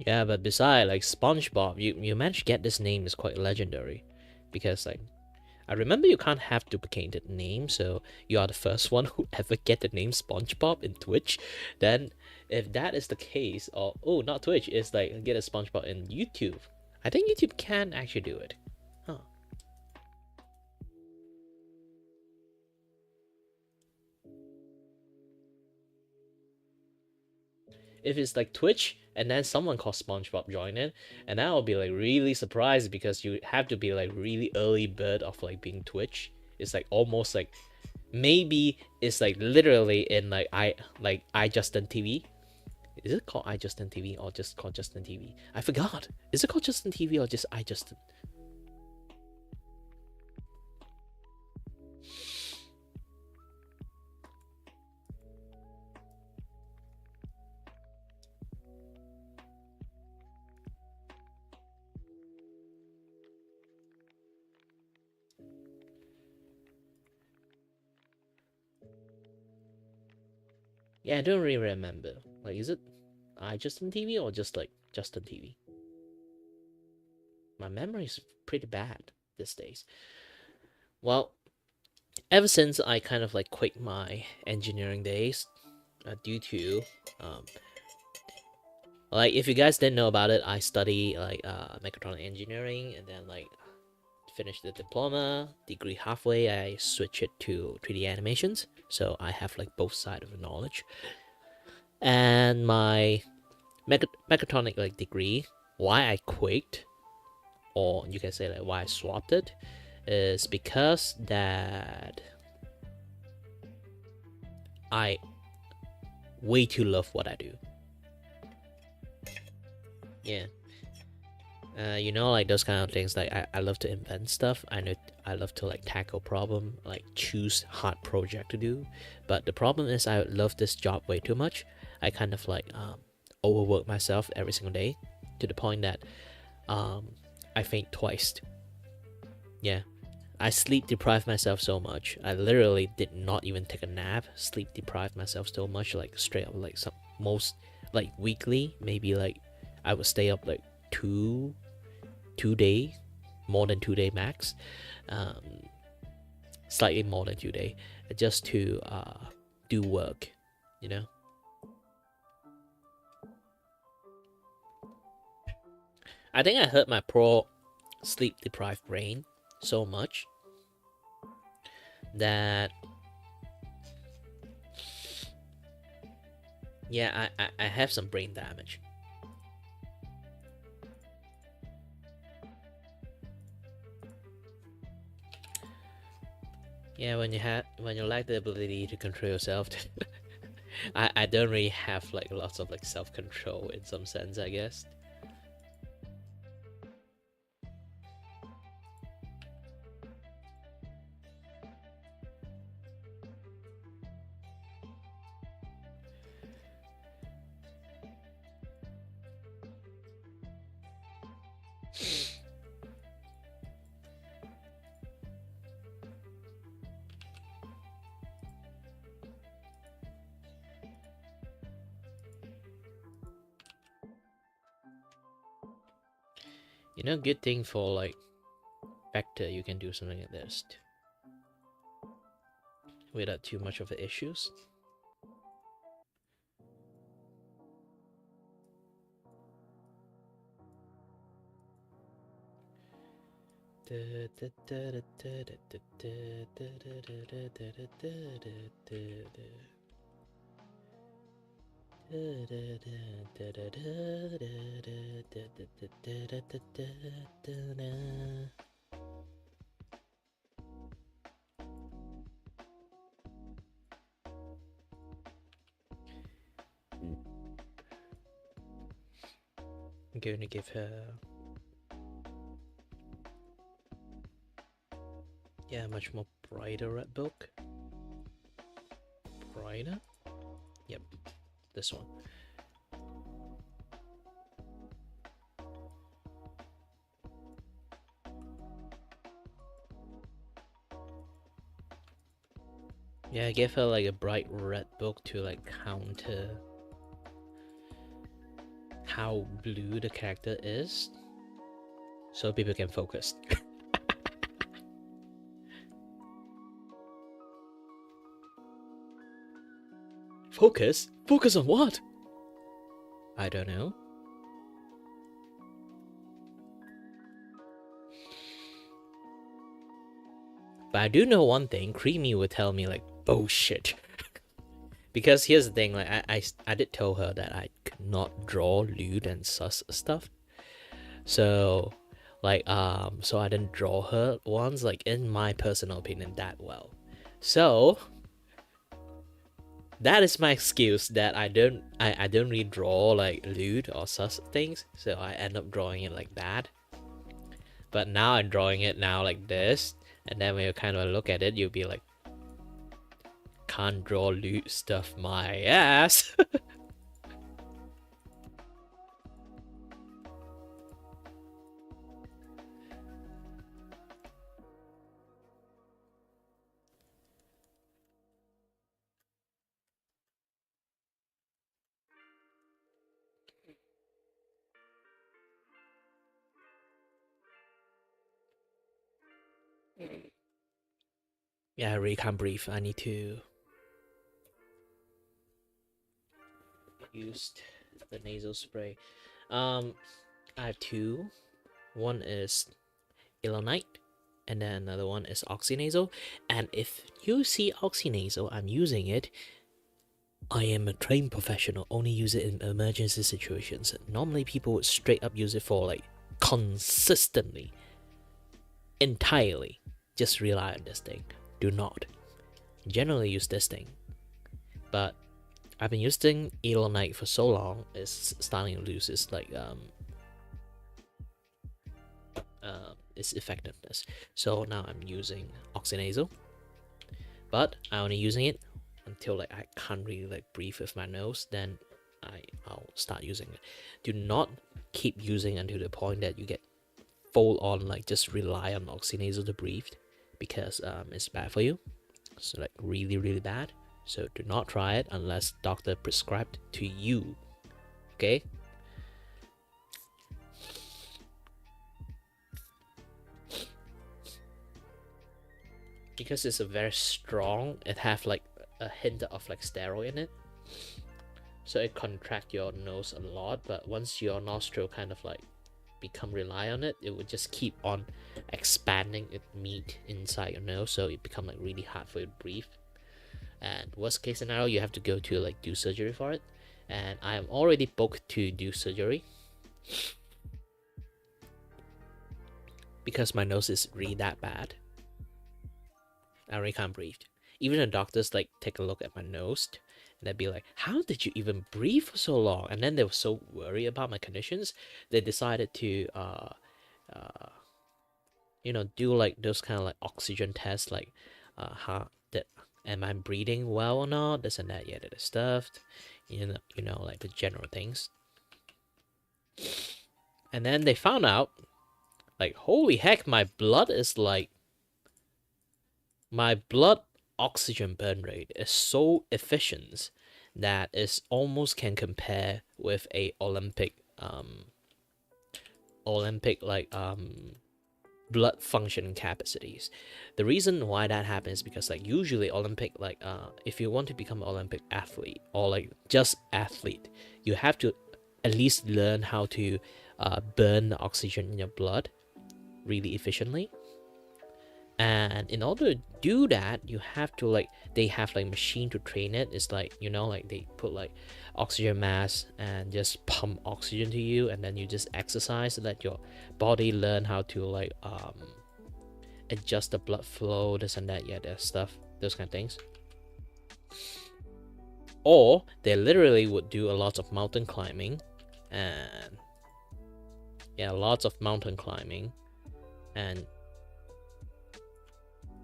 Yeah, but beside like SpongeBob, you managed to get this name is quite legendary, because like I remember you can't have duplicated name, so you are the first one who ever get the name SpongeBob in Twitch. Then if that is the case, or oh not Twitch, it's like get a SpongeBob in YouTube. I think YouTube can actually do it. Huh. If it's like Twitch and then someone called SpongeBob join in, and I'll be like really surprised because you have to be like really early bird of like being Twitch. It's like almost like maybe it's like literally in like I Justin TV. Is it called I Justin TV or just called Justin TV? I forgot. Is it called Justin TV or just I Justin? Yeah, I don't really remember. Like, is it Justin TV or just like Justin TV? My memory is pretty bad these days. Well, ever since I kind of like quit my engineering days, due to um, like if you guys didn't know about it, I study like mechatronic engineering, and then like finished the diploma degree halfway. I switched it to 3D animations, so I have like both sides of the knowledge. And my mechatronic like degree, why I quit, or you can say like why I swapped it, is because that I way too love what I do. Yeah. You know, like those kind of things. Like I love to invent stuff. I know I love to like tackle problem, like choose hard project to do. But the problem is I love this job way too much. I kind of like overwork myself every single day to the point that I faint twice. Yeah, I sleep deprived myself so much. I literally did not even take a nap. Sleep deprived myself so much, like straight up, like some most like weekly, maybe like I would stay up like two day, more than 2 day max, um, slightly more than 2 day, just to do work, you know. I think I hurt my poor sleep deprived brain so much that yeah, I have some brain damage. Yeah, when you lack the ability to control yourself, I don't really have like lots of like self control in some sense, I guess. You know, good thing for like Vector, you can do something like this without too much of the issues. I'm going to give her, yeah, much more brighter red book. Brighter? Yep, this one. Yeah, I gave her like a bright red book to like counter how blue the character is, so people can focus. Focus? Focus on what? I don't know. But I do know one thing, Creamy would tell me like bullshit. Because here's the thing, like I did tell her that I could not draw lewd and sus stuff. So so I didn't draw her once, like in my personal opinion, that well. So that is my excuse that I don't really draw like lewd or sus things, so I end up drawing it like that. But now I'm drawing it now like this, and then when you kind of look at it, you'll be like, can't draw lewd stuff, my ass. Yeah, I really can't breathe. I need to use the nasal spray. I have two. One is Ilonite, and then another one is Oxynasal. And if you see Oxynasal, I'm using it. I am a trained professional, only use it in emergency situations. Normally people would straight up use it for like consistently, entirely. Just rely on this thing. Do not. Generally use this thing. But I've been using Elonite for so long, it's starting to lose its like its effectiveness. So now I'm using Oxynasal, but I'm only using it until like I can't really like breathe with my nose. Then I'll start using it. Do not keep using until the point that you get full on like just rely on Oxynasal to breathe, because it's bad for you. It's like really bad. So do not try it unless doctor prescribed to you. Okay? Because it's a very strong, it have like a hint of like steroid in it. So it contract your nose a lot, but once your nostril kind of like become rely on it, it would just keep on expanding its meat inside your nose, so it become like really hard for you to breathe. And worst case scenario, you have to go to like do surgery for it. And I am already booked to do surgery because my nose is really that bad. I really can't breathe. Even the doctors like take a look at my nose and they'd be like, how did you even breathe for so long? And then they were so worried about my conditions, they decided to do like those kind of like oxygen tests, like how that am I breathing well or not, this and that, yeah, that stuff, like the general things. And then they found out, like, holy heck, my blood oxygen burn rate is so efficient that it almost can compare with a Olympic blood function capacities. The reason why that happens is because like usually Olympic, like if you want to become an Olympic athlete or like just athlete, you have to at least learn how to burn the oxygen in your blood really efficiently. And in order to do that, you have to like, they have like machine to train it. It's like, like they put like oxygen mask and just pump oxygen to you, and then you just exercise to let your body learn how to like adjust the blood flow, this and that, yeah, that stuff, those kind of things. Or they literally would do a lot of mountain climbing, and and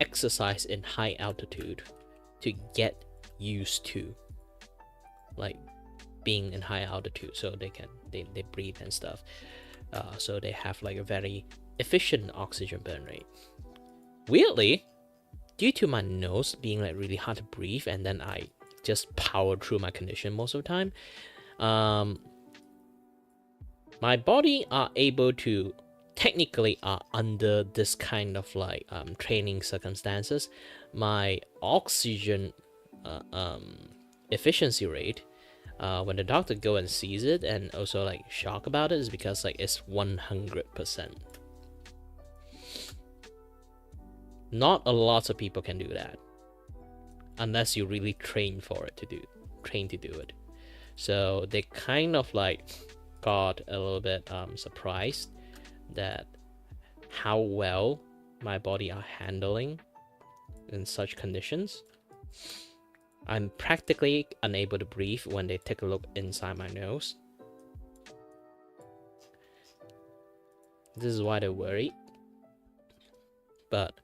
exercise in high altitude to get used to like being in high altitude, so they breathe and stuff, so they have like a very efficient oxygen burn rate. Weirdly, due to my nose being like really hard to breathe, and then I just power through my condition most of the time, my body are able to technically under this kind of like training circumstances, my oxygen efficiency rate, when the doctor go and sees it and also like shock about it, is because like it's 100%. Not a lot of people can do that unless you really train to do it. So they kind of like got a little bit surprised that how well my body are handling in such conditions. I'm practically unable to breathe when they take a look inside my nose. This is why they're worried. But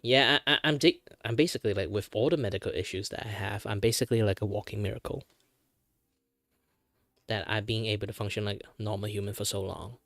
yeah, I'm basically like, with all the medical issues that I have, I'm basically like a walking miracle. That I'm being able to function like a normal human for so long.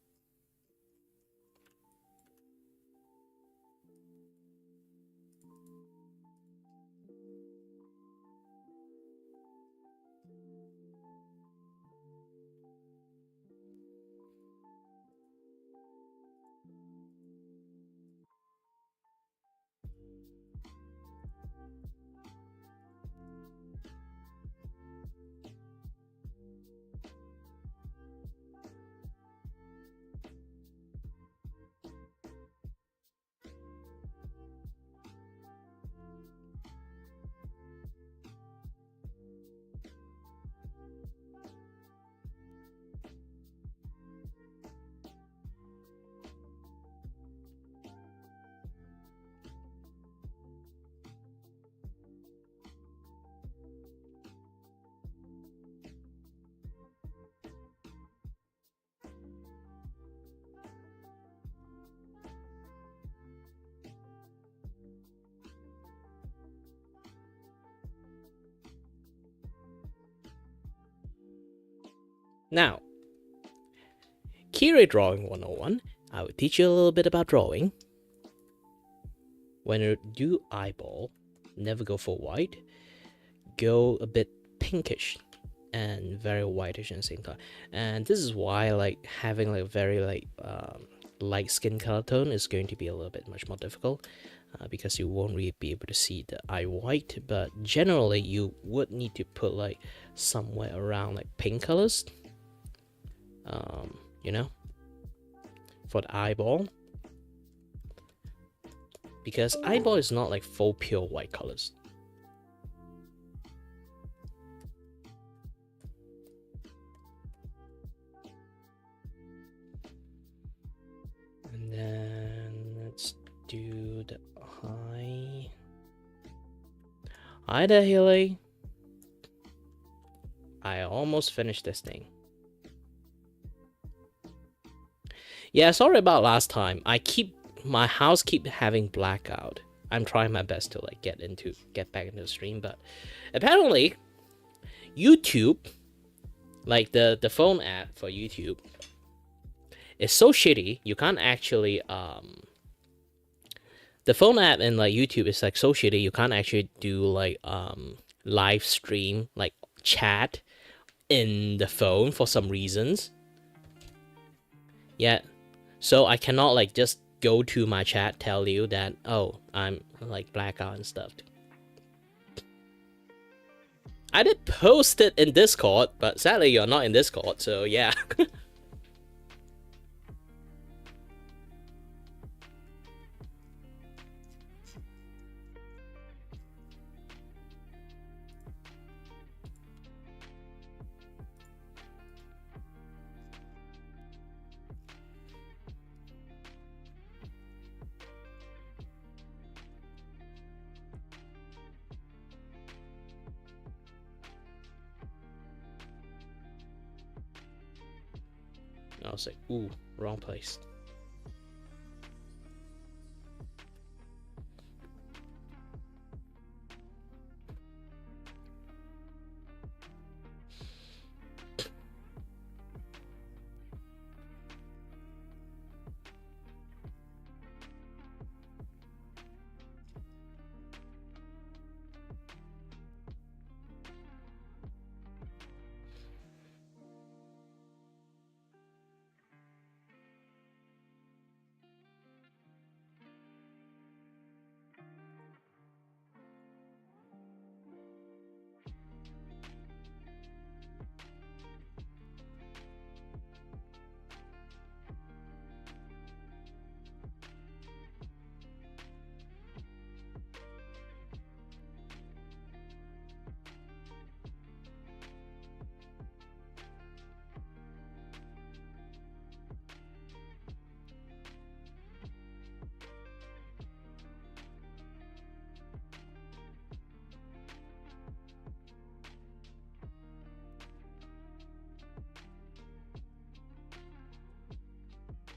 Now, Kira Drawing 101, I will teach you a little bit about drawing. When you do eyeball, never go for white. Go a bit pinkish and very whitish at the same time. And this is why like having like very like light skin color tone is going to be a little bit much more difficult. Because you won't really be able to see the eye white, but generally you would need to put like somewhere around like pink colors, you know, for the eyeball, because eyeball is not like full pure white colors. And then let's do the eye. Hi there, Haley. I almost finished this thing. Yeah, sorry about last time. My house keep having blackout. I'm trying my best to like get back into the stream, but apparently YouTube, like the phone app for YouTube, is so shitty. You can't actually the phone app in like YouTube is like so shitty. You can't actually do like live stream like chat in the phone for some reasons. Yeah, so I cannot like just go to my chat, tell you that, oh, I'm like blackout and stuff. I did post it in Discord, but sadly you're not in Discord, so yeah. I was like, ooh, wrong place.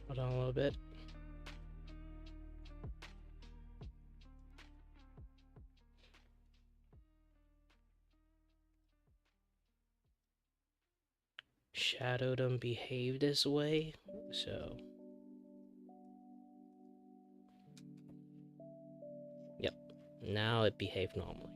Hold on a little bit. Shadow don't behave this way, so yep, now it behaved normally.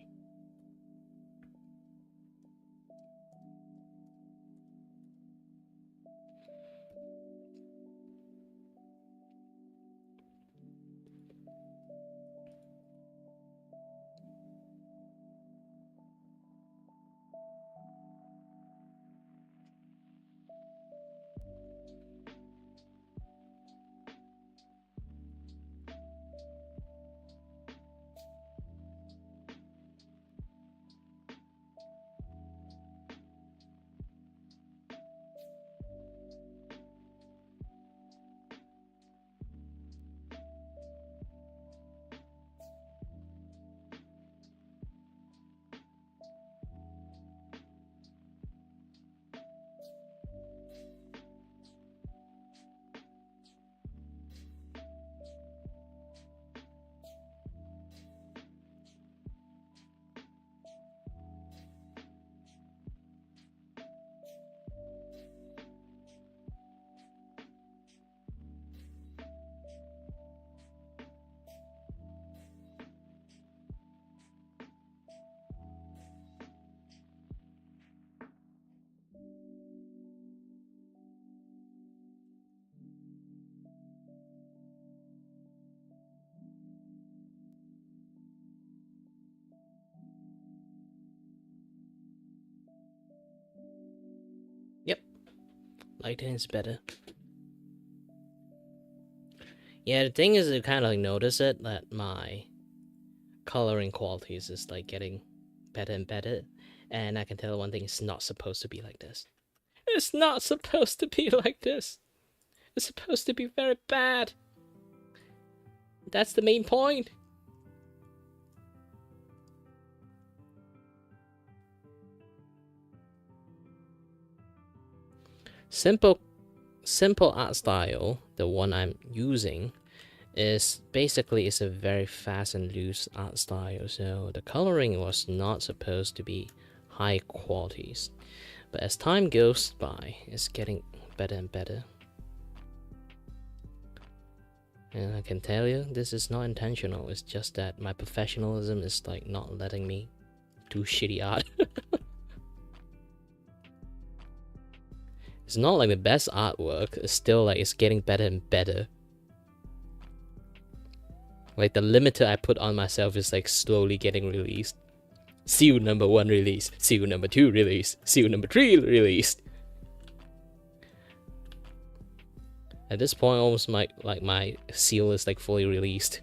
Lighting is better. Yeah, the thing is, you kind of like notice it that my coloring qualities is like getting better and better, and I can tell one thing: it's not supposed to be like this. It's not supposed to be like this. It's supposed to be very bad. That's the main point. Simple art style, the one I'm using, is basically it's a very fast and loose art style, so the coloring was not supposed to be high qualities, but as time goes by it's getting better and better, and I can tell you this is not intentional. It's just that my professionalism is like not letting me do shitty art. It's not like the best artwork, it's still like it's getting better and better. Like the limiter I put on myself is like slowly getting released. Seal number 1 release, seal number 2 release, seal number 3 released. At this point, almost my seal is like fully released.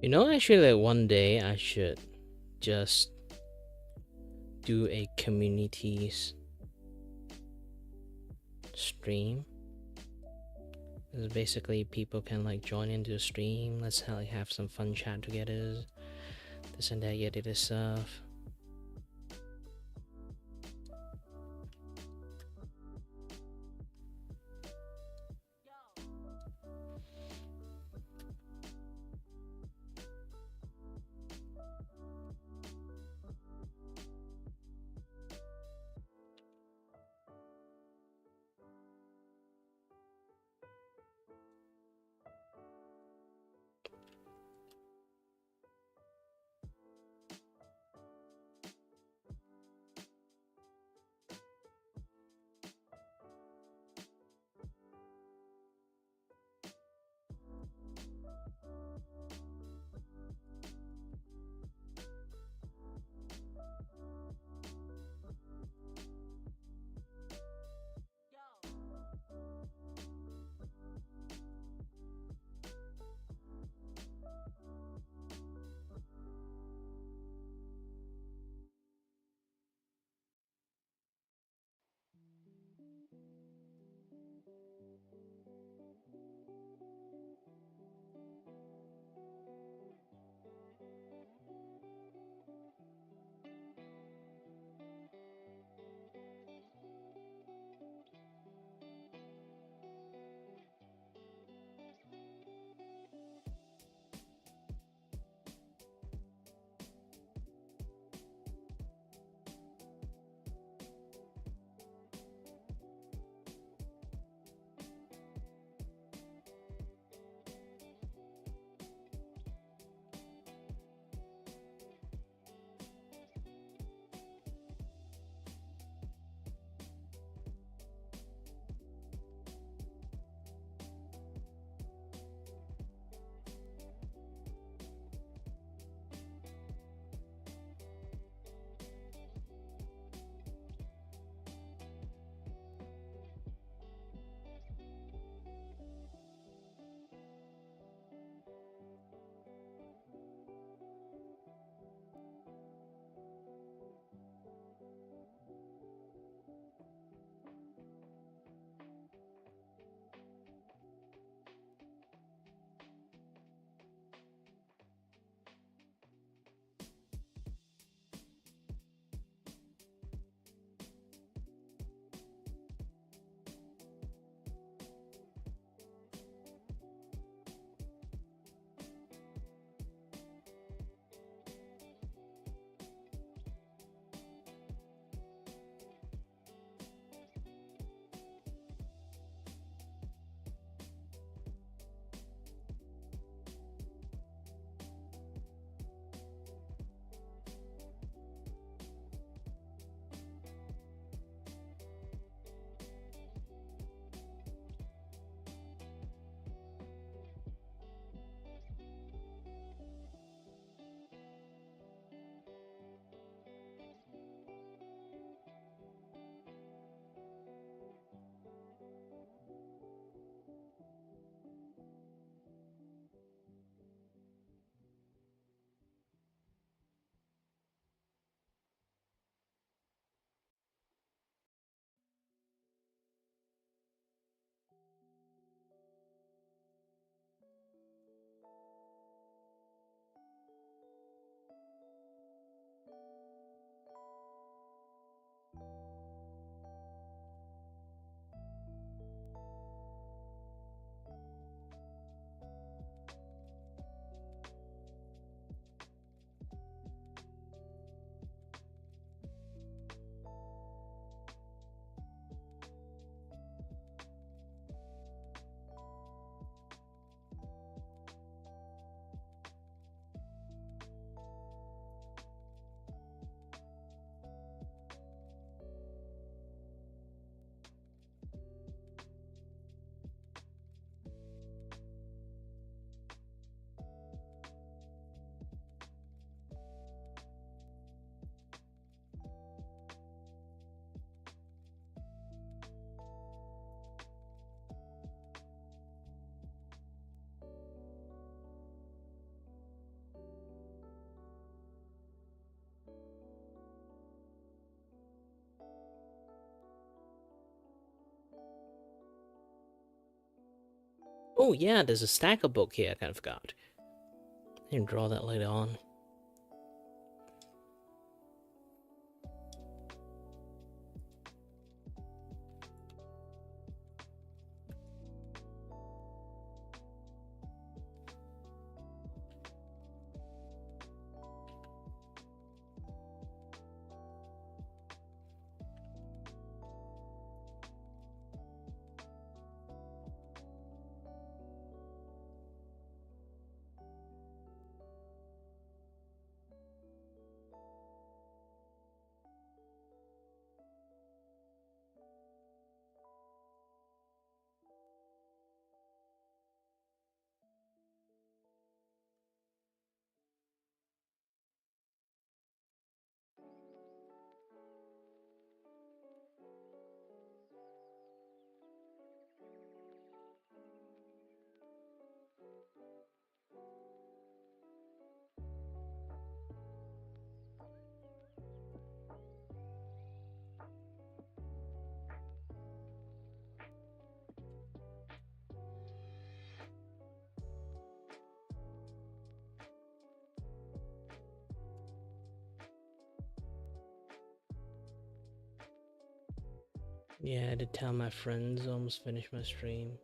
You know, actually, like one day I should just do a communities stream. Because basically people can like join into the stream. Let's have some fun chat together. This and that, yet it is stuff. Oh yeah, there's a stack of book here. I kind of forgot. I can draw that later on. Yeah, I did tell my friends almost finished my stream.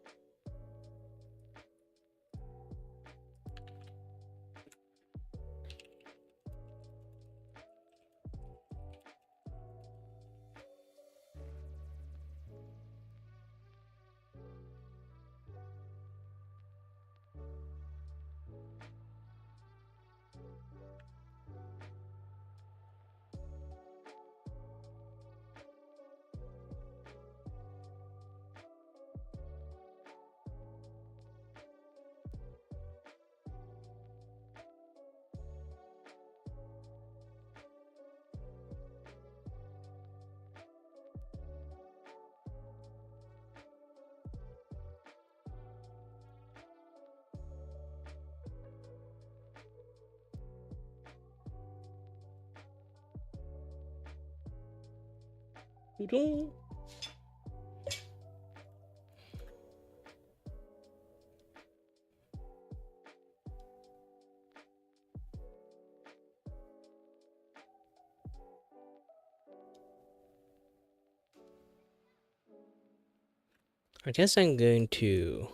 I guess I'm going to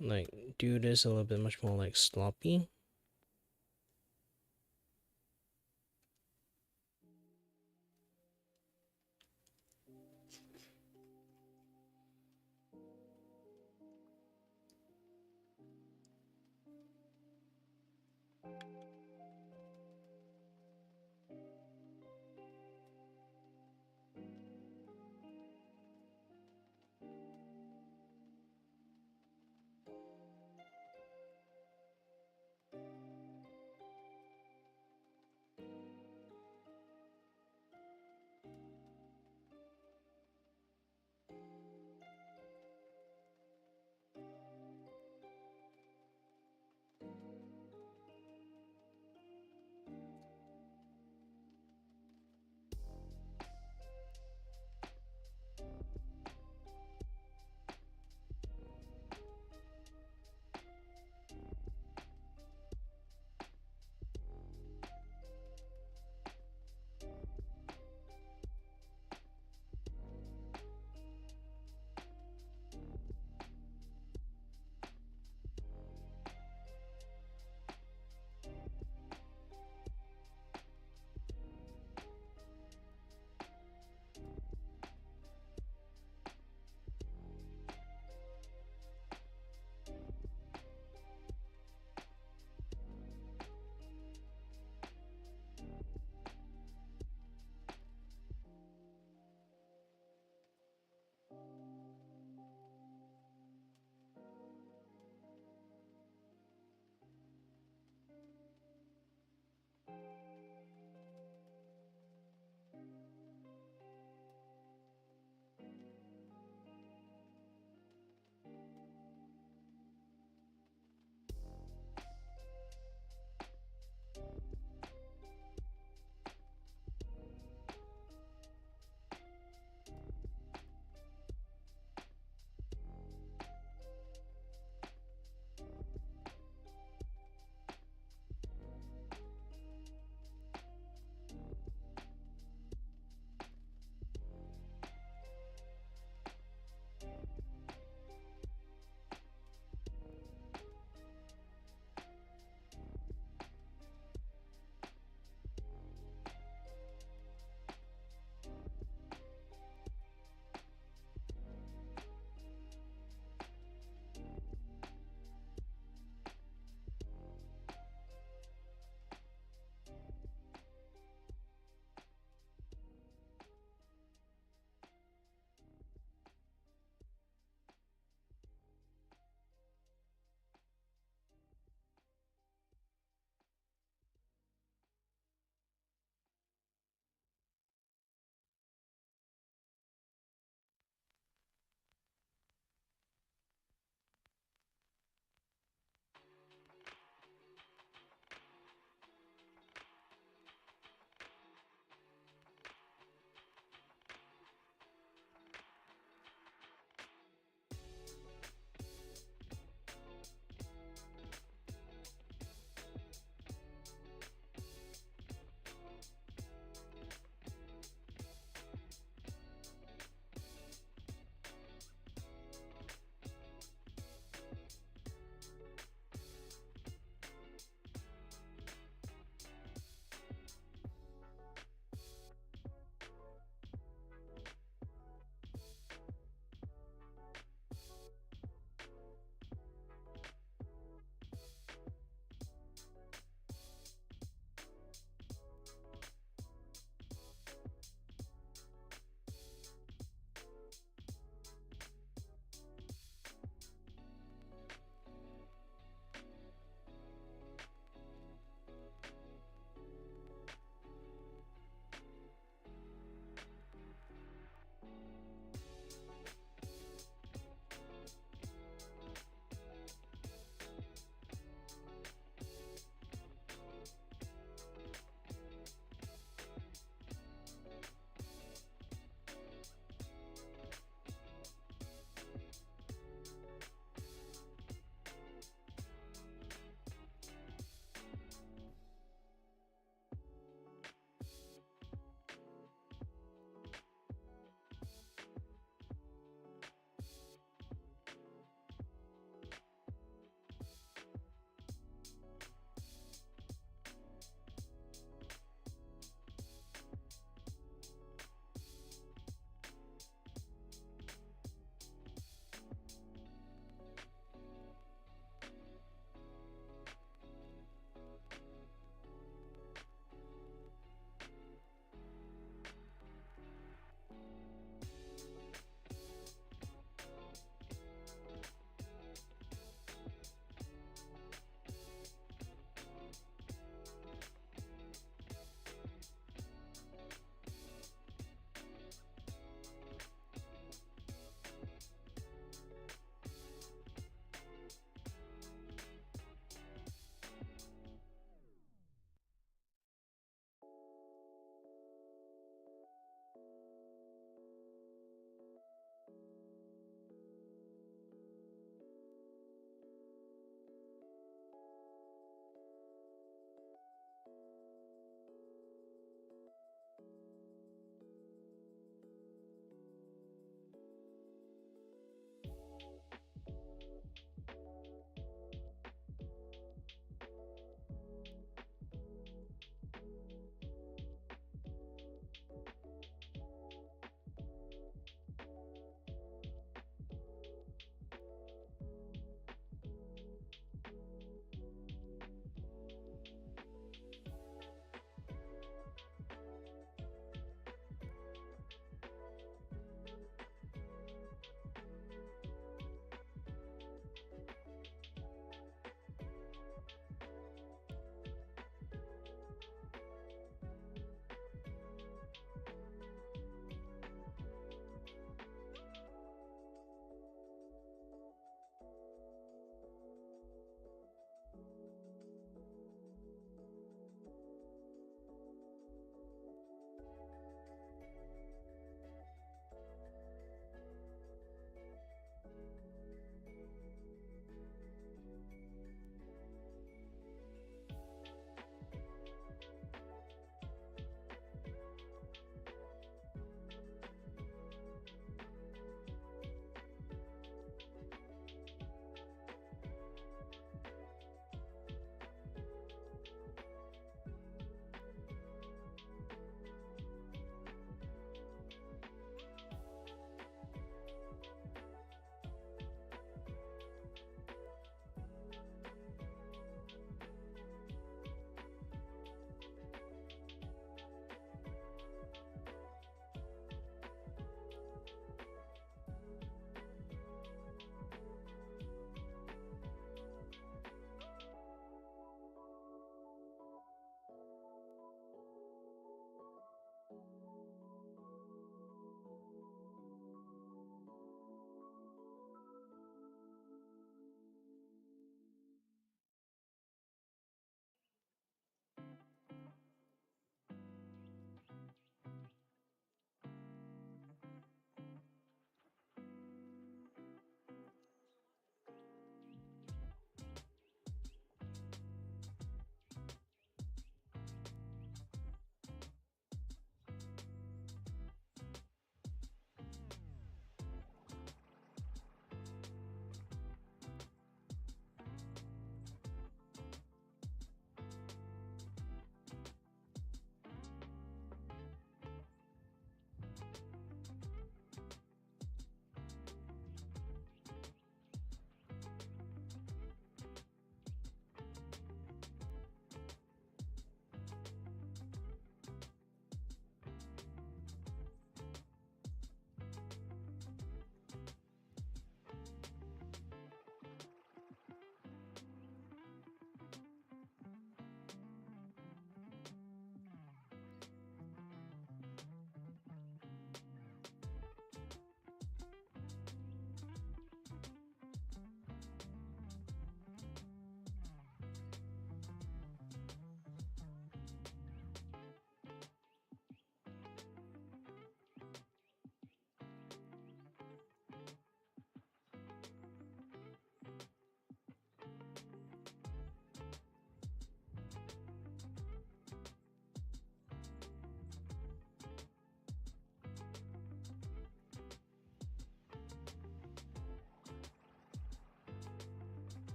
like do this a little bit much more like sloppy.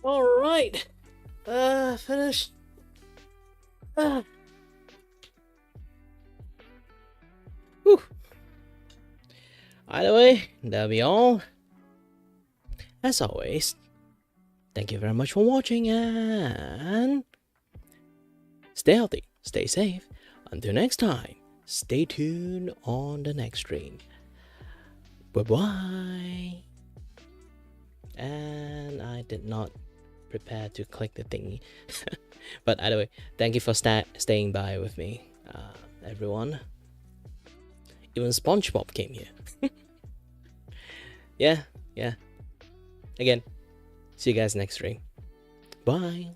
Alright. Finished. Whew. Either way, that'll be all. As always, thank you very much for watching and stay healthy, stay safe. Until next time, stay tuned on the next stream. Bye-bye. And I did not prepare to click the thingy. But either way, thank you for staying by with me, everyone. Even SpongeBob came here. Yeah. Again, see you guys next stream. Bye.